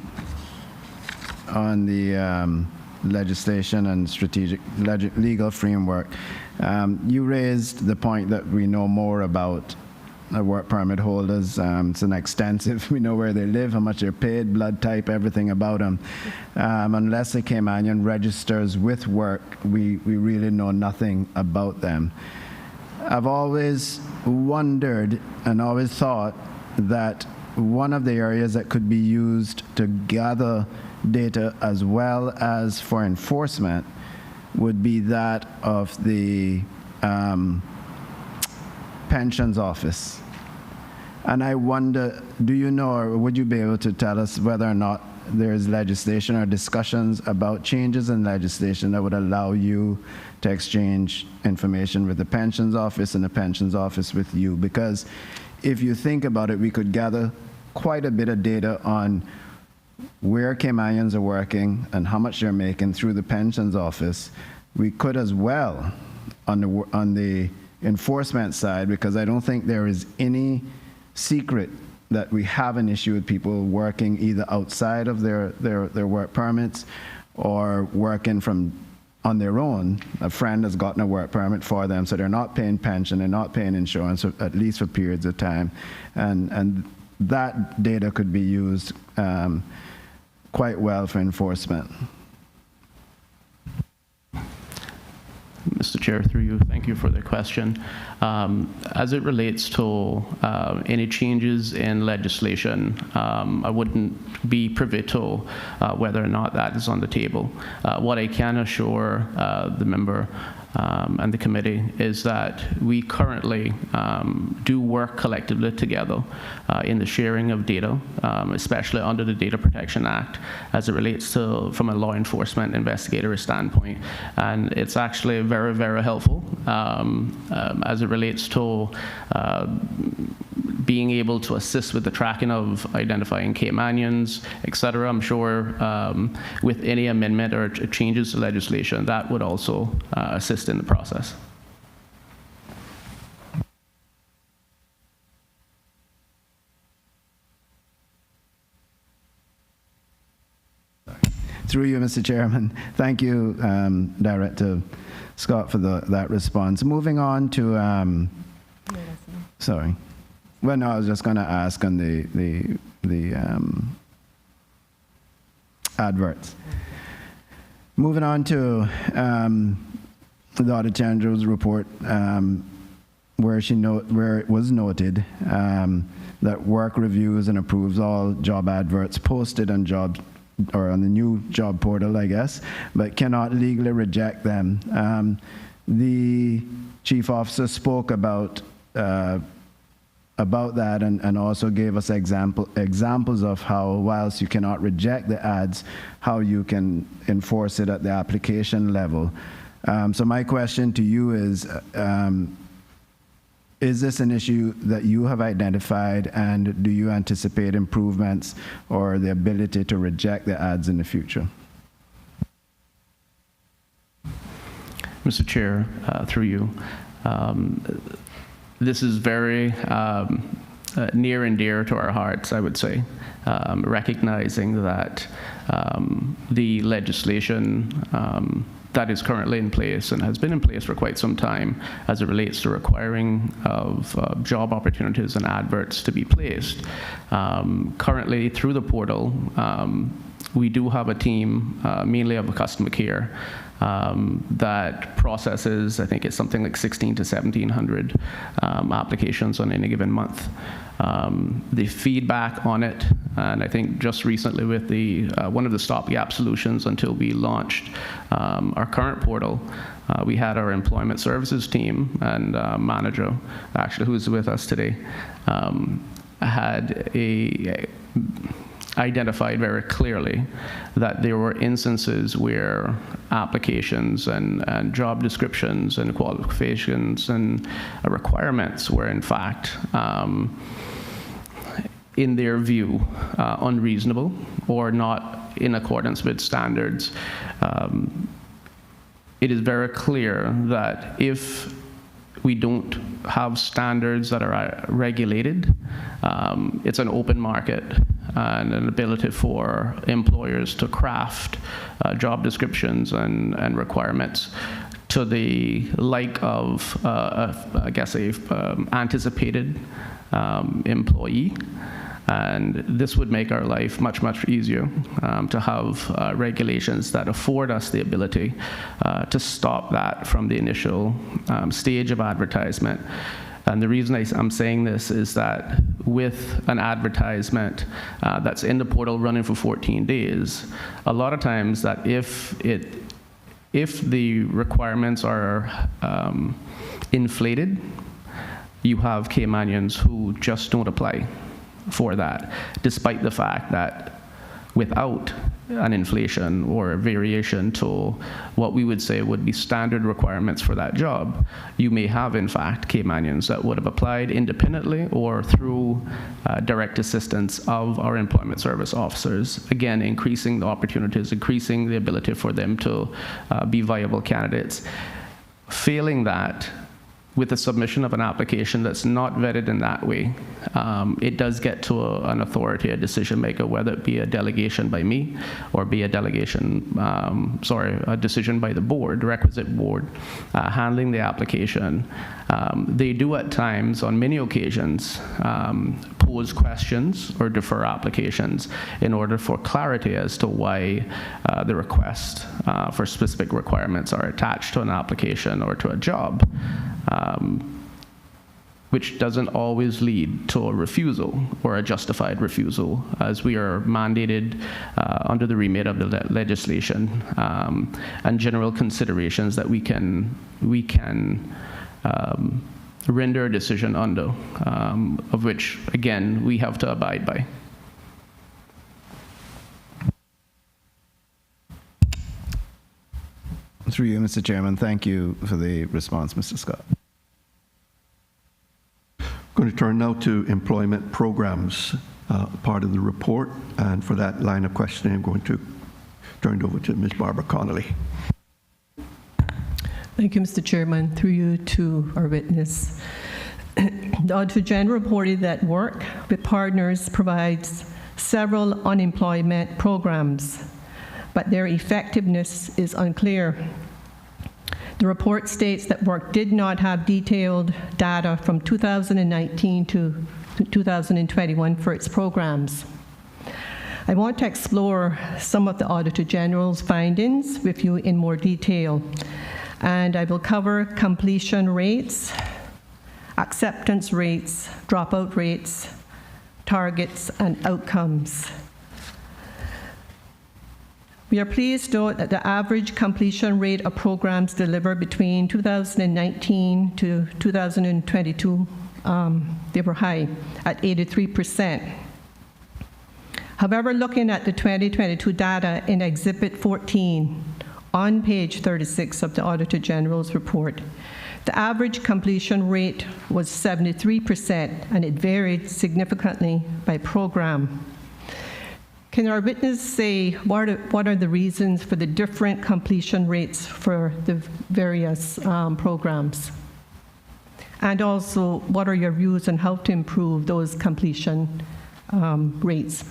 Speaker 5: the legislation and strategic legal framework, you raised the point that we know more about work permit holders. It's an extensive, we know where they live, how much they're paid, blood type, everything about them. Unless a Caymanian registers with work, we really know nothing about them. I've always wondered and always thought that one of the areas that could be used to gather data as well as for enforcement would be that of the pensions office. And I wonder, do you know, or would you be able to tell us whether or not there is legislation or discussions about changes in legislation that would allow you to exchange information with the pensions office and the pensions office with you? Because if you think about it, we could gather quite a bit of data on where Caymanians are working and how much they're making through the pensions office. We could as well on the enforcement side, because I don't think there is any secret that we have an issue with people working either outside of their work permits or working on their own. A friend has gotten a work permit for them, so they're not paying pension, they're not paying insurance, at least for periods of time. And that data could be used quite well for enforcement.
Speaker 7: Mr. Chair, through you, thank you for the question. As it relates to any changes in legislation, I wouldn't be privy to whether or not that is on the table. What I can assure the member and the committee is that we currently do work collectively together in the sharing of data, especially under the Data Protection Act, as it relates to from a law enforcement investigator standpoint. And it's actually very, very helpful as it relates to being able to assist with the tracking of identifying Caymanians, et cetera. I'm sure with any amendment or changes to legislation, that would also assist in the process.
Speaker 5: Through you, Mr. Chairman. Thank you, Director Scott, for that response. Moving on to, sorry. Well, no, I was just going to ask on the adverts. Moving on to the Auditor General's report, where it was noted that work reviews and approves all job adverts posted on on the new job portal, I guess, but cannot legally reject them. The chief officer spoke about that and also gave us examples of how, whilst you cannot reject the ads, how you can enforce it at the application level. So my question to you is this an issue that you have identified, and do you anticipate improvements or the ability to reject the ads in the future?
Speaker 7: Mr. Chair, through you, this is very near and dear to our hearts, I would say, recognizing that the legislation that is currently in place and has been in place for quite some time as it relates to requiring of job opportunities and adverts to be placed. Currently, through the portal, we do have a team, mainly of customer care, that processes, I think it's something like 16 to 1,700 applications on any given month. The feedback on it, and I think just recently with the one of the stopgap solutions until we launched our current portal, we had our employment services team and manager, actually, who's with us today, had identified very clearly that there were instances where applications and job descriptions and qualifications and requirements were in fact in their view unreasonable or not in accordance with standards. It is very clear that if we don't have standards that are regulated, it's an open market and an ability for employers to craft job descriptions and requirements to the like of, I guess, a anticipated employee. And this would make our life much, much easier to have regulations that afford us the ability to stop that from the initial stage of advertisement. And the reason I'm saying this is that with an advertisement that's in the portal running for 14 days, a lot of times that if the requirements are inflated, you have Caymanians who just don't apply for that, despite the fact that without an inflation or a variation to what we would say would be standard requirements for that job, you may have, in fact, Caymanians that would have applied independently or through direct assistance of our employment service officers, again, increasing the opportunities, increasing the ability for them to be viable candidates. Failing that, with the submission of an application that's not vetted in that way, it does get to an authority, a decision maker, whether it be a delegation by me or be a decision by the board, requisite board, handling the application. They do at times, on many occasions, pose questions or defer applications in order for clarity as to why the request for specific requirements are attached to an application or to a job. Which doesn't always lead to a refusal or a justified refusal, as we are mandated under the remit of the legislation and general considerations that we can render a decision under, of which, again, we have to abide by.
Speaker 5: Through you, Mr. Chairman, thank you for the response, Mr. Scott.
Speaker 1: Going to turn now to employment programs, part of the report. And for that line of questioning, I'm going to turn it over to Ms. Barbara Connolly.
Speaker 6: Thank you, Mr. Chairman. Through you to our witness. The Auditor General reported that work with partners provides several unemployment programs, but their effectiveness is unclear. The report states that work did not have detailed data from 2019 to 2021 for its programs. I want to explore some of the Auditor General's findings with you in more detail, and I will cover completion rates, acceptance rates, dropout rates, targets, and outcomes. We are pleased to note that the average completion rate of programs delivered between 2019 to 2022, they were high at 83%. However, looking at the 2022 data in Exhibit 14 on page 36 of the Auditor General's report, the average completion rate was 73%, and it varied significantly by program. Can our witness say what are the reasons for the different completion rates for the various programs? And also, what are your views on how to improve those completion rates?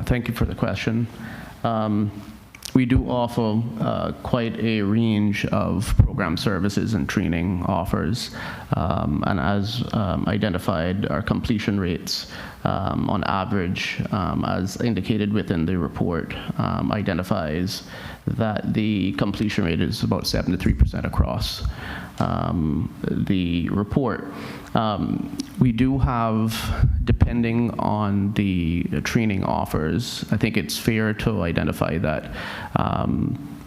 Speaker 7: Thank you for the question. We do offer quite a range of program services and training offers, and as identified, our completion rates on average, as indicated within the report, identifies that the completion rate is about 73% across the report. We do have, depending on the training offers, I think it's fair to identify that,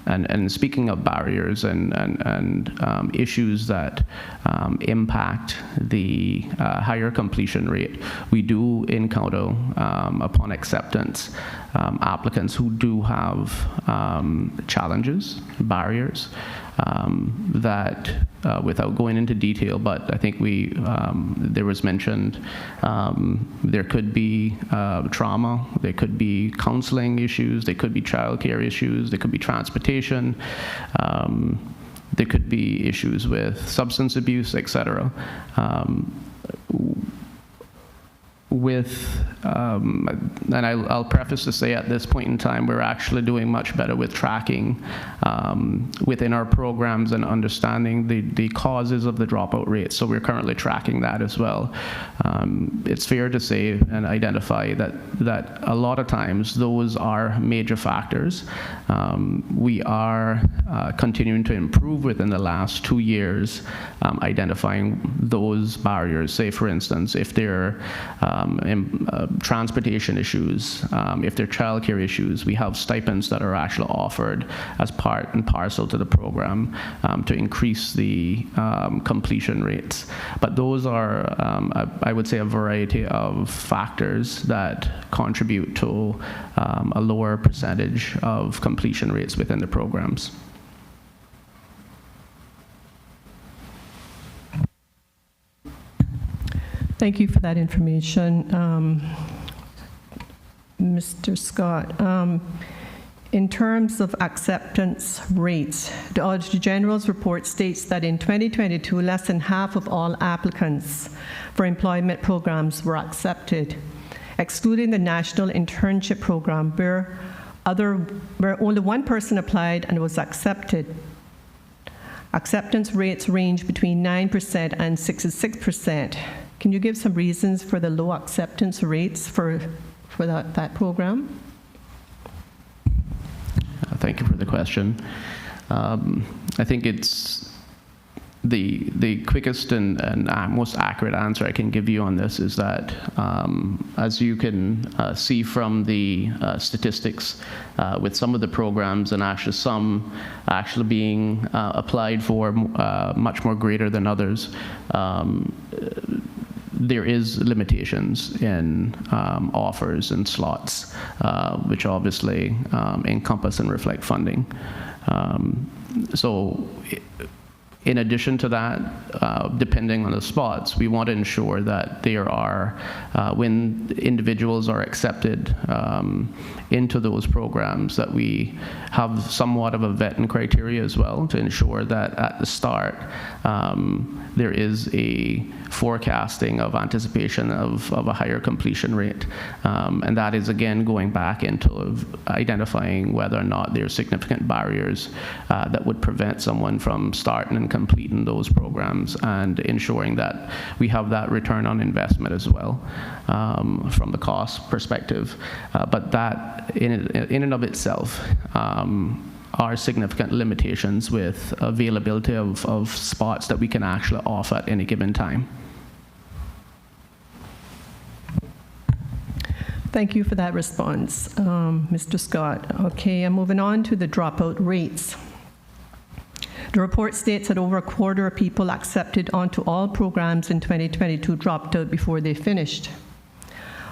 Speaker 7: and speaking of barriers and issues that impact the higher completion rate, we do encounter, upon acceptance, applicants who do have challenges, barriers, that, without going into detail, but I think there was mentioned, there could be trauma, there could be counseling issues, there could be childcare issues, there could be transportation, there could be issues with substance abuse, etc. And I'll preface to say at this point in time, we're actually doing much better with tracking within our programs and understanding the causes of the dropout rate. So we're currently tracking that as well. It's fair to say and identify that a lot of times those are major factors. We are continuing to improve within the last 2 years, identifying those barriers. Say, for instance, if they're transportation issues, if they're childcare issues, we have stipends that are actually offered as part and parcel to the program to increase the completion rates. But those are, I would say, a variety of factors that contribute to a lower percentage of completion rates within the programs.
Speaker 6: Thank you for that information, Mr. Scott. In terms of acceptance rates, the Auditor General's report states that in 2022, less than half of all applicants for employment programs were accepted, excluding the National Internship Program, where only one person applied and was accepted. Acceptance rates range between 9% and 66%. Can you give some reasons for the low acceptance rates for that program?
Speaker 7: Thank you for the question. I think it's the quickest and most accurate answer I can give you on this is that, as you can see from the statistics, with some of the programs and actually some actually being applied for much more greater than others, there is limitations in offers and slots, which obviously encompass and reflect funding. So in addition to that, depending on the spots, we want to ensure that there are, when individuals are accepted into those programs, that we have somewhat of a vetting criteria as well to ensure that at the start there is a forecasting of anticipation of a higher completion rate. And that is, again, going back into identifying whether or not there are significant barriers that would prevent someone from starting and completing those programs, and ensuring that we have that return on investment as well from the cost perspective. But that in and of itself are significant limitations with availability of spots that we can actually offer at any given time.
Speaker 6: Thank you for that response, Mr. Scott. Okay, I'm moving on to the dropout rates. The report states that over a quarter of people accepted onto all programs in 2022 dropped out before they finished.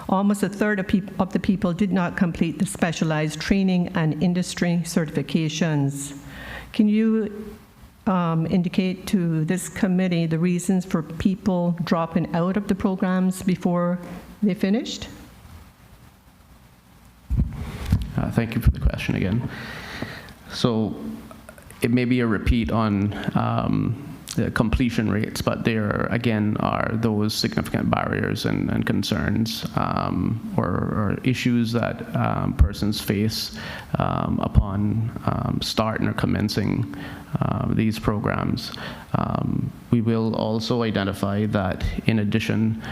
Speaker 6: Almost a third of the people did not complete the specialized training and industry certifications. Can you indicate to this committee the reasons for people dropping out of the programs before they finished?
Speaker 7: Thank you for the question again. So it may be a repeat on the completion rates, but there again are those significant barriers and concerns or issues that persons face upon starting or commencing these programs. We will also identify that, in addition,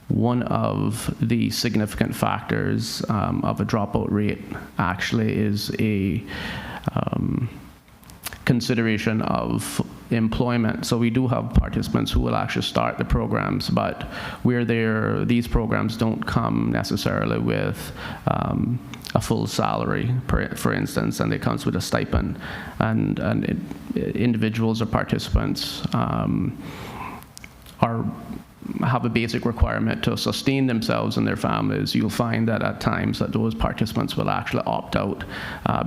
Speaker 7: one of the significant factors of a dropout rate actually is a consideration of employment. So we do have participants who will actually start the programs, but where these programs don't come necessarily with a full salary, for instance, and it comes with a stipend, and individuals or participants have a basic requirement to sustain themselves and their families. You'll find that at times that those participants will actually opt out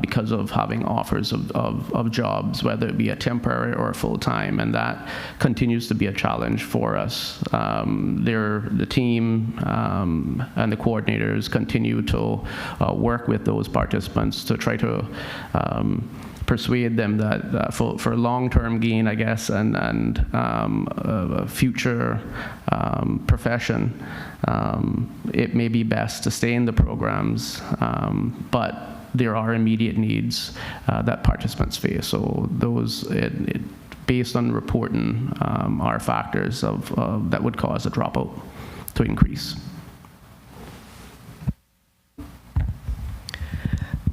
Speaker 7: because of having offers of jobs, whether it be a temporary or a full-time, and that continues to be a challenge for us. The team and the coordinators continue to work with those participants to try to persuade them that for long-term gain, I guess, and a future profession, it may be best to stay in the programs, but there are immediate needs that participants face. So those, based on reporting, are factors that would cause a dropout to increase.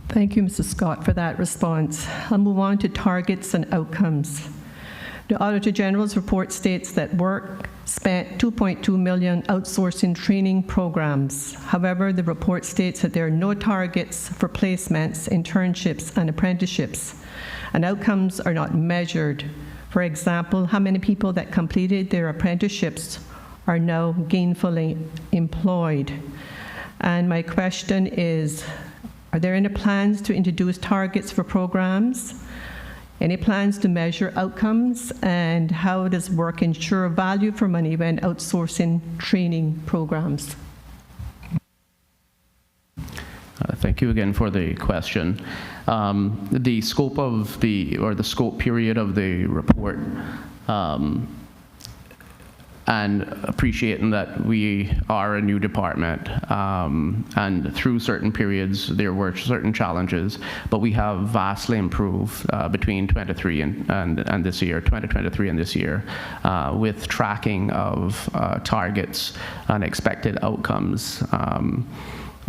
Speaker 6: Thank you, Mrs. Scott, for that response. I'll move on to targets and outcomes. The Auditor General's report states that work spent $2.2 million outsourcing training programs. However, the report states that there are no targets for placements, internships, and apprenticeships, and outcomes are not measured. For example, how many people that completed their apprenticeships are now gainfully employed? And my question is, are there any plans to introduce targets for programs? Any plans to measure outcomes? And how does work ensure value for money when outsourcing training programs?
Speaker 7: Thank Thank you again for the question. The scope of the scope period of the report, and appreciating that we are a new department, and through certain periods there were certain challenges, but we have vastly improved between 23 and this year, 2023 and this year, with tracking of targets and expected outcomes.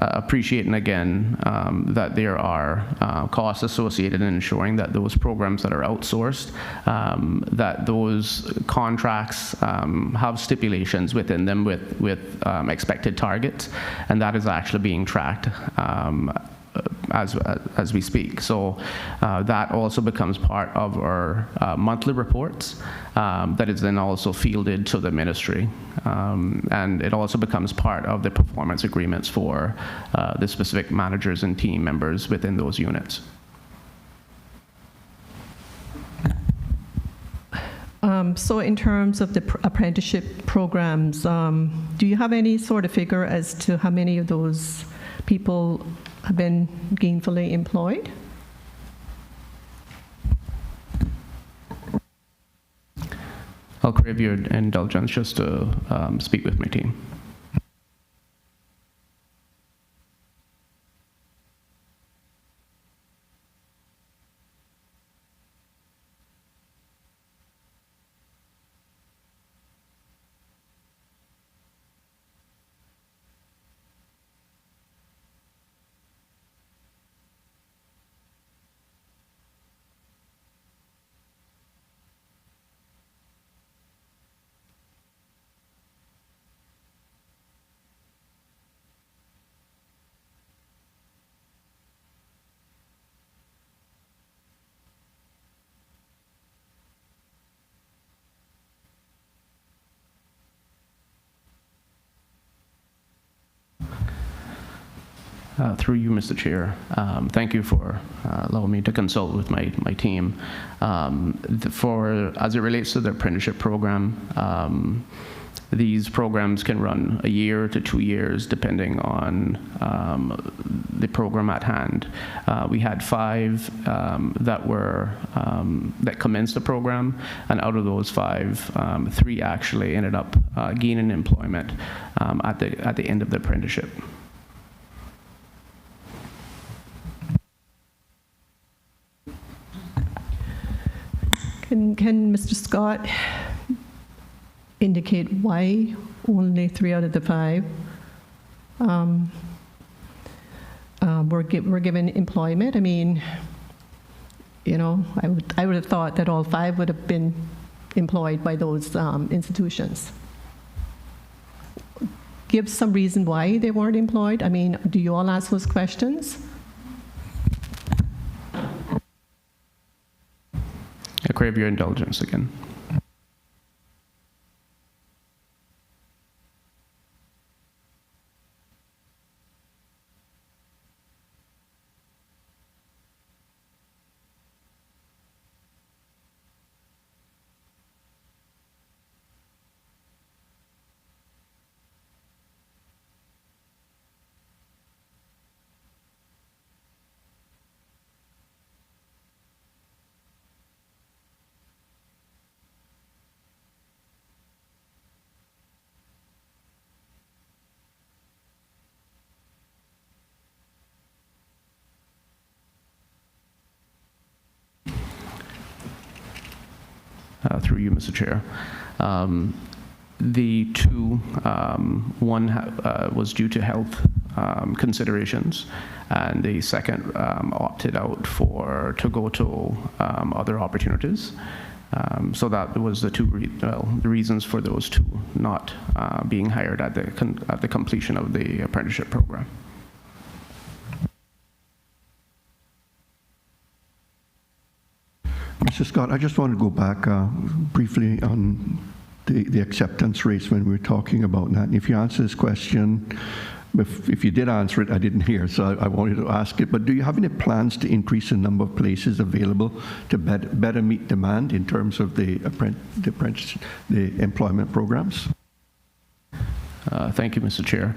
Speaker 7: Appreciating again that there are costs associated in ensuring that those programs that are outsourced, that those contracts have stipulations within them with expected targets, and that is actually being tracked as we speak. So that also becomes part of our monthly reports that is then also fielded to the ministry. And it also becomes part of the performance agreements for the specific managers and team members within those units.
Speaker 6: So in terms of the apprenticeship programs, do you have any sort of figure as to how many of those people have been gainfully employed?
Speaker 7: I'll crave your indulgence just to speak with my team. Through you, Mr. Chair, thank you for allowing me to consult with my team. As it relates to the apprenticeship program, these programs can run a year to 2 years, depending on the program at hand. We had 5 that commenced the program, and out of those 5, 3 actually ended up gaining employment at the end of the apprenticeship.
Speaker 6: Can Mr. Scott indicate why only 3 out of the 5 were given employment? I mean, you know, I would have thought that all 5 would have been employed by those institutions. Give some reason why they weren't employed. I mean, do you all ask those questions?
Speaker 7: I crave your indulgence again. Through you, Mr. Chair. The 2, one was due to health considerations, and the second opted out to go to other opportunities. So that was the the reasons for those 2 not being hired at the completion of the apprenticeship program.
Speaker 1: Mr. Scott, I just want to go back briefly on the acceptance rates when we were talking about that. And if you answer this question, if you did answer it, I didn't hear, so I wanted to ask it. But do you have any plans to increase the number of places available to better meet demand in terms of the employment programs?
Speaker 7: Thank you, Mr. Chair.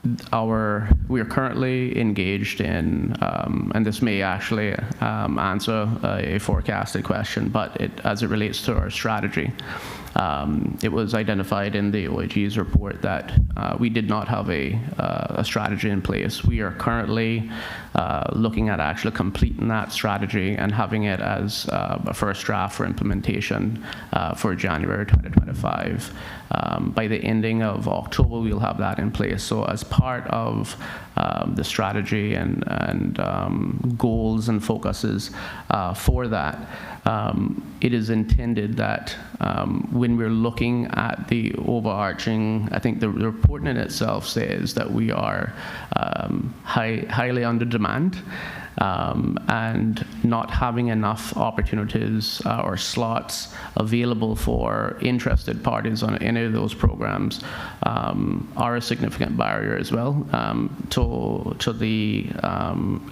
Speaker 7: we are currently engaged in, and this may actually answer a forecasted question, but as it relates to our strategy. It was identified in the OIG's report that we did not have a strategy in place. We are currently looking at actually completing that strategy and having it as a first draft for implementation for January 2025. By the ending of October, we'll have that in place. So as part of the strategy and goals and focuses for that, it is intended that when we're looking at the overarching, I think the report in itself says that we are highly under demand and not having enough opportunities or slots available for interested parties on any of those programs are a significant barrier as well to the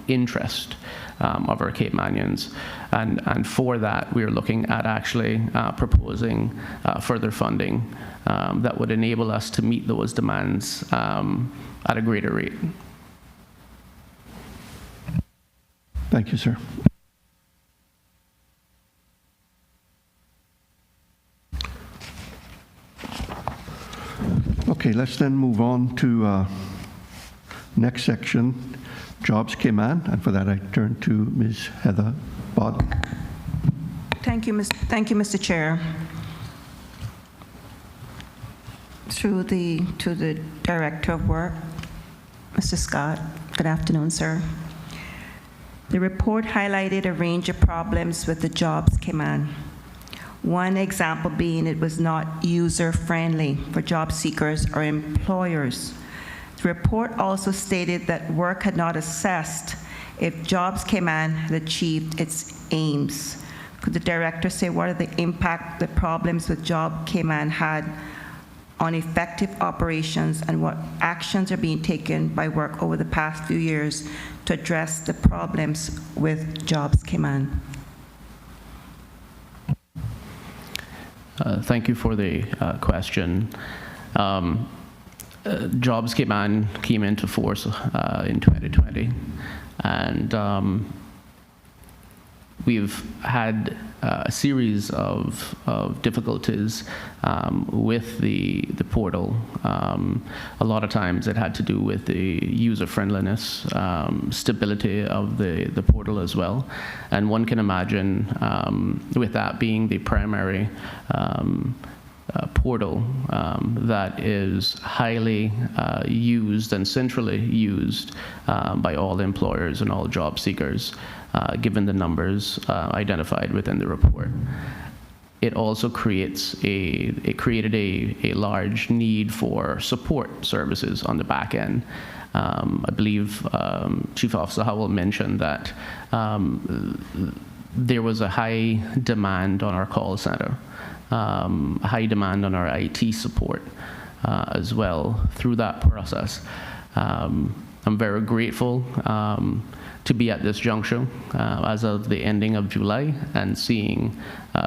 Speaker 7: interest of our Caymanians. And for that, we are looking at actually proposing further funding that would enable us to meet those demands at a greater rate.
Speaker 1: Thank you, sir. Okay, let's then move on to next section, Jobs Cayman, and for that I turn to Ms. Heather Bodden.
Speaker 2: Thank you, Mr. Chair. To the Director of Work, Mr. Scott. Good afternoon, sir. The report highlighted a range of problems with the Jobs Cayman. One example being it was not user-friendly for job seekers or employers. The report also stated that work had not assessed if Jobs Cayman had achieved its aims. Could the Director say what are the impact the problems with Job Cayman had on effective operations and what actions are being taken by work over the past few years to address the problems with Jobs Cayman?
Speaker 7: Thank you for the question. Jobs Cayman came into force in 2020, and we've had a series of difficulties with the portal. A lot of times it had to do with the user friendliness, stability of the portal as well. And one can imagine with that being the primary portal that is highly used and centrally used by all employers and all job seekers, given the numbers identified within the report. It also created a large need for support services on the back end. I believe Chief Officer Howell mentioned that there was a high demand on our call center, a high demand on our IT support as well through that process. I'm very grateful to be at this juncture as of the ending of July and seeing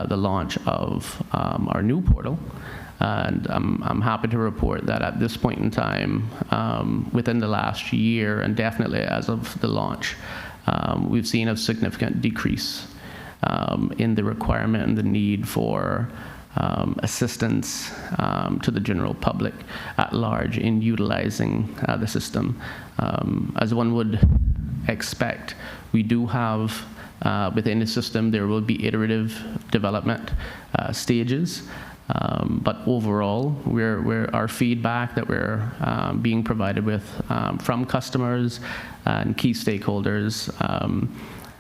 Speaker 7: the launch of our new portal. And I'm happy to report that at this point in time, within the last year, and definitely as of the launch, we've seen a significant decrease in the requirement and the need for assistance to the general public at large in utilizing the system. As one would expect, we do have within the system, there will be iterative development stages. But overall, our feedback that we're being provided with from customers and key stakeholders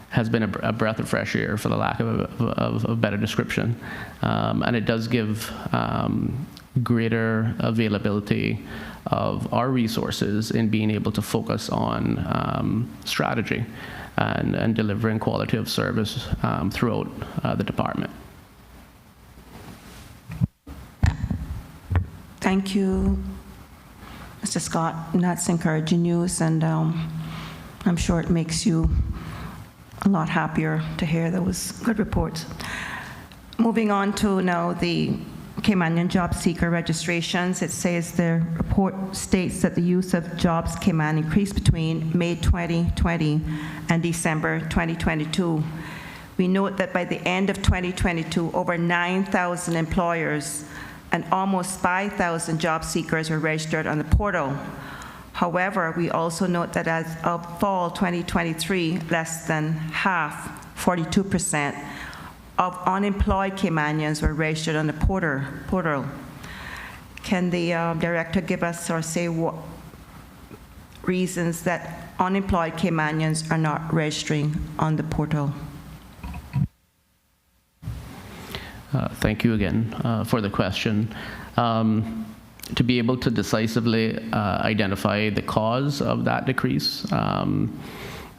Speaker 7: has been a breath of fresh air, for the lack of a better description. And it does give greater availability of our resources in being able to focus on strategy and delivering quality of service throughout the department.
Speaker 2: Thank you, Mr. Scott. And that's encouraging news, and I'm sure it makes you a lot happier to hear those good reports. Moving on to now the Caymanian job seeker registrations. It says the report states that the use of Jobs Cayman increased between May 2020 and December 2022. We note that by the end of 2022, over 9,000 employers and almost 5,000 job seekers were registered on the portal. However, we also note that as of fall 2023, less than half, 42%, of unemployed Caymanians were registered on the portal. Can the director give us or say what reasons that unemployed Caymanians are not registering on the portal?
Speaker 7: Thank you again for the question. To be able to decisively identify the cause of that decrease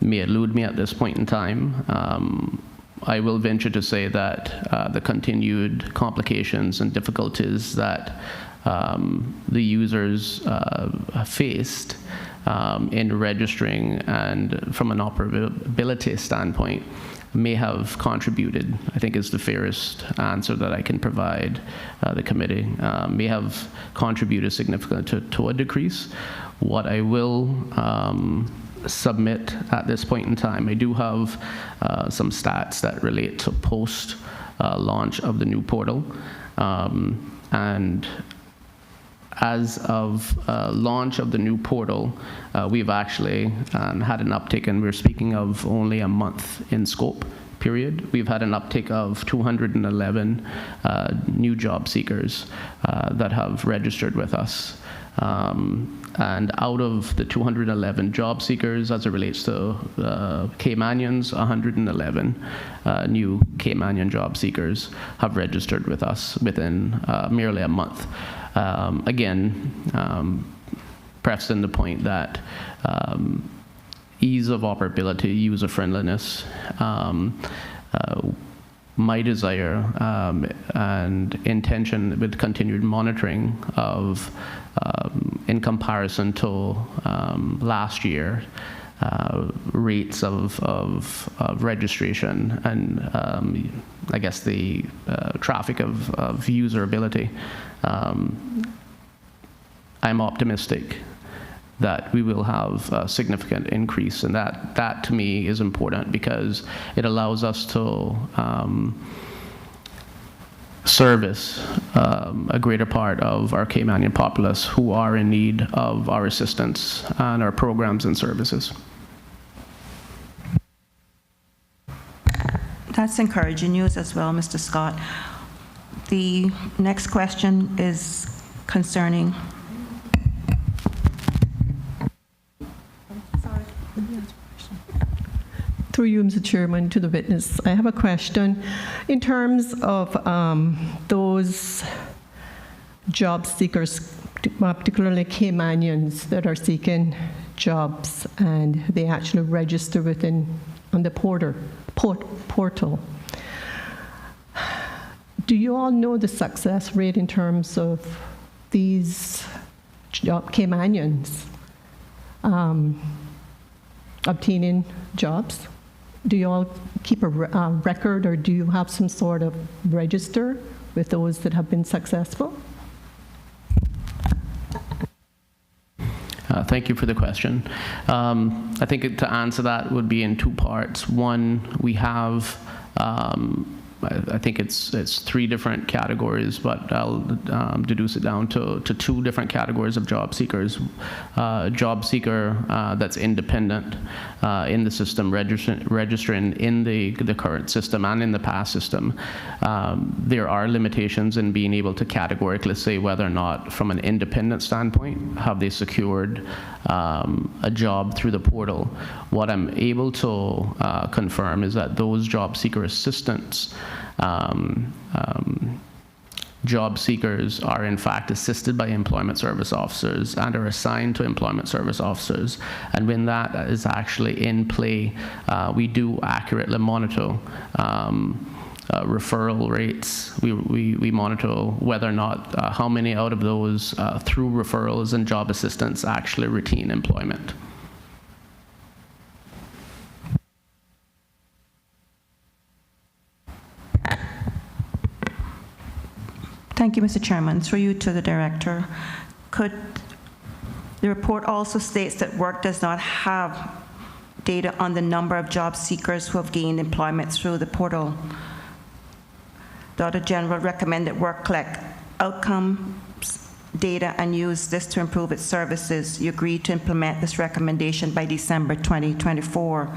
Speaker 7: may elude me at this point in time. I will venture to say that the continued complications and difficulties that the users have faced in registering and from an operability standpoint may have contributed, I think is the fairest answer that I can provide the committee, may have contributed significantly to a decrease. What I will submit at this point in time, I do have some stats that relate to post launch of the new portal. And as of launch of the new portal, we've actually had an uptick, and we're speaking of only a month in scope period. We've had an uptick of 211 new job seekers that have registered with us. And out of the 211 job seekers, as it relates to Caymanians, 111 new Caymanian job seekers have registered with us within merely a month. Again, pressing the point that ease of operability, user-friendliness, my desire and intention with continued monitoring of, in comparison to last year, rates of registration and I guess the traffic of userability. I'm optimistic that we will have a significant increase, and that to me is important because it allows us to service a greater part of our Caymanian populace who are in need of our assistance and our programs and services.
Speaker 2: That's encouraging news as well, Mr. Scott. The next question is concerning.
Speaker 6: Through you, Mr. Chairman, to the witness, I have a question. In terms of those job seekers, particularly Caymanians that are seeking jobs and they actually register on the portal, do you all know the success rate in terms of these Caymanians obtaining jobs? Do you all keep a record, or do you have some sort of register with those that have been successful?
Speaker 7: Thank you for the question. I think to answer that would be in two parts. One, we have I think it's three different categories, but I'll deduce it down to two different categories of job seekers. Job seeker that's independent in the system, registering in the current system and in the past system. There are limitations in being able to categorically say whether or not, from an independent standpoint, have they secured a job through the portal. What I'm able to confirm is that those job seeker assistants job seekers are in fact assisted by employment service officers and are assigned to employment service officers. And when that is actually in play, we do accurately monitor referral rates. We monitor whether or not how many out of those through referrals and job assistance actually retain employment.
Speaker 2: Thank you, Mr. Chairman. Through you to the Director. The report also states that work does not have data on the number of job seekers who have gained employment through the portal. The Auditor General recommended work collect outcomes data and use this to improve its services. You agreed to implement this recommendation by December 2024.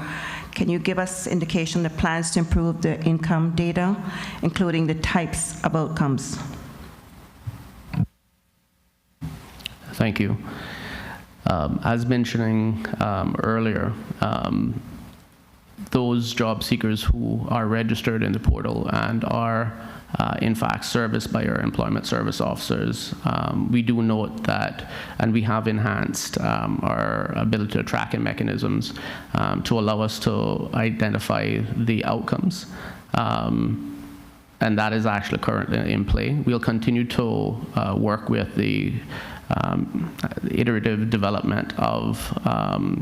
Speaker 2: Can you give us indication of plans to improve the income data, including the types of outcomes?
Speaker 7: Thank you. As mentioning earlier, those job seekers who are registered in the portal and are in fact serviced by our employment service officers, we do note that, and we have enhanced our ability to tracking mechanisms to allow us to identify the outcomes. And that is actually currently in play. We'll continue to work with the iterative development of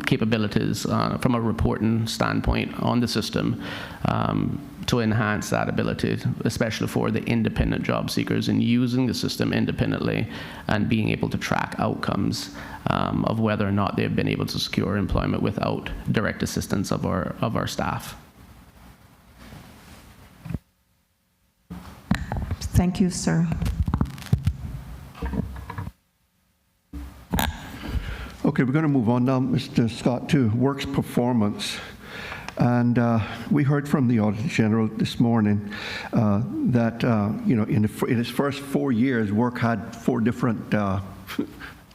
Speaker 7: capabilities from a reporting standpoint on the system to enhance that ability, especially for the independent job seekers in using the system independently and being able to track outcomes of whether or not they've been able to secure employment without direct assistance of our staff.
Speaker 2: Thank you, sir.
Speaker 1: Okay, we're going to move on now, Mr. Scott, to works performance. And we heard from the Auditor General this morning that in his first 4 years, work had 4 different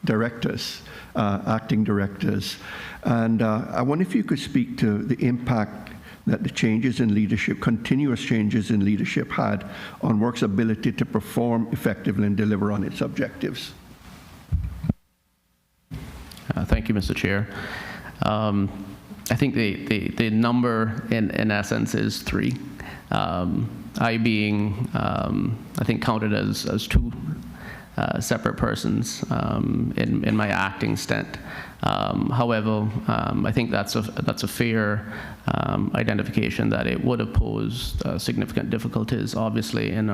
Speaker 1: directors, acting directors. And I wonder if you could speak to the impact that the changes in leadership, continuous changes in leadership, had on work's ability to perform effectively and deliver on its objectives.
Speaker 7: Thank you, Mr. Chair. I think the number in essence is 3. I being, I think, counted as 2 separate persons in my acting stint. However, I think that's a fair identification that it would have posed significant difficulties, obviously, in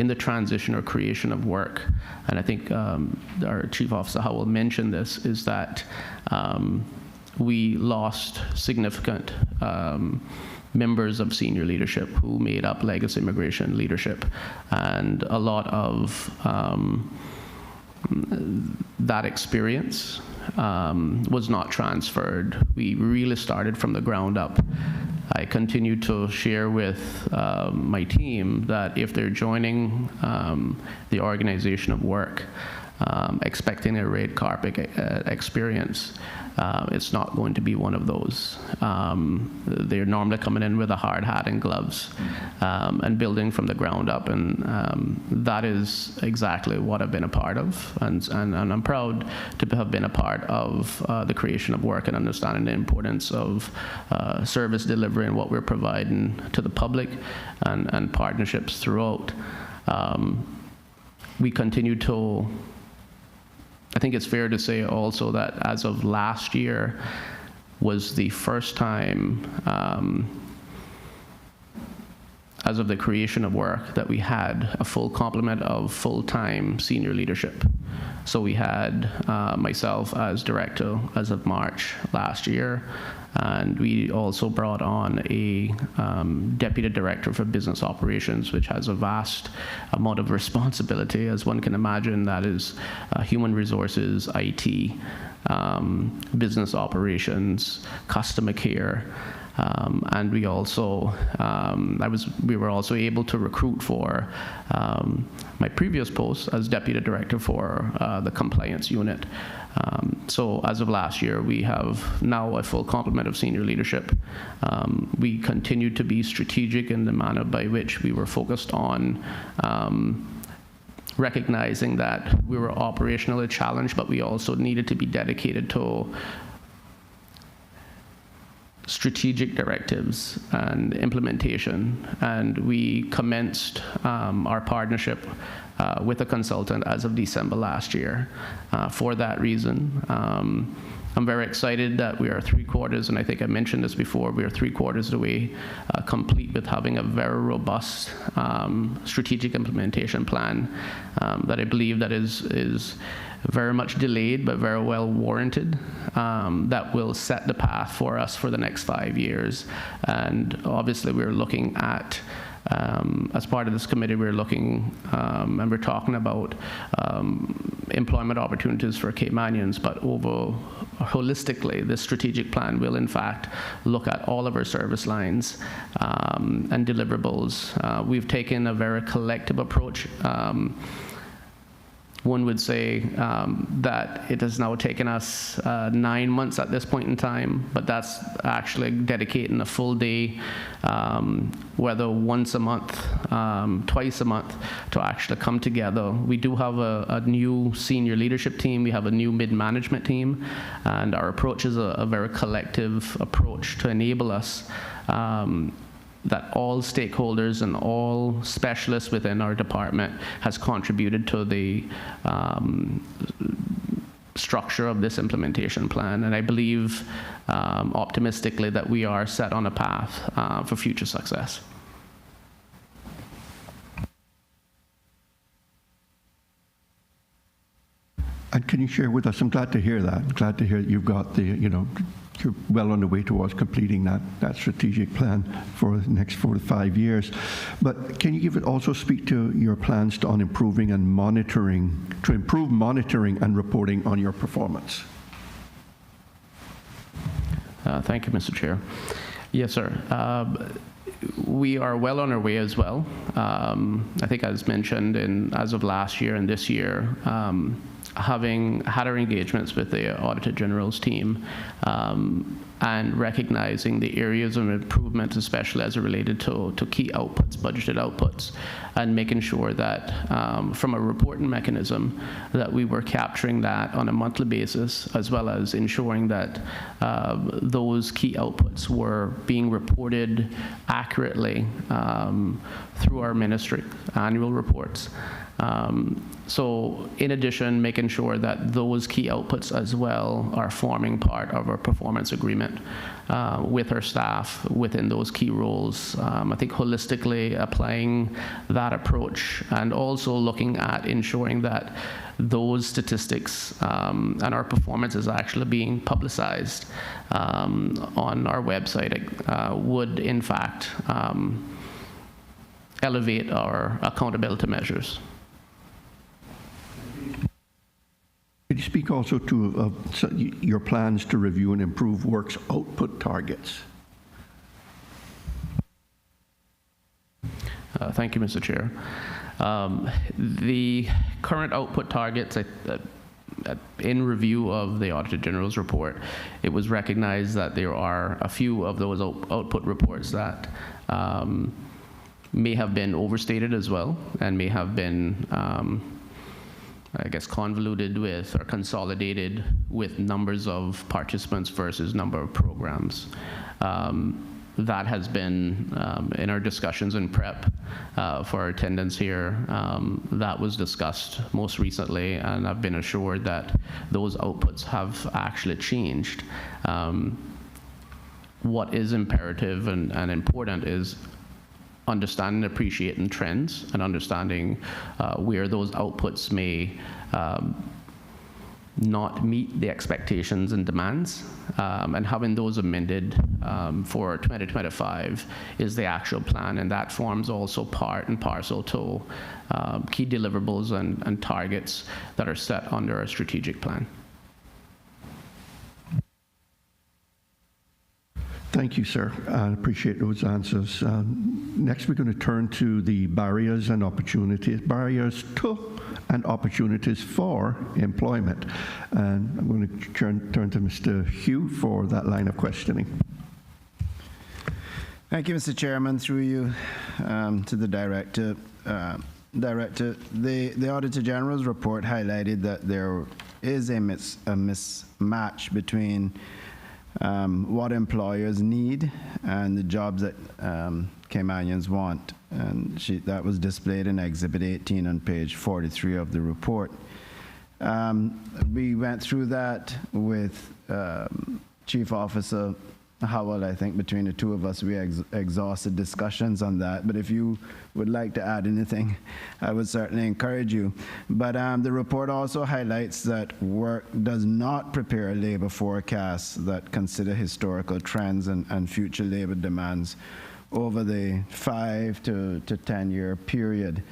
Speaker 7: the transition or creation of work. And I think our Chief Officer Howell mentioned this, is that we lost significant members of senior leadership who made up legacy immigration leadership, and a lot of that experience was not transferred. We really started from the ground up. I continue to share with my team that if they're joining the organization of work expecting a red carpet experience, it's not going to be one of those. They're normally coming in with a hard hat and gloves and building from the ground up, and that is exactly what I've been a part of, and I'm proud to have been a part of the creation of work and understanding the importance of service delivery and what we're providing to the public and partnerships throughout. We continue to, I think it's fair to say also that as of last year was the first time, as of the creation of work, that we had a full complement of full-time senior leadership. So we had myself as director as of March last year, and we also brought on a deputy director for business operations, which has a vast amount of responsibility, as one can imagine. That is human resources, IT, business operations, customer care. And we also, we were also able to recruit for my previous post as deputy director for the compliance unit. So as of last year, we have now a full complement of senior leadership. We continue to be strategic in the manner by which we were focused on recognizing that we were operationally challenged, but we also needed to be dedicated to strategic directives and implementation, and we commenced our partnership with a consultant as of December last year. For that reason, I'm very excited that we are 3/4, and I think I mentioned this before, we are 3/4 of the way complete with having a very robust strategic implementation plan that I believe that is very much delayed but very well warranted, that will set the path for us for the next 5 years. And obviously we're looking at, as part of this committee, we're looking and we're talking about employment opportunities for Caymanians, but holistically, this strategic plan will in fact look at all of our service lines and deliverables. We've taken a very collective approach. One would say that it has now taken us 9 months at this point in time, but that's actually dedicating a full day, whether once a month, twice a month, to actually come together. We do have a new senior leadership team, we have a new mid-management team, and our approach is a very collective approach to enable us that all stakeholders and all specialists within our department has contributed to the structure of this implementation plan. And I believe optimistically that we are set on a path for future success.
Speaker 1: And can you share with us, I'm glad to hear that. I'm glad to hear that you've got the, you're well on the way towards completing that strategic plan for the next 4 to 5 years. But can you also speak to your plans on improving and monitoring, to improve monitoring and reporting on your performance?
Speaker 7: Thank you, Mr. Chair. Yes, sir. We are well on our way as well. I think as mentioned, as of last year and this year, having had our engagements with the Auditor General's team and recognizing the areas of improvement, especially as it related to key outputs, budgeted outputs, and making sure that from a reporting mechanism that we were capturing that on a monthly basis, as well as ensuring that those key outputs were being reported accurately through our ministry annual reports. So in addition, making sure that those key outputs as well are forming part of our performance agreement with our staff within those key roles. I think holistically applying that approach and also looking at ensuring that those statistics and our performance is actually being publicized on our website would in fact elevate our accountability measures.
Speaker 1: Could you speak also to your plans to review and improve works output targets?
Speaker 7: Thank you, Mr. Chair. The current output targets, in review of the Auditor General's report, it was recognized that there are a few of those output reports that may have been overstated as well, and may have been I guess convoluted with or consolidated with numbers of participants versus number of programs. That has been in our discussions in prep for our attendance here. That was discussed most recently, and I've been assured that those outputs have actually changed. What is imperative and important is understanding and appreciating trends and understanding where those outputs may not meet the expectations and demands, and having those amended for 2025 is the actual plan, and that forms also part and parcel to key deliverables and targets that are set under our strategic plan.
Speaker 1: Thank you, sir. I appreciate those answers. Next, we're going to turn to the barriers and opportunities, barriers to and opportunities for employment. And I'm going to turn to Mr. Hugh for that line of questioning.
Speaker 5: Thank you, Mr. Chairman. Through you to the Director. The Auditor General's report highlighted that there is a mismatch between what employers need and the jobs that Caymanians want. And that was displayed in Exhibit 18 on page 43 of the report. We went through that with Chief Officer Howell. I think between the two of us, we exhausted discussions on that. But if you would like to add anything, I would certainly encourage you. But the report also highlights that work does not prepare labor forecasts that consider historical trends and future labor demands over the 5 to 10-year period.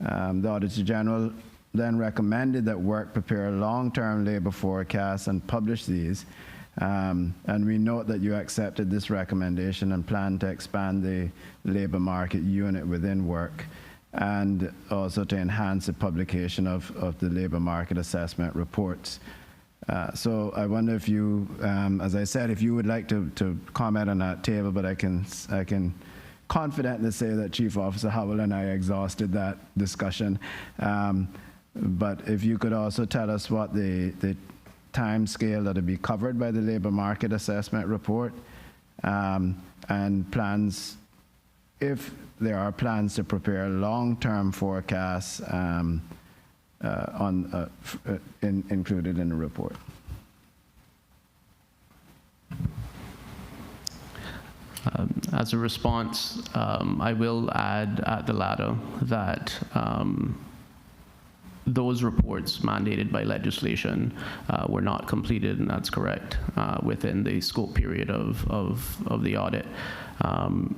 Speaker 5: The Auditor General then recommended that work prepare long-term labor forecasts and publish these. And we note that you accepted this recommendation and plan to expand the labor market unit within work, and also to enhance the publication of the labor market assessment reports. So I wonder if you, as I said, if you would like to comment on that table, but I can confidently say that Chief Officer Howell and I exhausted that discussion. But if you could also tell us what the time scale that will be covered by the labor market assessment report, and plans, if there are plans to prepare long-term forecasts included in the report.
Speaker 7: As a response, I will add at the latter that those reports mandated by legislation were not completed, and that's correct, within the scope period of the audit.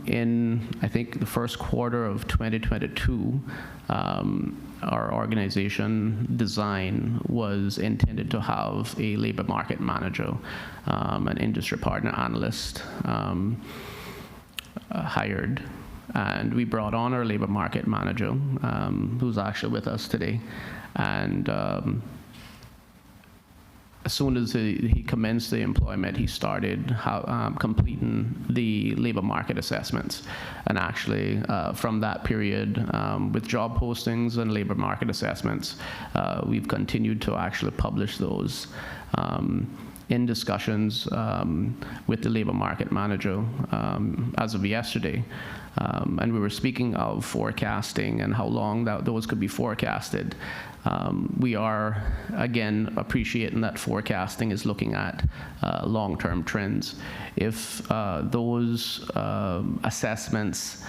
Speaker 7: In, I think, the first quarter of 2022, our organization design was intended to have a labor market manager, an industry partner analyst hired. And we brought on our labor market manager, who's actually with us today. And as soon as he commenced the employment, he started completing the labor market assessments. And actually, from that period, with job postings and labor market assessments, we've continued to actually publish those. In discussions with the labor market manager as of yesterday. And we were speaking of forecasting and how long those could be forecasted. We are, again, appreciating that forecasting is looking at long-term trends. If those assessments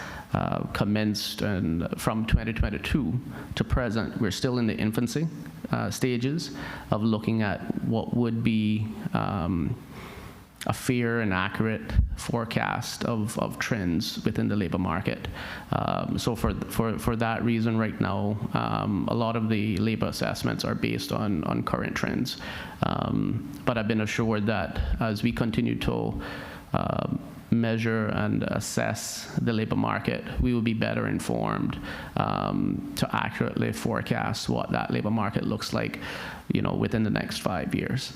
Speaker 7: commenced and from 2022 to present, we're still in the infancy stages of looking at what would be a fair and accurate forecast of trends within the labor market. So for that reason, right now, a lot of the labor assessments are based on current trends. But I've been assured that as we continue to measure and assess the labor market, we will be better informed to accurately forecast what that labor market looks like, within the next 5 years.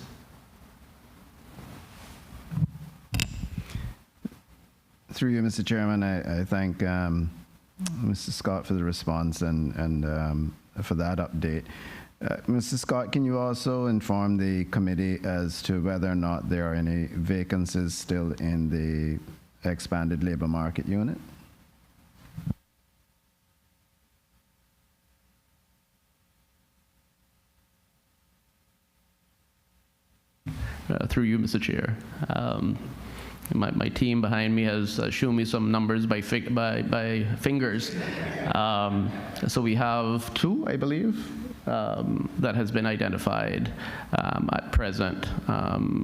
Speaker 5: Through you, Mr. Chairman, I thank Mr. Scott for the response and for that update. Mr. Scott, can you also inform the committee as to whether or not there are any vacancies still in the expanded labor market unit?
Speaker 7: Through you, Mr. Chair. My team behind me has shown me some numbers by fingers. So we have 2, I believe, that has been identified at present.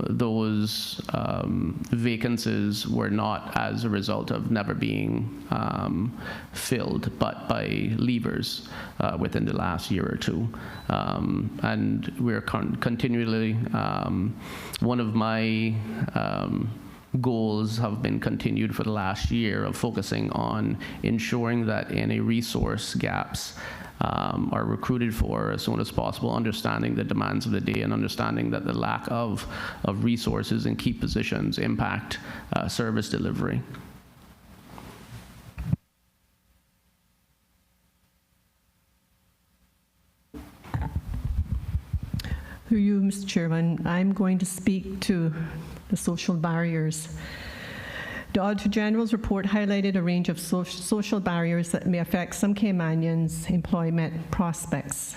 Speaker 7: Those vacancies were not as a result of never being filled, but by leavers within the last year or two. And we're continually, one of my goals have been continued for the last year of focusing on ensuring that any resource gaps are recruited for as soon as possible, understanding the demands of the day and understanding that the lack of resources in key positions impact service delivery.
Speaker 6: Through you, Mr. Chairman, I'm going to speak to the social barriers. The Auditor General's report highlighted a range of social barriers that may affect some Caymanians' employment prospects.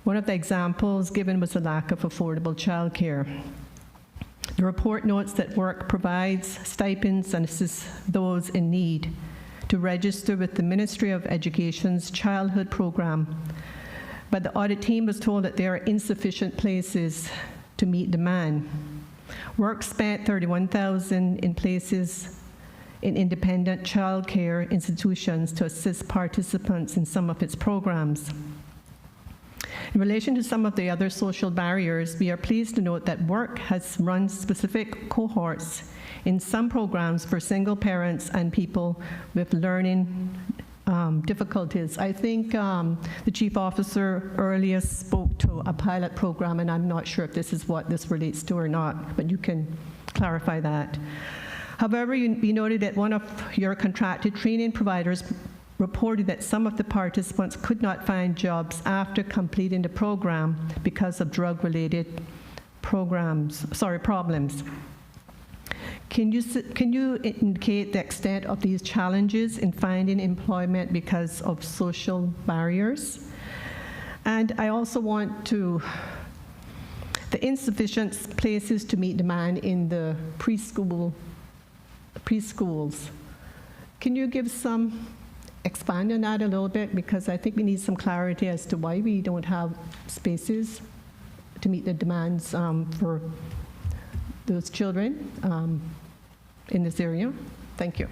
Speaker 6: One of the examples given was the lack of affordable childcare. The report notes that work provides stipends and assists those in need to register with the Ministry of Education's childhood program, but the audit team was told that there are insufficient places to meet demand. Work spent $31,000 in places in independent childcare institutions to assist participants in some of its programs. In relation to some of the other social barriers, we are pleased to note that work has run specific cohorts in some programs for single parents and people with learning difficulties. I think the chief officer earlier spoke to a pilot program, and I'm not sure if this is what this relates to or not, but you can clarify that. However, we noted that one of your contracted training providers reported that some of the participants could not find jobs after completing the program because of drug-related problems. Can you indicate the extent of these challenges in finding employment because of social barriers? And I also want to, the insufficient places to meet demand in the preschools. Can you give expand on that a little bit, because I think we need some clarity as to why we don't have spaces to meet the demands for those children in this area. Thank you.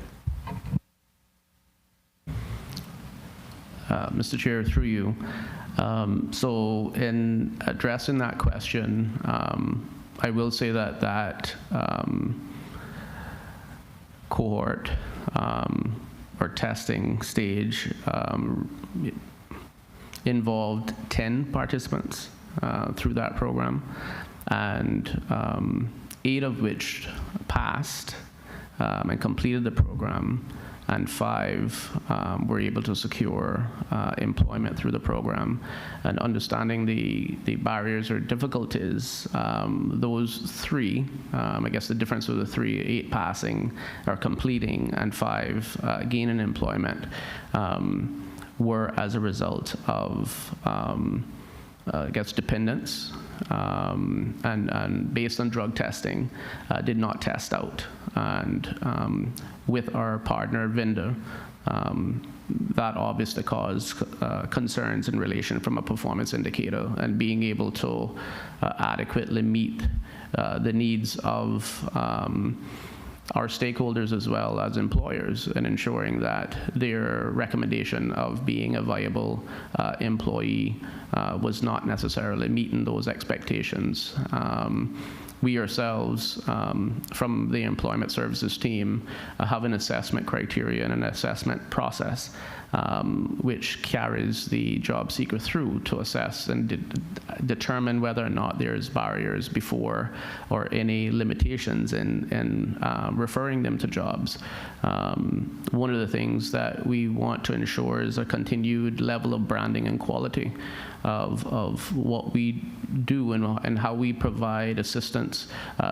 Speaker 7: Mr. Chair, through you. So in addressing that question, I will say that cohort or testing stage involved 10 participants through that program, and 8 of which passed and completed the program, and 5 were able to secure employment through the program. And understanding the barriers or difficulties, those 3, I guess the difference of the 3, 8 passing or completing and 5 gaining employment, were as a result of I guess dependence, and based on drug testing, did not test out. And with our partner vendor, that obviously caused concerns in relation from a performance indicator, and being able to adequately meet the needs of our stakeholders as well as employers, and ensuring that their recommendation of being a viable employee was not necessarily meeting those expectations. We ourselves, from the employment services team, have an assessment criteria and an assessment process which carries the job seeker through to assess and determine whether or not there's barriers before or any limitations in referring them to jobs. One of the things that we want to ensure is a continued level of branding and quality of what we do and how we provide assistance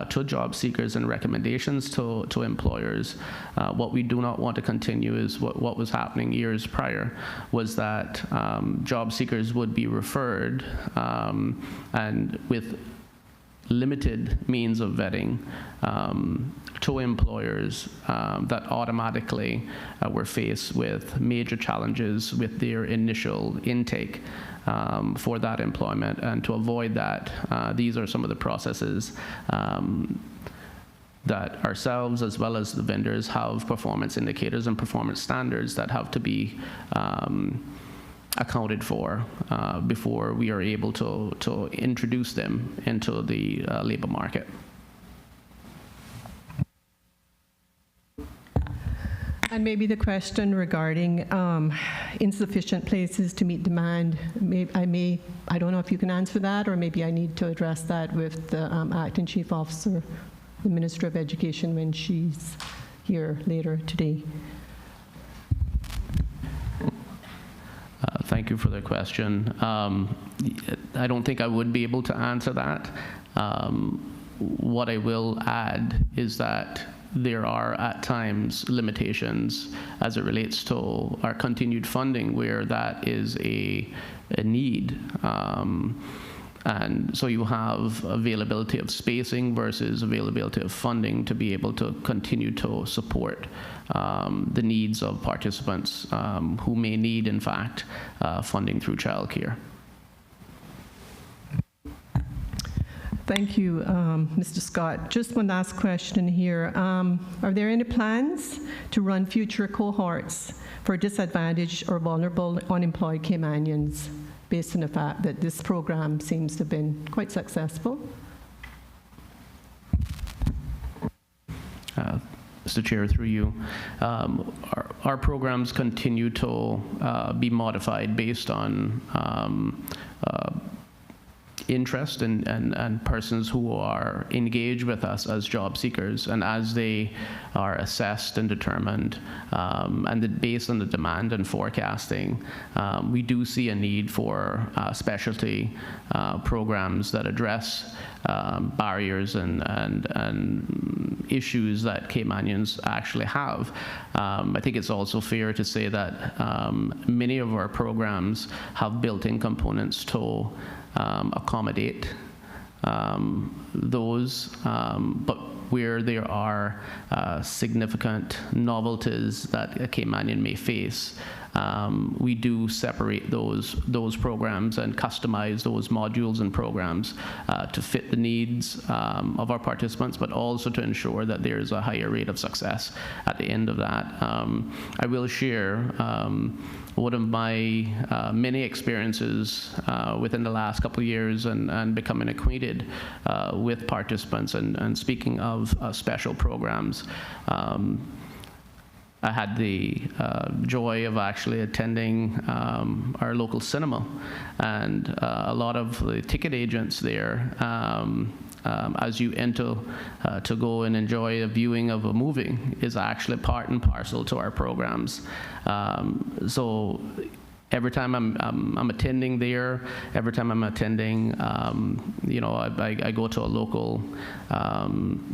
Speaker 7: to job seekers and recommendations to employers. What we do not want to continue is what was happening years prior, was that job seekers would be referred and with limited means of vetting to employers that automatically were faced with major challenges with their initial intake for that employment. And to avoid that, these are some of the processes that ourselves as well as the vendors have performance indicators and performance standards that have to be accounted for before we are able to introduce them into the labor market.
Speaker 6: And maybe the question regarding insufficient places to meet demand, I don't know if you can answer that, or maybe I need to address that with the Acting Chief Officer, the Minister of Education, when she's here later today.
Speaker 7: Thank you for the question. I don't think I would be able to answer that. What I will add is that there are at times limitations as it relates to our continued funding where that is a need. And so you have availability of spacing versus availability of funding to be able to continue to support the needs of participants who may need, in fact, funding through childcare.
Speaker 6: Thank you, Mr. Scott. Just one last question here. Are there any plans to run future cohorts for disadvantaged or vulnerable unemployed Caymanians based on the fact that this program seems to have been quite successful?
Speaker 7: Mr. Chair, through you, our programs continue to be modified based on interest and persons who are engaged with us as job seekers, and as they are assessed and determined, and based on the demand and forecasting, we do see a need for specialty programs that address barriers and issues that Caymanians actually have. I think it's also fair to say that many of our programs have built-in components to accommodate those, but where there are significant novelties that a Caymanian may face, we do separate those programs and customize those modules and programs to fit the needs of our participants, but also to ensure that there's a higher rate of success at the end of that. I will share one of my many experiences within the last couple of years and becoming acquainted with participants and speaking of special programs. I had the joy of actually attending our local cinema, and a lot of the ticket agents there, as you enter to go and enjoy a viewing of a movie, is actually part and parcel to our programs. So every time I'm attending there, every time I'm attending, I go to a local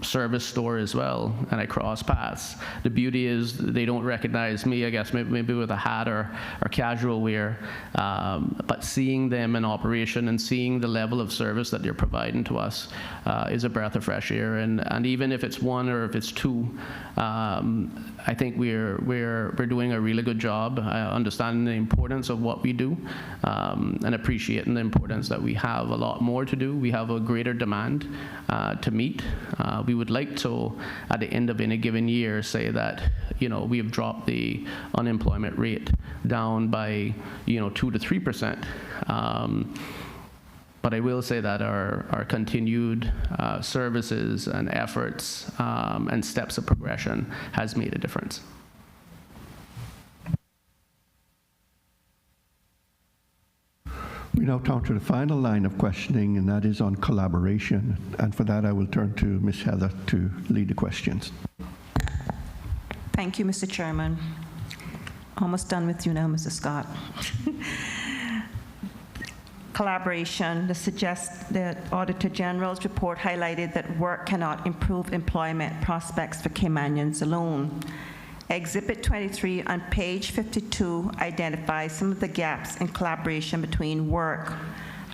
Speaker 7: service store as well, and I cross paths. The beauty is they don't recognize me, I guess, maybe with a hat or casual wear, but seeing them in operation and seeing the level of service that they're providing to us is a breath of fresh air. And even if it's one or if it's two, I think we're doing a really good job understanding the importance of what we do, and appreciating the importance that we have a lot more to do. We have a greater demand to meet. We would like to, at the end of any given year, say that we have dropped the unemployment rate down by 2 to 3%. But I will say that our continued services and efforts and steps of progression has made a difference.
Speaker 1: We now turn to the final line of questioning, and that is on collaboration. And for that, I will turn to Ms. Heather to lead the questions.
Speaker 2: Thank you, Mr. Chairman. Almost done with you now, Mr. Scott. Collaboration. The Auditor General's report highlighted that work cannot improve employment prospects for Caymanians alone. Exhibit 23 on page 52 identifies some of the gaps in collaboration between work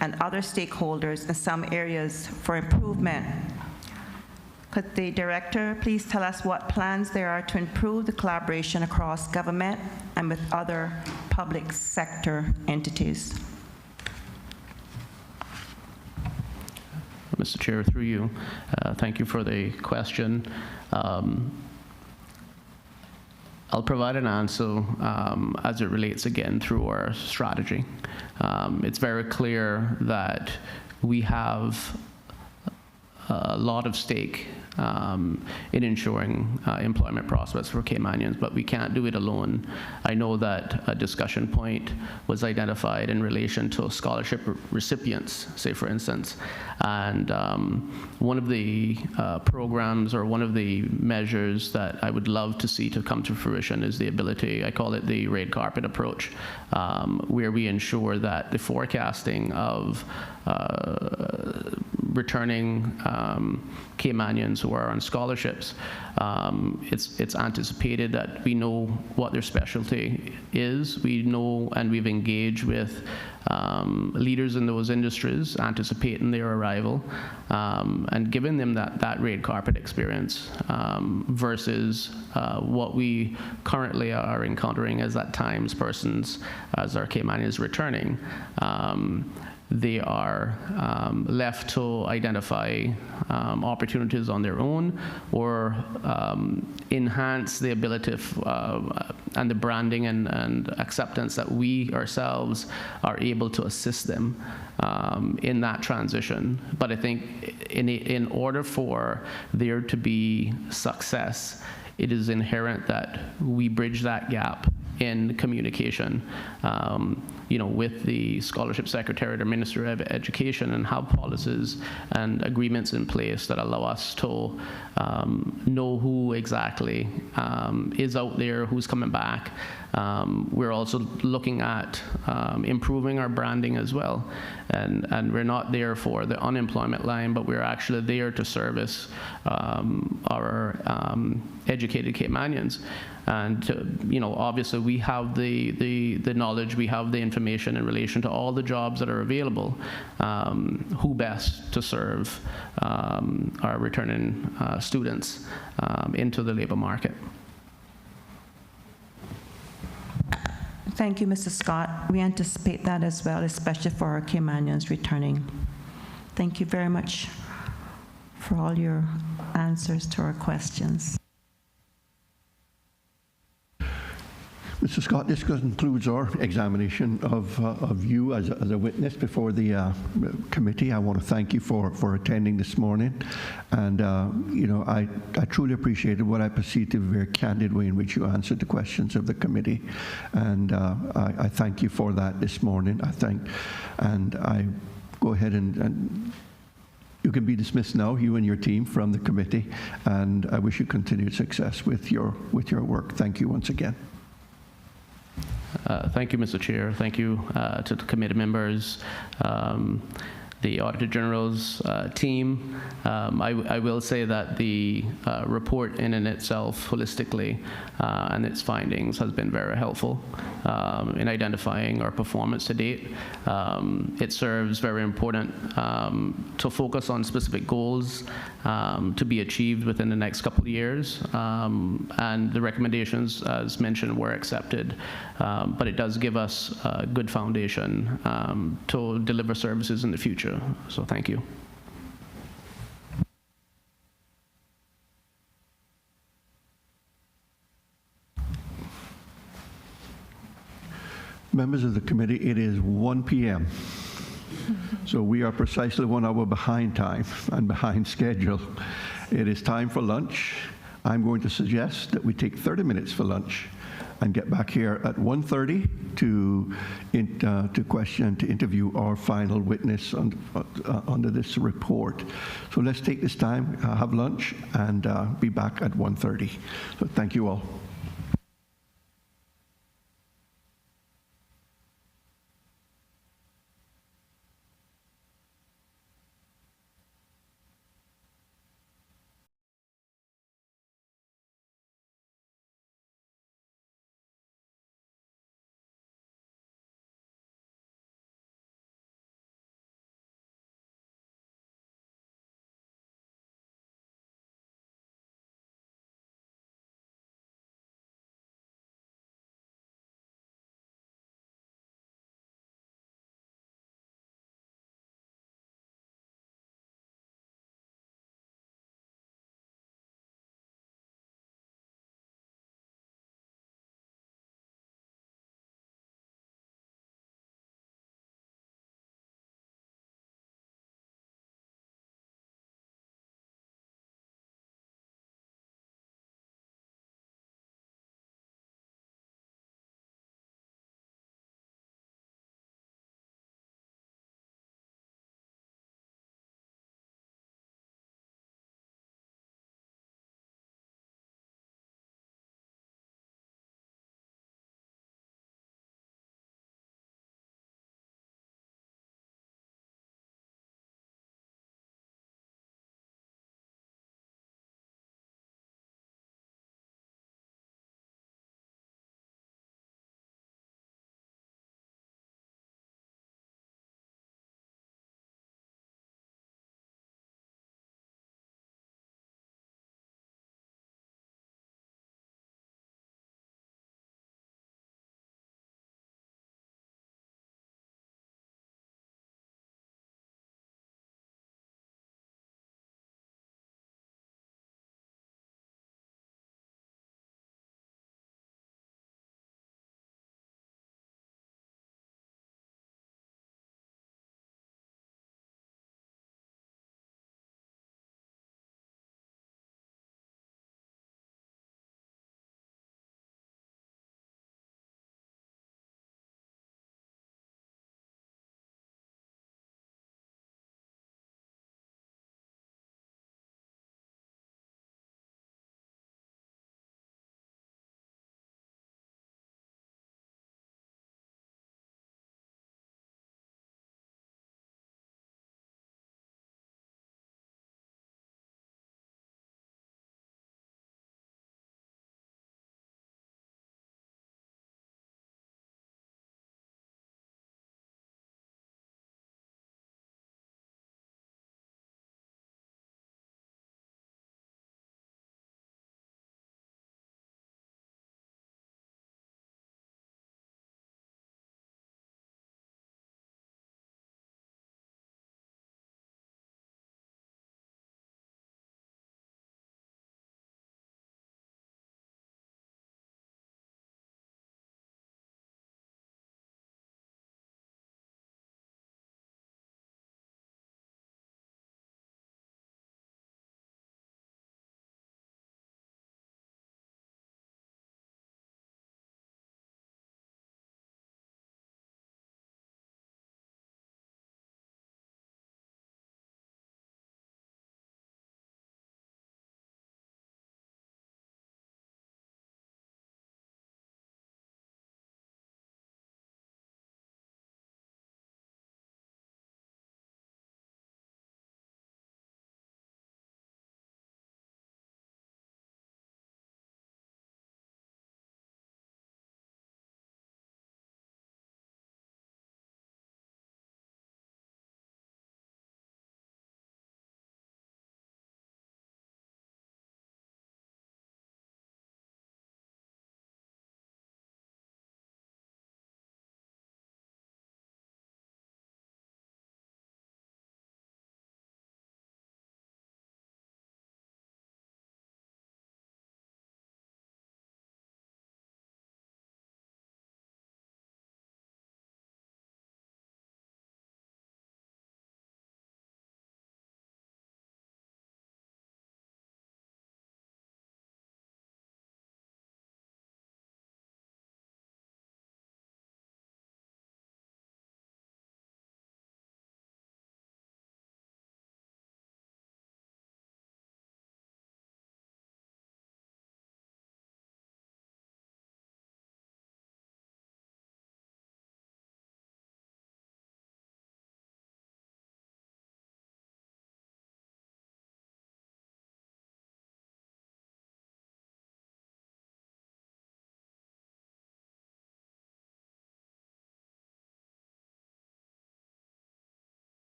Speaker 2: and other stakeholders in some areas for improvement. Could the Director please tell us what plans there are to improve the collaboration across government and with other public sector entities?
Speaker 7: Mr. Chair, through you, thank you for the question. I'll provide an answer as it relates again through our strategy. It's very clear that we have a lot of stake in ensuring employment prospects for Caymanians, but we can't do it alone. I know that a discussion point was identified in relation to scholarship recipients, say for instance, and one of the programs or one of the measures that I would love to see to come to fruition is the ability, I call it the red carpet approach, where we ensure that the forecasting of returning Caymanians who are on scholarships. It's anticipated that we know what their specialty is. We know, and we've engaged with leaders in those industries, anticipating their arrival, and giving them that red carpet experience versus what we currently are encountering as at times persons, as our Caymanians returning. They are left to identify opportunities on their own, or enhance the ability and the branding and acceptance that we ourselves are able to assist them in that transition. But I think in order for there to be success, it is inherent that we bridge that gap in communication, with the scholarship secretary or Minister of Education, and have policies and agreements in place that allow us to know who exactly is out there, who's coming back. We're also looking at improving our branding as well, and we're not there for the unemployment line, but we're actually there to service our educated Caymanians. And obviously we have the knowledge, we have the information in relation to all the jobs that are available. Who best to serve our returning students into the labor market?
Speaker 2: Thank you, Mr. Scott. We anticipate that as well, especially for our Caymanians returning. Thank you very much for all your answers to our questions.
Speaker 1: Mr. Scott, this concludes our examination of you as a witness before the committee. I want to thank you for attending this morning. And, I truly appreciated what I perceived to be a very candid way in which you answered the questions of the committee. And I thank you for that this morning. I go ahead and you can be dismissed now, you and your team, from the committee. And I wish you continued success with your work. Thank you once again.
Speaker 7: Thank you, Mr. Chair. Thank you to the committee members, the Auditor General's team. I will say that the report in and itself, holistically, and its findings has been very helpful in identifying our performance to date. It serves very important to focus on specific goals to be achieved within the next couple of years. And the recommendations, as mentioned, were accepted. But it does give us a good foundation to deliver services in the future. So thank you.
Speaker 1: Members of the committee, it is 1 p.m. So we are precisely 1 hour behind time and behind schedule. It is time for lunch. I'm going to suggest that we take 30 minutes for lunch and get back here at 1:30 to interview our final witness under this report. So let's take this time, have lunch, and be back at 1:30. So thank you all.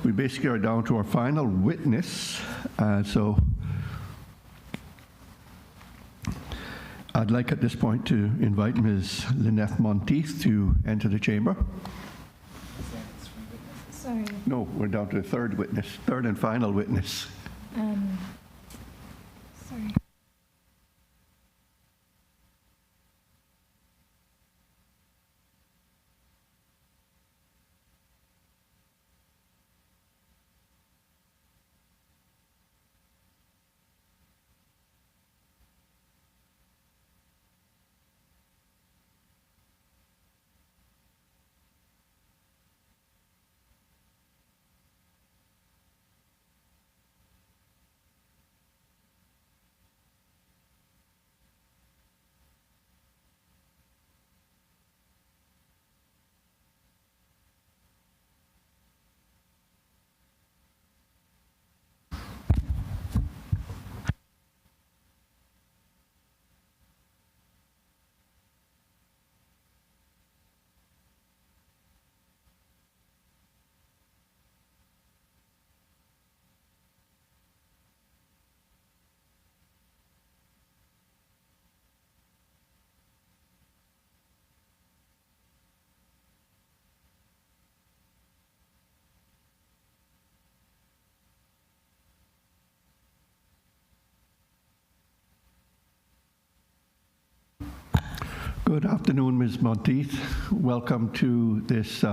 Speaker 1: we basically are down to our final witness. So I'd like at this point to invite Ms. Lynette Monteith to enter the chamber.
Speaker 8: Sorry.
Speaker 1: No, we're down to the third witness, third and final witness.
Speaker 8: Sorry.
Speaker 1: Good afternoon, Ms. Monteith. Welcome to this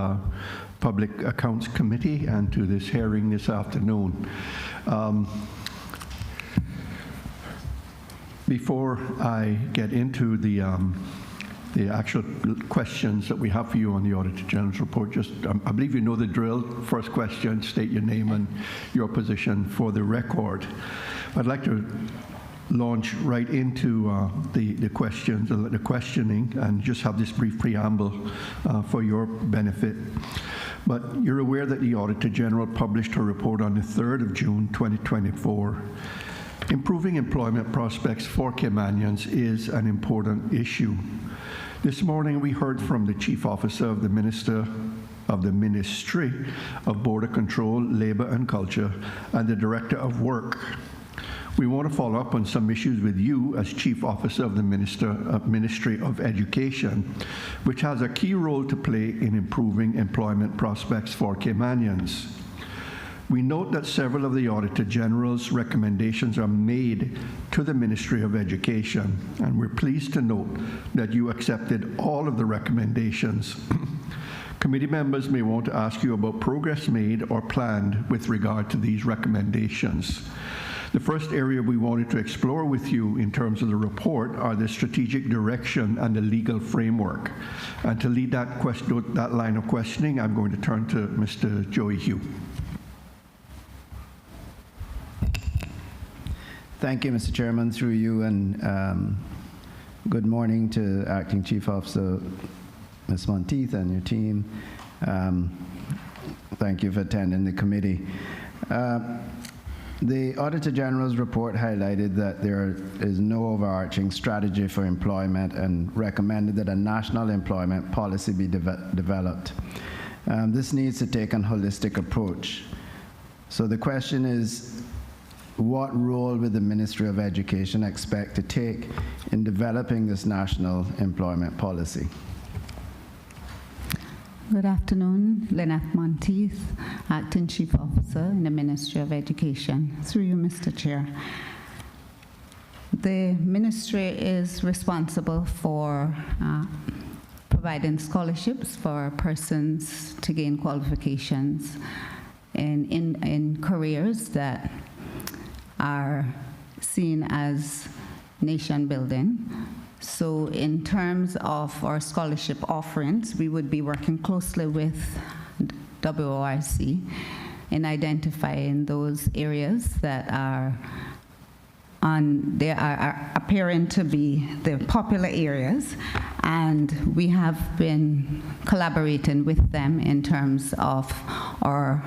Speaker 1: Public Accounts Committee and to this hearing this afternoon. Before I get into the actual questions that we have for you on the Auditor General's report, just I believe you know the drill. First question, state your name and your position for the record. I'd like to launch right into the questions, the questioning, and just have this brief preamble for your benefit. But you're aware that the Auditor General published her report on the 3rd of June 2024. Improving employment prospects for Caymanians is an important issue. This morning we heard from the Chief Officer of the Ministry of Border Control, Labour and Culture, and the Director of Work. We want to follow up on some issues with you as Chief Officer of the Ministry of Education, which has a key role to play in improving employment prospects for Caymanians. We note that several of the Auditor General's recommendations are made to the Ministry of Education, and we're pleased to note that you accepted all of the recommendations. Committee members may want to ask you about progress made or planned with regard to these recommendations. The first area we wanted to explore with you in terms of the report are the strategic direction and the legal framework. And to lead that line of questioning, I'm going to turn to Mr. Joey Hugh.
Speaker 5: Thank you, Mr. Chairman, through you, and good morning to Acting Chief Officer Ms. Monteith and your team. Thank you for attending the committee. The Auditor General's report highlighted that there is no overarching strategy for employment and recommended that a national employment policy be developed. This needs to take a holistic approach. So the question is, what role will the Ministry of Education expect to take in developing this national employment policy?
Speaker 9: Good afternoon, Lynette Monteith, Acting Chief Officer in the Ministry of Education. Through you, Mr. Chair. The Ministry is responsible for providing scholarships for persons to gain qualifications in careers that are seen as nation building. So in terms of our scholarship offerings, we would be working closely with WORC in identifying those areas that are appearing to be the popular areas, and we have been collaborating with them in terms of our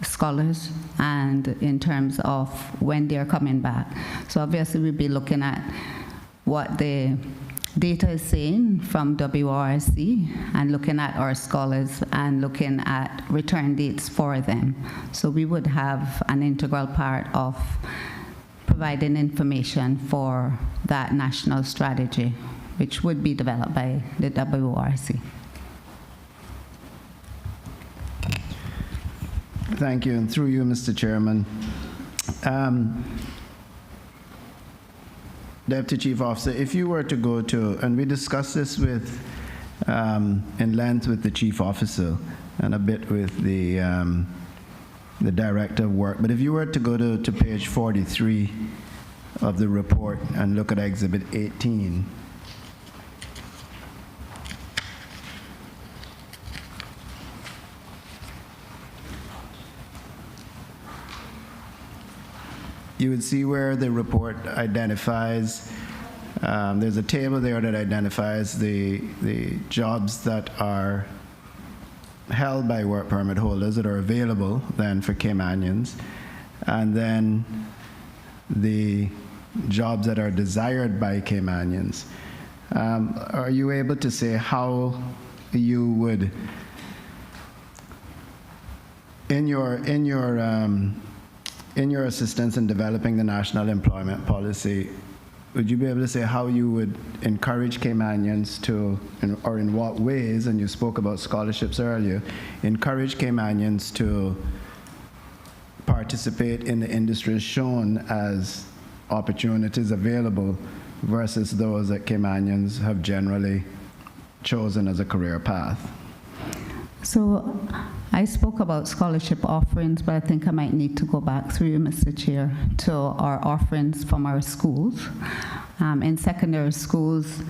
Speaker 9: scholars and in terms of when they're coming back. So obviously we'll be looking at what the data is saying from WRC and looking at our scholars and looking at return dates for them. So we would have an integral part of providing information for that national strategy, which would be developed by the WRC.
Speaker 5: Thank you, and through you, Mr. Chairman. Deputy Chief Officer, if you were to go to, and we discussed this with, in length with the Chief Officer and a bit with the Director of Work, but if you were to go to page 43 of the report and look at Exhibit 18, you would see where the report identifies, there's a table there that identifies the jobs that are held by work permit holders that are available then for Caymanians, and then the jobs that are desired by Caymanians. Are you able to say how you would, in your assistance in developing the national employment policy, would you be able to say how you would encourage Caymanians to, or in what ways, and you spoke about scholarships earlier, encourage Caymanians to participate in the industries shown as opportunities available versus those that Caymanians have generally chosen as a career path?
Speaker 9: So I spoke about scholarship offerings, but I think I might need to go back through you, Mr. Chair, to our offerings from our schools. In secondary schools,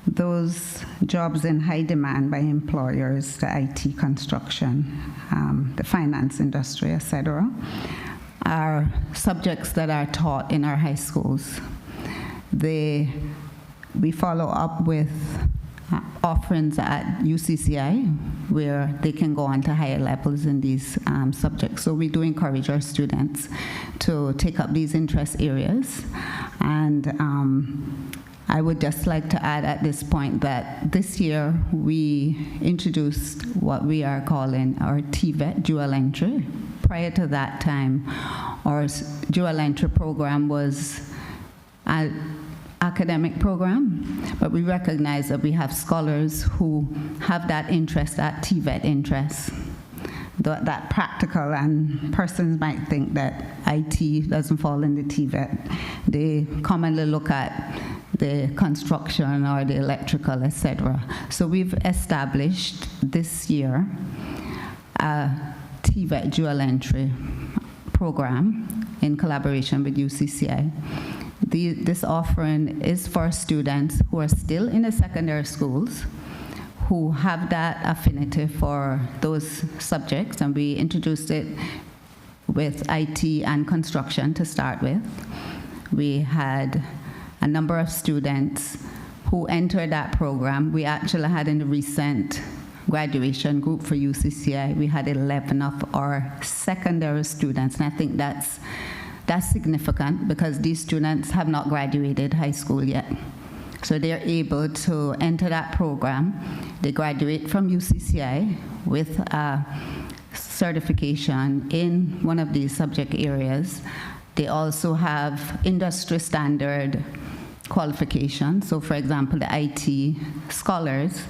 Speaker 9: those jobs in high demand by employers, the IT, construction, the finance industry, etc., are subjects that are taught in our high schools. We follow up with offerings at UCCI where they can go on to higher levels in these subjects. So we do encourage our students to take up these interest areas. And I would just like to add at this point that this year we introduced what we are calling our TVET dual entry. Prior to that time, our dual entry program was academic program, but we recognize that we have scholars who have that interest, that TVET interest, that practical, and persons might think that IT doesn't fall in the TVET. They commonly look at the construction or the electrical, etc. So we've established this year a TVET dual entry program in collaboration with UCCI. This offering is for students who are still in the secondary schools, who have that affinity for those subjects, and we introduced it with IT and construction to start with. We had a number of students who entered that program. We actually had in the recent graduation group for UCCI, we had 11 of our secondary students, and I think that's significant because these students have not graduated high school yet. So they're able to enter that program. They graduate from UCCI with a certification in one of these subject areas. They also have industry standard qualifications. So for example, the IT scholars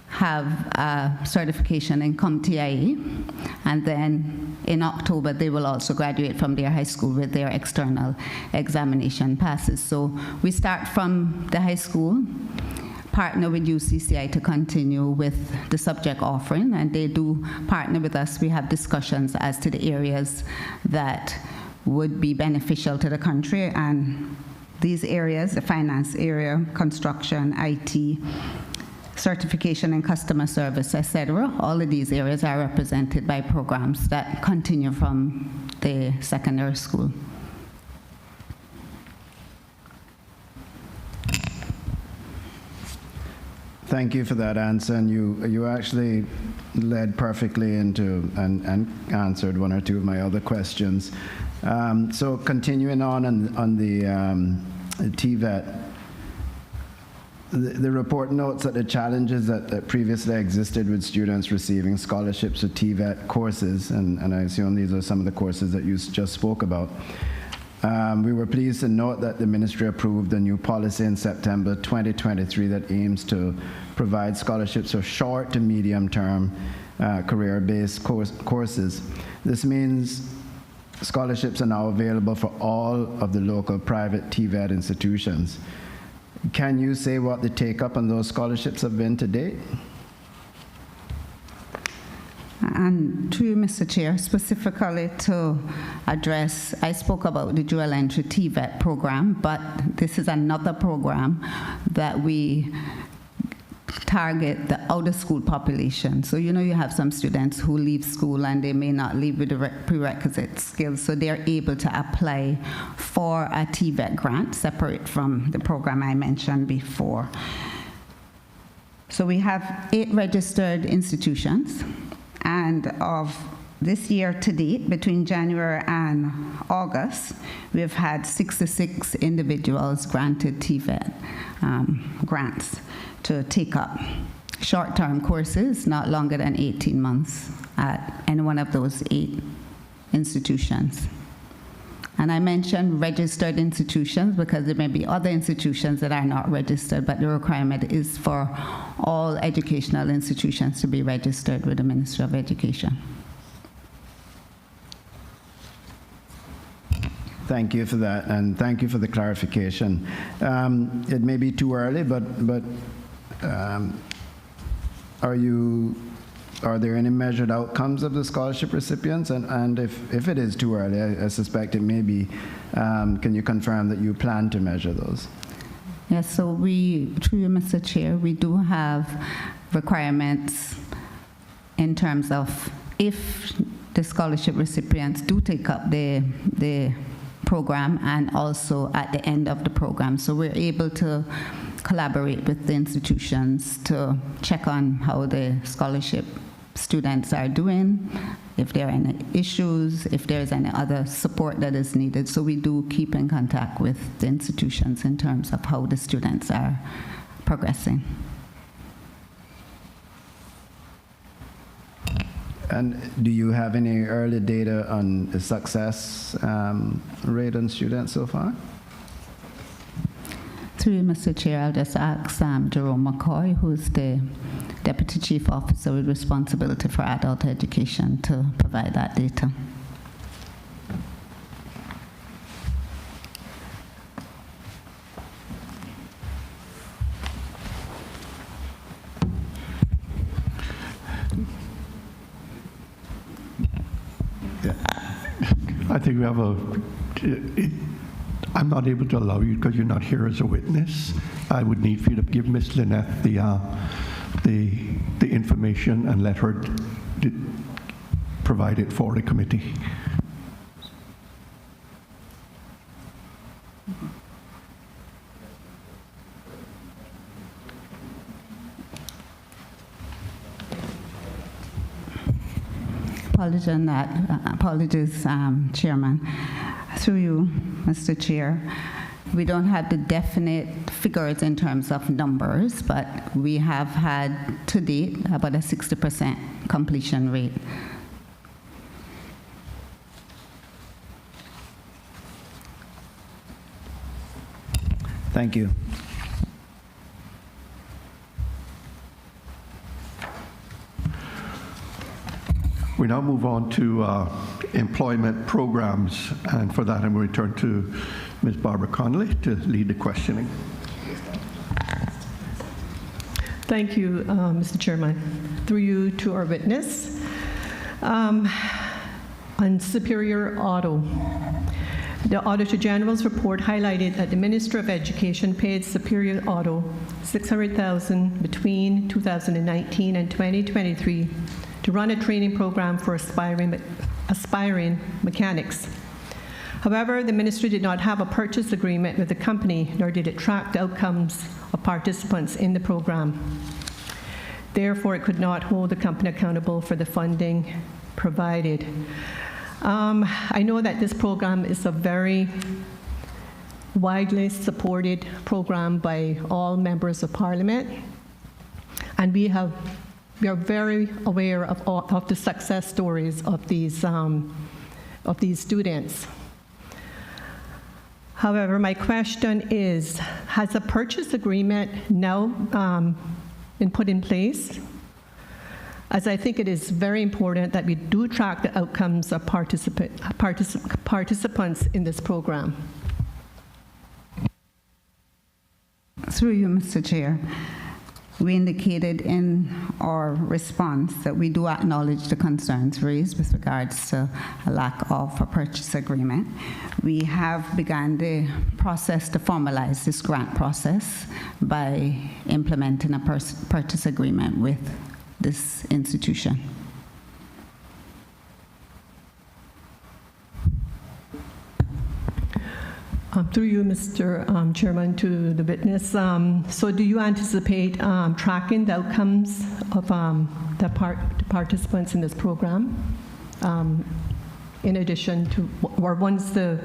Speaker 9: have a certification in CompTIA, and then in October they will also graduate from their high school with their external examination passes. So we start from the high school, partner with UCCI to continue with the subject offering, and they do partner with us. We have discussions as to the areas that would be beneficial to the country, and these areas, the finance area, construction, IT, certification in customer service, etc. All of these areas are represented by programs that continue from the secondary school.
Speaker 5: Thank you for that answer, and you actually led perfectly into and answered one or two of my other questions. So continuing on the TVET, The report notes that the challenges that previously existed with students receiving scholarships or TVET courses, and I assume these are some of the courses that you just spoke about. We were pleased to note that the ministry approved a new policy in September 2023 that aims to provide scholarships for short to medium term career-based courses. This means scholarships are now available for all of the local private TVET institutions. Can you say what the take-up on those scholarships have been to date?
Speaker 9: And to you, Mr. Chair, specifically to address, I spoke about the dual entry TVET program, but this is another program that we target the out of school population. So you know you have some students who leave school and they may not leave with the prerequisite skills, so they're able to apply for a TVET grant separate from the program I mentioned before. So we have 8 registered institutions, and of this year to date, between January and August, we've had 66 individuals granted TVET grants to take up short-term courses, not longer than 18 months, at any one of those 8 institutions. And I mentioned registered institutions because there may be other institutions that are not registered, but the requirement is for all educational institutions to be registered with the Ministry of Education.
Speaker 5: Thank you for that, and thank you for the clarification. It may be too early, but are there any measured outcomes of the scholarship recipients? And if it is too early, I suspect it may be, can you confirm that you plan to measure those?
Speaker 9: Yes, so we, through you, Mr. Chair, we do have requirements in terms of if the scholarship recipients do take up the program and also at the end of the program. So we're able to collaborate with the institutions to check on how the scholarship students are doing, if there are any issues, if there's any other support that is needed. So we do keep in contact with the institutions in terms of how the students are progressing.
Speaker 5: And do you have any early data on the success rate on students so far?
Speaker 9: Through you, Mr. Chair, I'll just ask Jerome McCoy, who's the Deputy Chief Officer with responsibility for adult education, to provide that data.
Speaker 1: I think we have I'm not able to allow you because you're not here as a witness. I would need for you to give Ms. Lynette the information and let her provide it for the committee.
Speaker 9: Apologies, Chairman. Through you, Mr. Chair, we don't have the definite figures in terms of numbers, but we have had to date about a 60% completion rate.
Speaker 5: Thank you.
Speaker 1: We now move on to employment programs, and for that I'm going to turn to Ms. Barbara Connolly to lead the questioning.
Speaker 6: Thank you, Mr. Chairman. Through you to our witness. On Superior Auto, the Auditor General's report highlighted that the Minister of Education paid Superior Auto $600,000 between 2019 and 2023 to run a training program for aspiring mechanics. However, the ministry did not have a purchase agreement with the company, nor did it track the outcomes of participants in the program. Therefore, it could not hold the company accountable for the funding provided. I know that this program is a very widely supported program by all members of Parliament, and we are very aware of the success stories of these students. However, my question is, has a purchase agreement now been put in place? As I think it is very important that we do track the outcomes of participants in this program.
Speaker 9: Through you, Mr. Chair. We indicated in our response that we do acknowledge the concerns raised with regards to a lack of a purchase agreement. We have begun the process to formalize this grant process by implementing a purchase agreement with this institution.
Speaker 6: Through you, Mr. Chairman, to the witness. So do you anticipate tracking the outcomes of the participants in this program, in addition to, or once the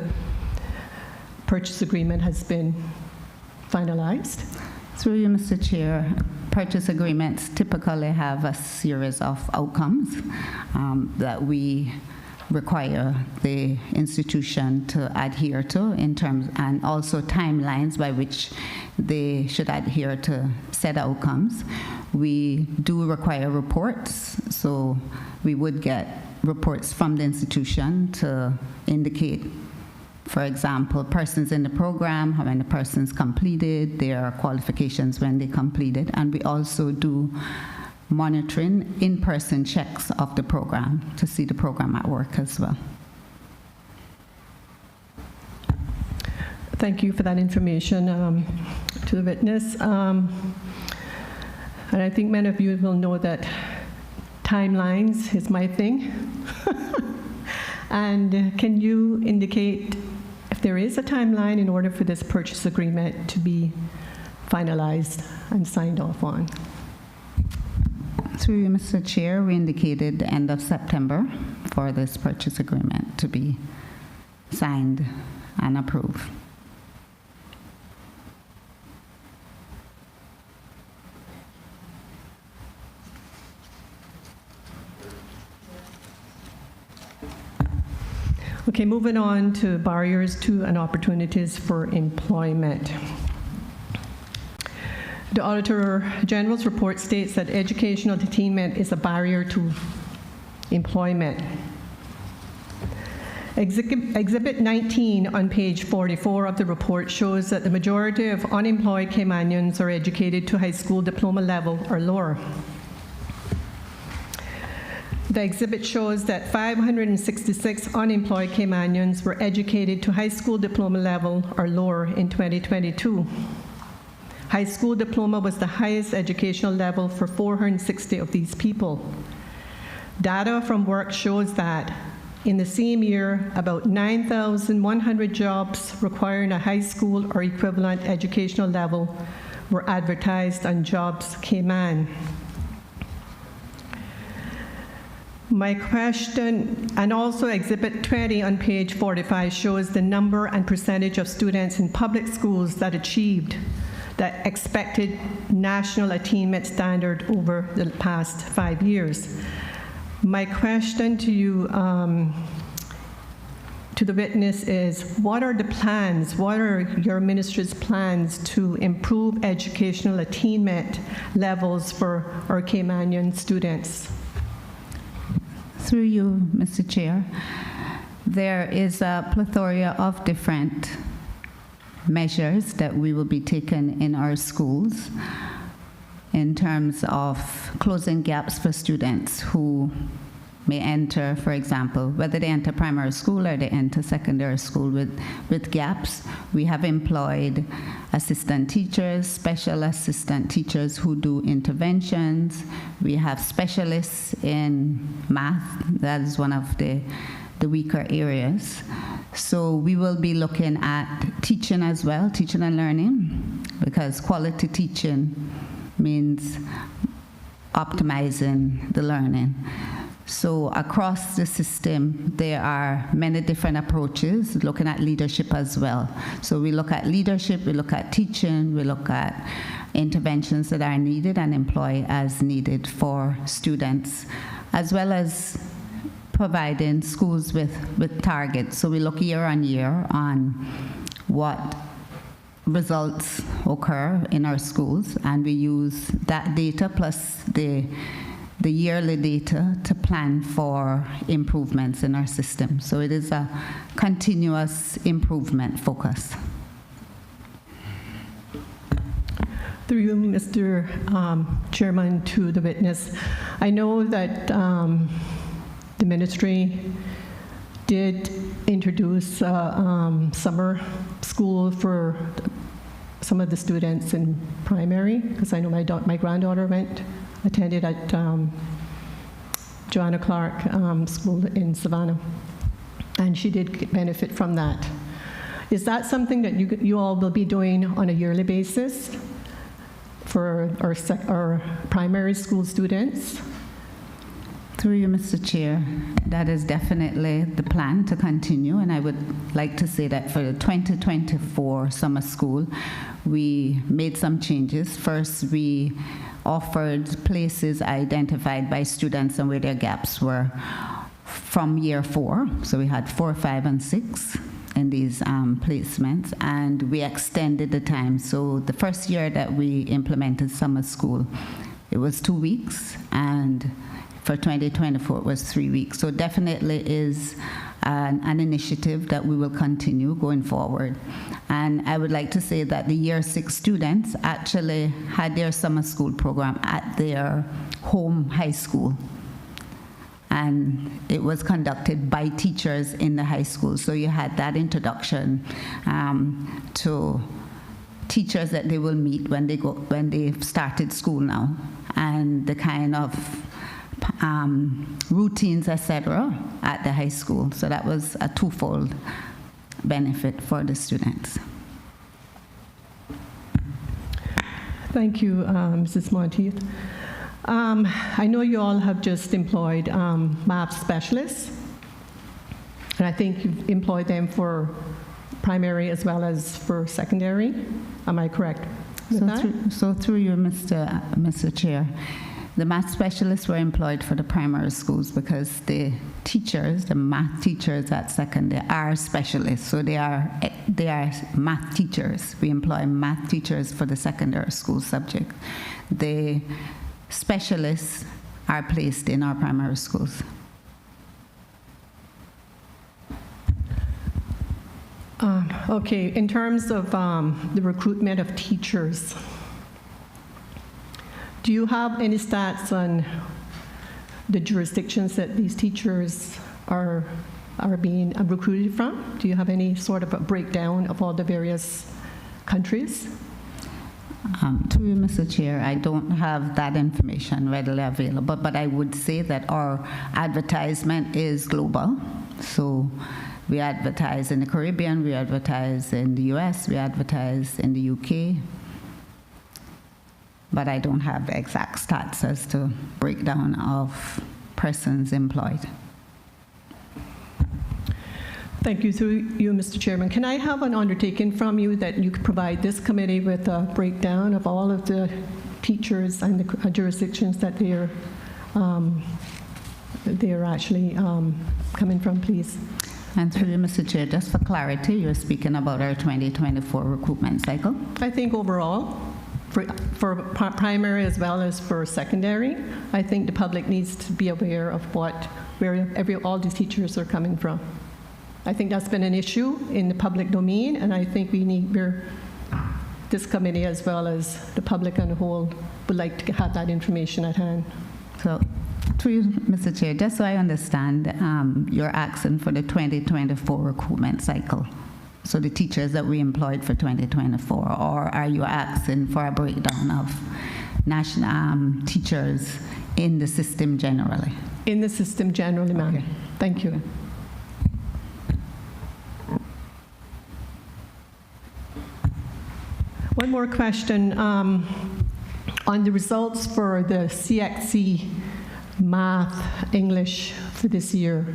Speaker 6: purchase agreement has been finalized?
Speaker 9: Through you, Mr. Chair, purchase agreements typically have a series of outcomes that we require the institution to adhere to in terms, and also timelines by which they should adhere to set outcomes. We do require reports, so we would get reports from the institution to indicate, for example, persons in the program, how many persons completed, their qualifications when they completed, and we also do monitoring in-person checks of the program to see the program at work as well.
Speaker 6: Thank you for that information to the witness. And I think many of you will know that timelines is my thing. And can you indicate if there is a timeline in order for this purchase agreement to be finalized and signed off on?
Speaker 9: Through you, Mr. Chair, we indicated the end of September for this purchase agreement to be signed and approved.
Speaker 6: Okay, moving on to barriers to and opportunities for employment. The Auditor General's report states that educational attainment is a barrier to employment. Exhibit 19 on page 44 of the report shows that the majority of unemployed Caymanians are educated to high school diploma level or lower. The exhibit shows that 566 unemployed Caymanians were educated to high school diploma level or lower in 2022. High school diploma was the highest educational level for 460 of these people. Data from work shows that in the same year, about 9,100 jobs requiring a high school or equivalent educational level were advertised on Jobs Cayman. My question, and also Exhibit 20 on page 45 shows the number and percentage of students in public schools that achieved the expected national attainment standard over the past 5 years. My question to you, to the witness is, what are the plans, what are your ministry's plans to improve educational attainment levels for our Caymanian students?
Speaker 9: Through you, Mr. Chair, there is a plethora of different measures that we will be taking in our schools in terms of closing gaps for students who may enter, for example, whether they enter primary school or they enter secondary school with gaps. We have employed assistant teachers, special assistant teachers who do interventions. We have specialists in math. That is one of the weaker areas. So we will be looking at teaching as well, teaching and learning, because quality teaching means optimizing the learning. So across the system, there are many different approaches, looking at leadership as well. So we look at leadership, we look at teaching, we look at interventions that are needed and employ as needed for students, as well as providing schools with targets. So we look year on year on what results occur in our schools, and we use that data plus the yearly data to plan for improvements in our system. So it is a continuous improvement focus.
Speaker 6: Through you, Mr. Chairman, to the witness, I know that the ministry did introduce summer school for some of the students in primary, because I know my granddaughter attended at Joanna Clark School in Savannah, and she did benefit from that. Is that something that you all will be doing on a yearly basis for our primary school students?
Speaker 9: Through you, Mr. Chair, that is definitely the plan to continue, and I would like to say that for the 2024 summer school, we made some changes. First, we offered places identified by students and where their gaps were from year 4. So we had 4, 5, and 6 in these placements, and we extended the time. So the first year that we implemented summer school, it was 2 weeks, and for 2024 it was 3 weeks. So definitely is an initiative that we will continue going forward. And I would like to say that the year 6 students actually had their summer school program at their home high school. And it was conducted by teachers in the high school. So you had that introduction to teachers that they will meet when they've started school now, and the kind of routines, etc., at the high school. So that was a twofold benefit for the students.
Speaker 6: Thank you, Mrs. Monteith. I know you all have just employed math specialists, and I think you've employed them for primary as well as for secondary. Am I correct with that?
Speaker 9: So through you, Mr. Chair, the math specialists were employed for the primary schools because the teachers, the math teachers at secondary, are specialists. So they are math teachers. We employ math teachers for the secondary school subject. The specialists are placed in our primary schools.
Speaker 6: Okay, in terms of the recruitment of teachers, do you have any stats on the jurisdictions that these teachers are being recruited from? Do you have any sort of a breakdown of all the various countries?
Speaker 9: To you, Mr. Chair, I don't have that information readily available, but I would say that our advertisement is global. So we advertise in the Caribbean, we advertise in the US, we advertise in the UK, but I don't have the exact stats as to breakdown of persons employed.
Speaker 6: Thank you. Through you, Mr. Chairman, can I have an undertaking from you that you could provide this committee with a breakdown of all of the teachers and the jurisdictions that they're actually coming from, please?
Speaker 9: And through you, Mr. Chair, just for clarity, you're speaking about our 2024 recruitment cycle?
Speaker 6: I think overall, for primary as well as for secondary, I think the public needs to be aware of where all these teachers are coming from. I think that's been an issue in the public domain, and I think this committee as well as the public on the whole would like to have that information at hand.
Speaker 9: So, to you, Mr. Chair, just so I understand, you're asking for the 2024 recruitment cycle. So the teachers that we employed for 2024, or are you asking for a breakdown of national teachers in the system generally?
Speaker 6: In the system generally, ma'am. Okay. Thank you. One more question on the results for the CXC math, English for this year.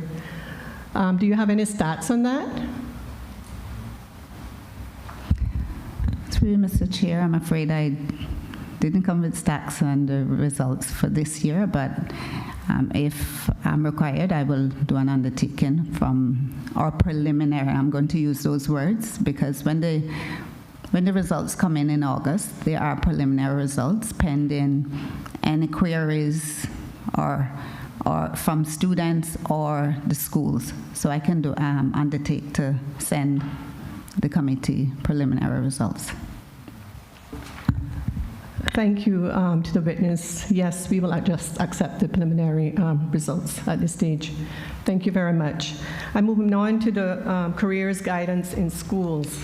Speaker 6: Do you have any stats on that?
Speaker 9: Through you, Mr. Chair, I'm afraid I didn't come with stats on the results for this year, but if I'm required, I will do an undertaking from our preliminary. I'm going to use those words because when the results come in August, they are preliminary results pending any queries or from students or the schools. So I can undertake to send the committee preliminary results.
Speaker 6: Thank you to the witness. Yes, we will just accept the preliminary results at this stage. Thank you very much. I'm moving on to the careers guidance in schools.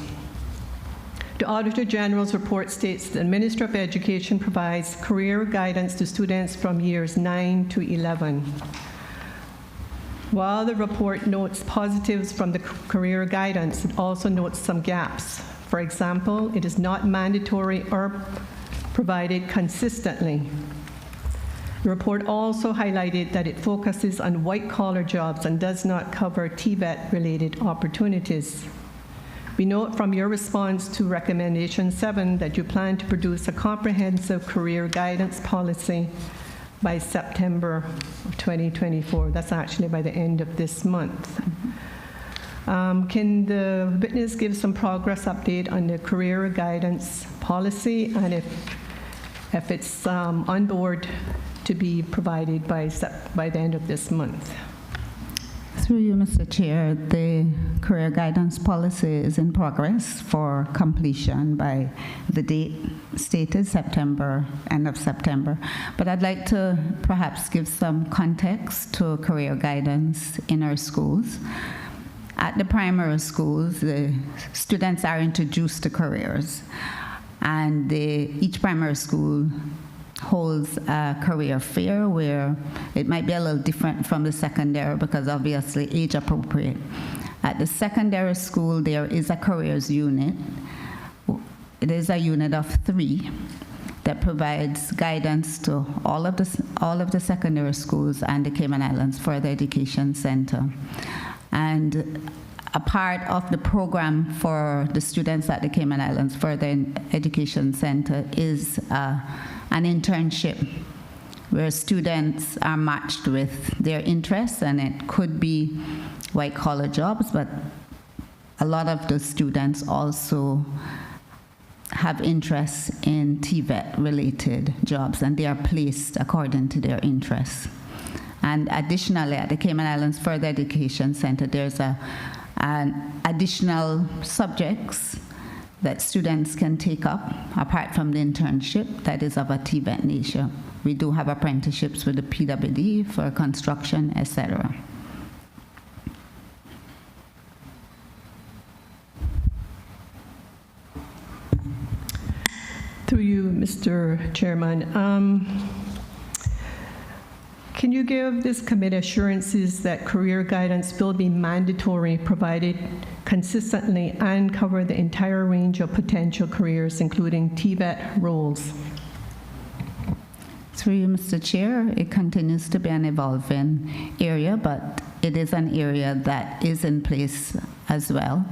Speaker 6: The Auditor General's report states the Minister of Education provides career guidance to students from years 9 to 11. While the report notes positives from the career guidance, it also notes some gaps. For example, it is not mandatory or provided consistently. The report also highlighted that it focuses on white-collar jobs and does not cover TVET-related opportunities. We note from your response to Recommendation 7 that you plan to produce a comprehensive career guidance policy by September of 2024. That's actually by the end of this month. Can the witness give some progress update on the career guidance policy and if it's on board to be provided by the end of this month?
Speaker 9: Through you, Mr. Chair, the career guidance policy is in progress for completion by the date stated, September, end of September. But I'd like to perhaps give some context to career guidance in our schools. At the primary schools, the students are introduced to careers, and each primary school holds a career fair where it might be a little different from the secondary because obviously age appropriate. At the secondary school, there is a careers unit. It is a unit of 3 that provides guidance to all of the secondary schools and the Cayman Islands Further Education Center. And a part of the program for the students at the Cayman Islands Further Education Center is an internship where students are matched with their interests, and it could be white-collar jobs, but a lot of the students also have interests in TVET-related jobs, and they are placed according to their interests. And additionally, at the Cayman Islands Further Education Center, there's an additional subjects that students can take up apart from the internship that is of a TVET nature. We do have apprenticeships with the PWD for construction, etc.
Speaker 6: Through you, Mr. Chairman. Can you give this committee assurances that career guidance will be mandatory, provided consistently, and cover the entire range of potential careers, including TVET roles?
Speaker 9: Through you, Mr. Chair, it continues to be an evolving area, but it is an area that is in place as well.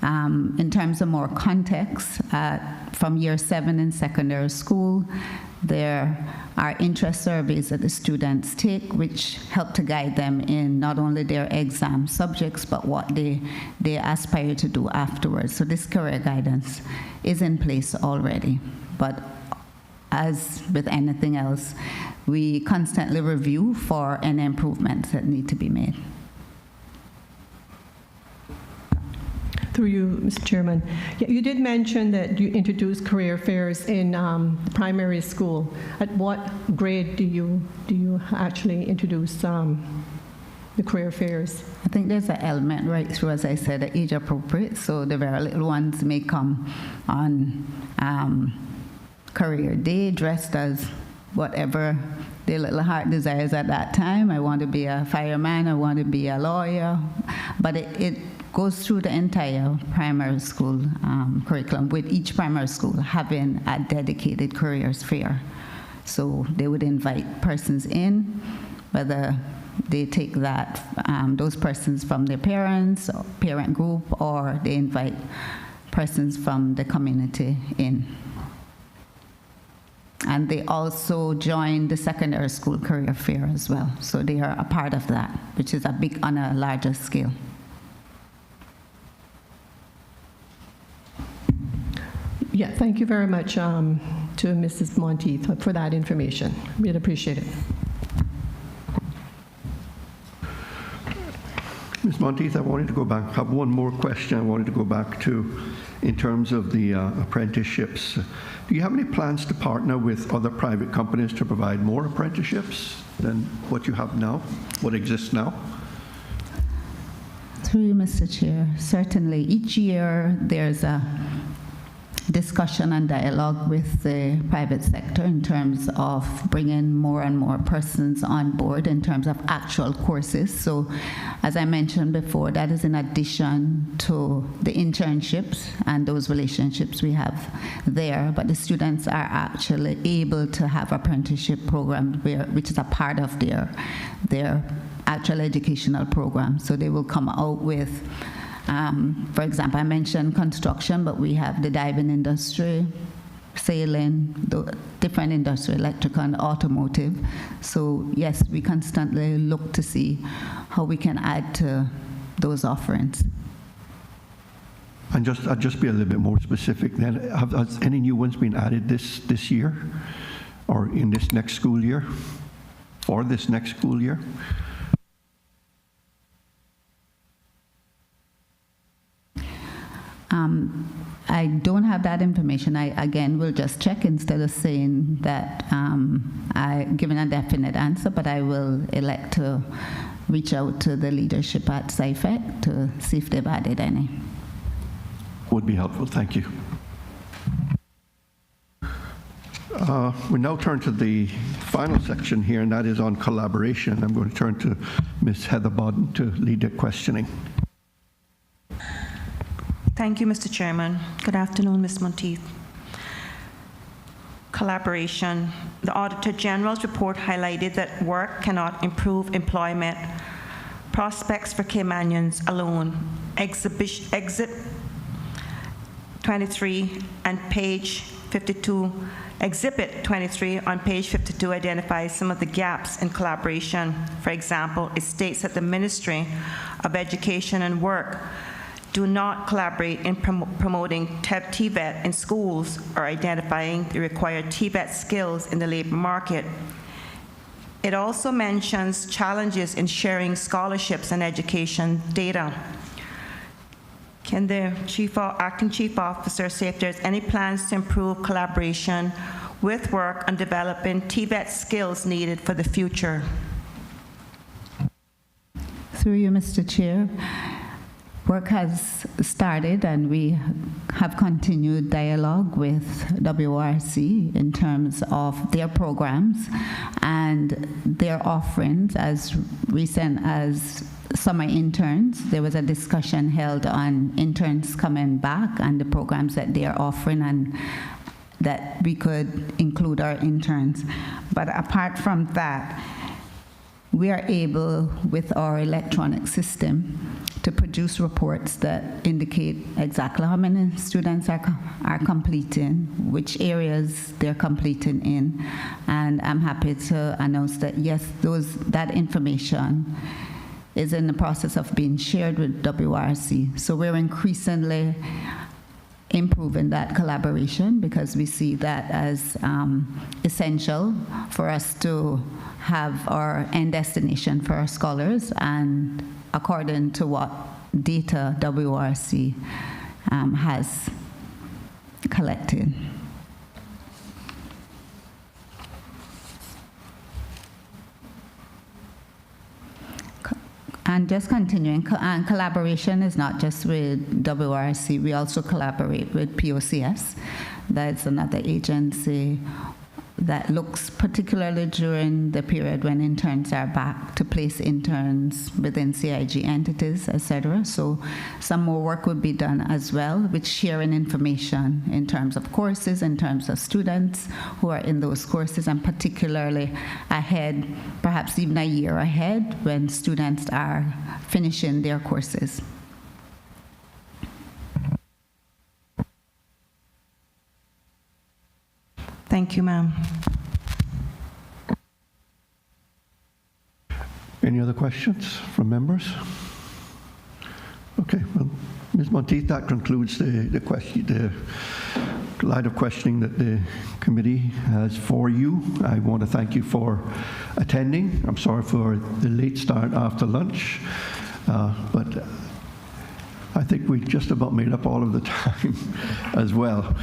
Speaker 9: In terms of more context, from year 7 in secondary school, there are interest surveys that the students take, which help to guide them in not only their exam subjects, but what they aspire to do afterwards. So this career guidance is in place already. But as with anything else, we constantly review for any improvements that need to be made.
Speaker 6: Through you, Mr. Chairman. Yeah, you did mention that you introduced career fairs in primary school. At what grade do you actually introduce the career fairs?
Speaker 9: I think there's an element right through, as I said, age appropriate. So the very little ones may come on career day dressed as whatever their little heart desires at that time. I want to be a fireman, I want to be a lawyer. But it goes through the entire primary school curriculum, with each primary school having a dedicated careers fair. So they would invite persons in whether they take that those persons from their parents or parent group, or they invite persons from the community in. And they also join the secondary school career fair as well. So they are a part of that, which is on a larger scale.
Speaker 6: Yeah, thank you very much to Mrs. Monteith for that information. We'd appreciate it.
Speaker 1: Ms. Monteith, I wanted to go back, have one more question I wanted to go back to in terms of the apprenticeships. Do you have any plans to partner with other private companies to provide more apprenticeships than what you have now, what exists now?
Speaker 9: Through you, Mr. Chair, certainly. Each year there's a discussion and dialogue with the private sector in terms of bringing more and more persons on board in terms of actual courses. So, as I mentioned before, that is in addition to the internships and those relationships we have there. But the students are actually able to have apprenticeship programs which is a part of their actual educational program. So they will come out with for example, I mentioned construction, but we have the diving industry, sailing, different industry, electrical and automotive. So yes, we constantly look to see how we can add to those offerings.
Speaker 1: And I'll just be a little bit more specific then. Has any new ones been added this year, or in this next school year, for this next school year?
Speaker 9: I don't have that information. I, again, will just check instead of saying that I given a definite answer, but I will elect to reach out to the leadership at SciFec to see if they've added any.
Speaker 1: Would be helpful, thank you. We now turn to the final section here, and that is on collaboration. I'm going to turn to Ms. Heather Bodden to lead the questioning.
Speaker 2: Thank you, Mr. Chairman. Good afternoon, Ms. Monteith. Collaboration. The Auditor General's report highlighted that work cannot improve employment prospects for Caymanians alone. Exhibit 23 and page 52. Exhibit 23 on page 52 identifies some of the gaps in collaboration. For example, it states that the Ministry of Education and Work do not collaborate in promoting TVET in schools or identifying the required TVET skills in the labor market. It also mentions challenges in sharing scholarships and education data. Can the acting chief officer say if there's any plans to improve collaboration with work on developing TVET skills needed for the future?
Speaker 9: Through you, Mr. Chair. Work has started, and we have continued dialogue with WRC in terms of their programs and their offerings. As recent as summer interns, there was a discussion held on interns coming back and the programs that they are offering, and that we could include our interns. But apart from that, we are able, with our electronic system, to produce reports that indicate exactly how many students are completing, which areas they're completing in. And I'm happy to announce that, yes, that information is in the process of being shared with WRC. So we're increasingly improving that collaboration, because we see that as essential for us to have our end destination for our scholars, and according to what data WRC has collected. And just continuing, collaboration is not just with WRC, we also collaborate with POCS. That's another agency that looks particularly during the period when interns are back to place interns within CIG entities, etc. So some more work would be done as well with sharing information in terms of courses, in terms of students who are in those courses, and particularly ahead, perhaps even a year ahead when students are finishing their courses.
Speaker 2: Thank you, ma'am.
Speaker 1: Any other questions from members? Okay, well, Ms. Monteith, that concludes the line of questioning that the committee has for you. I want to thank you for attending. I'm sorry for the late start after lunch, but I think we just about made up all of the time as well.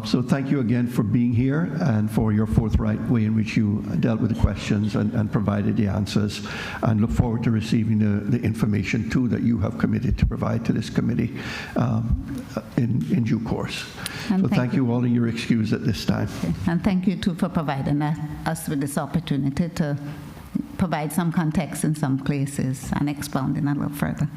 Speaker 1: So thank you again for being here and for your forthright way in which you dealt with the questions and provided the answers, and look forward to receiving the information too that you have committed to provide to this committee in due course.
Speaker 9: And
Speaker 1: so thank you all, and you're excused at this time.
Speaker 9: Okay. And thank you too for providing us with this opportunity to provide some context in some places and expounding a little further.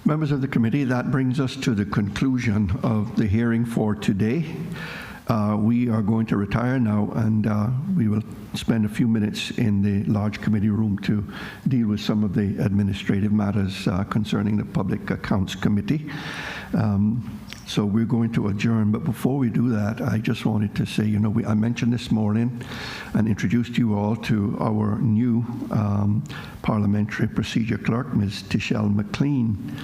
Speaker 1: Members of the committee, that brings us to the conclusion of the hearing for today. We are going to retire now, and we will spend a few minutes in the large committee room to deal with some of the administrative matters concerning the Public Accounts Committee. So we're going to adjourn, but before we do that, I just wanted to say, I mentioned this morning and introduced you all to our new parliamentary procedure clerk, Ms. Tichelle McLean.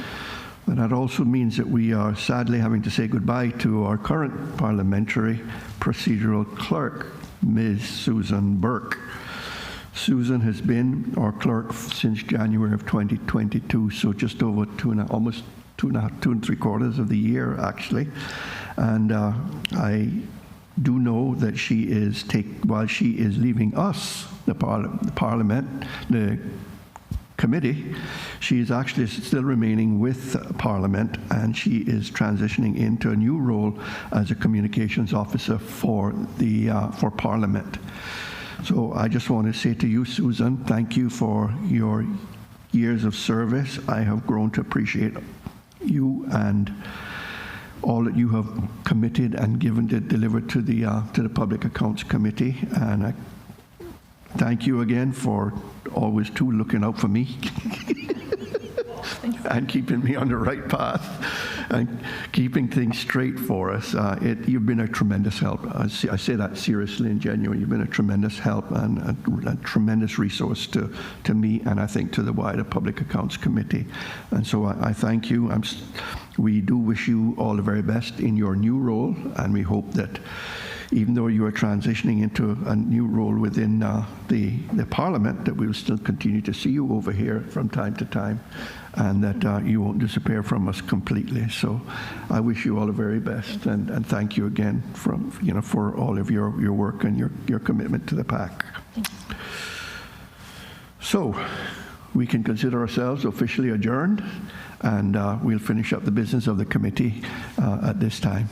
Speaker 1: But that also means that we are sadly having to say goodbye to our current parliamentary procedural clerk, Ms. Susan Burke. Susan has been our clerk since January of 2022, so just over almost two and three quarters of the year, actually. And I do know that she is while she is leaving us, the Parliament, the committee, she is actually still remaining with Parliament, and she is transitioning into a new role as a communications officer for Parliament. So I just want to say to you, Susan, thank you for your years of service. I have grown to appreciate you and all that you have committed and delivered to the Public Accounts Committee, and I thank you again for always too looking out for me and keeping me on the right path and keeping things straight for us. You've been a tremendous help. I say that seriously and genuinely. You've been a tremendous help and a tremendous resource to me, and I think to the wider Public Accounts Committee. And so I thank you. We do wish you all the very best in your new role, and we hope that even though you are transitioning into a new role within the Parliament, that we will still continue to see you over here from time to time, and that you won't disappear from us completely. So I wish you all the very best, and thank you again for all of your work and your commitment to the PAC. So we can consider ourselves officially adjourned, and we'll finish up the business of the committee at this time.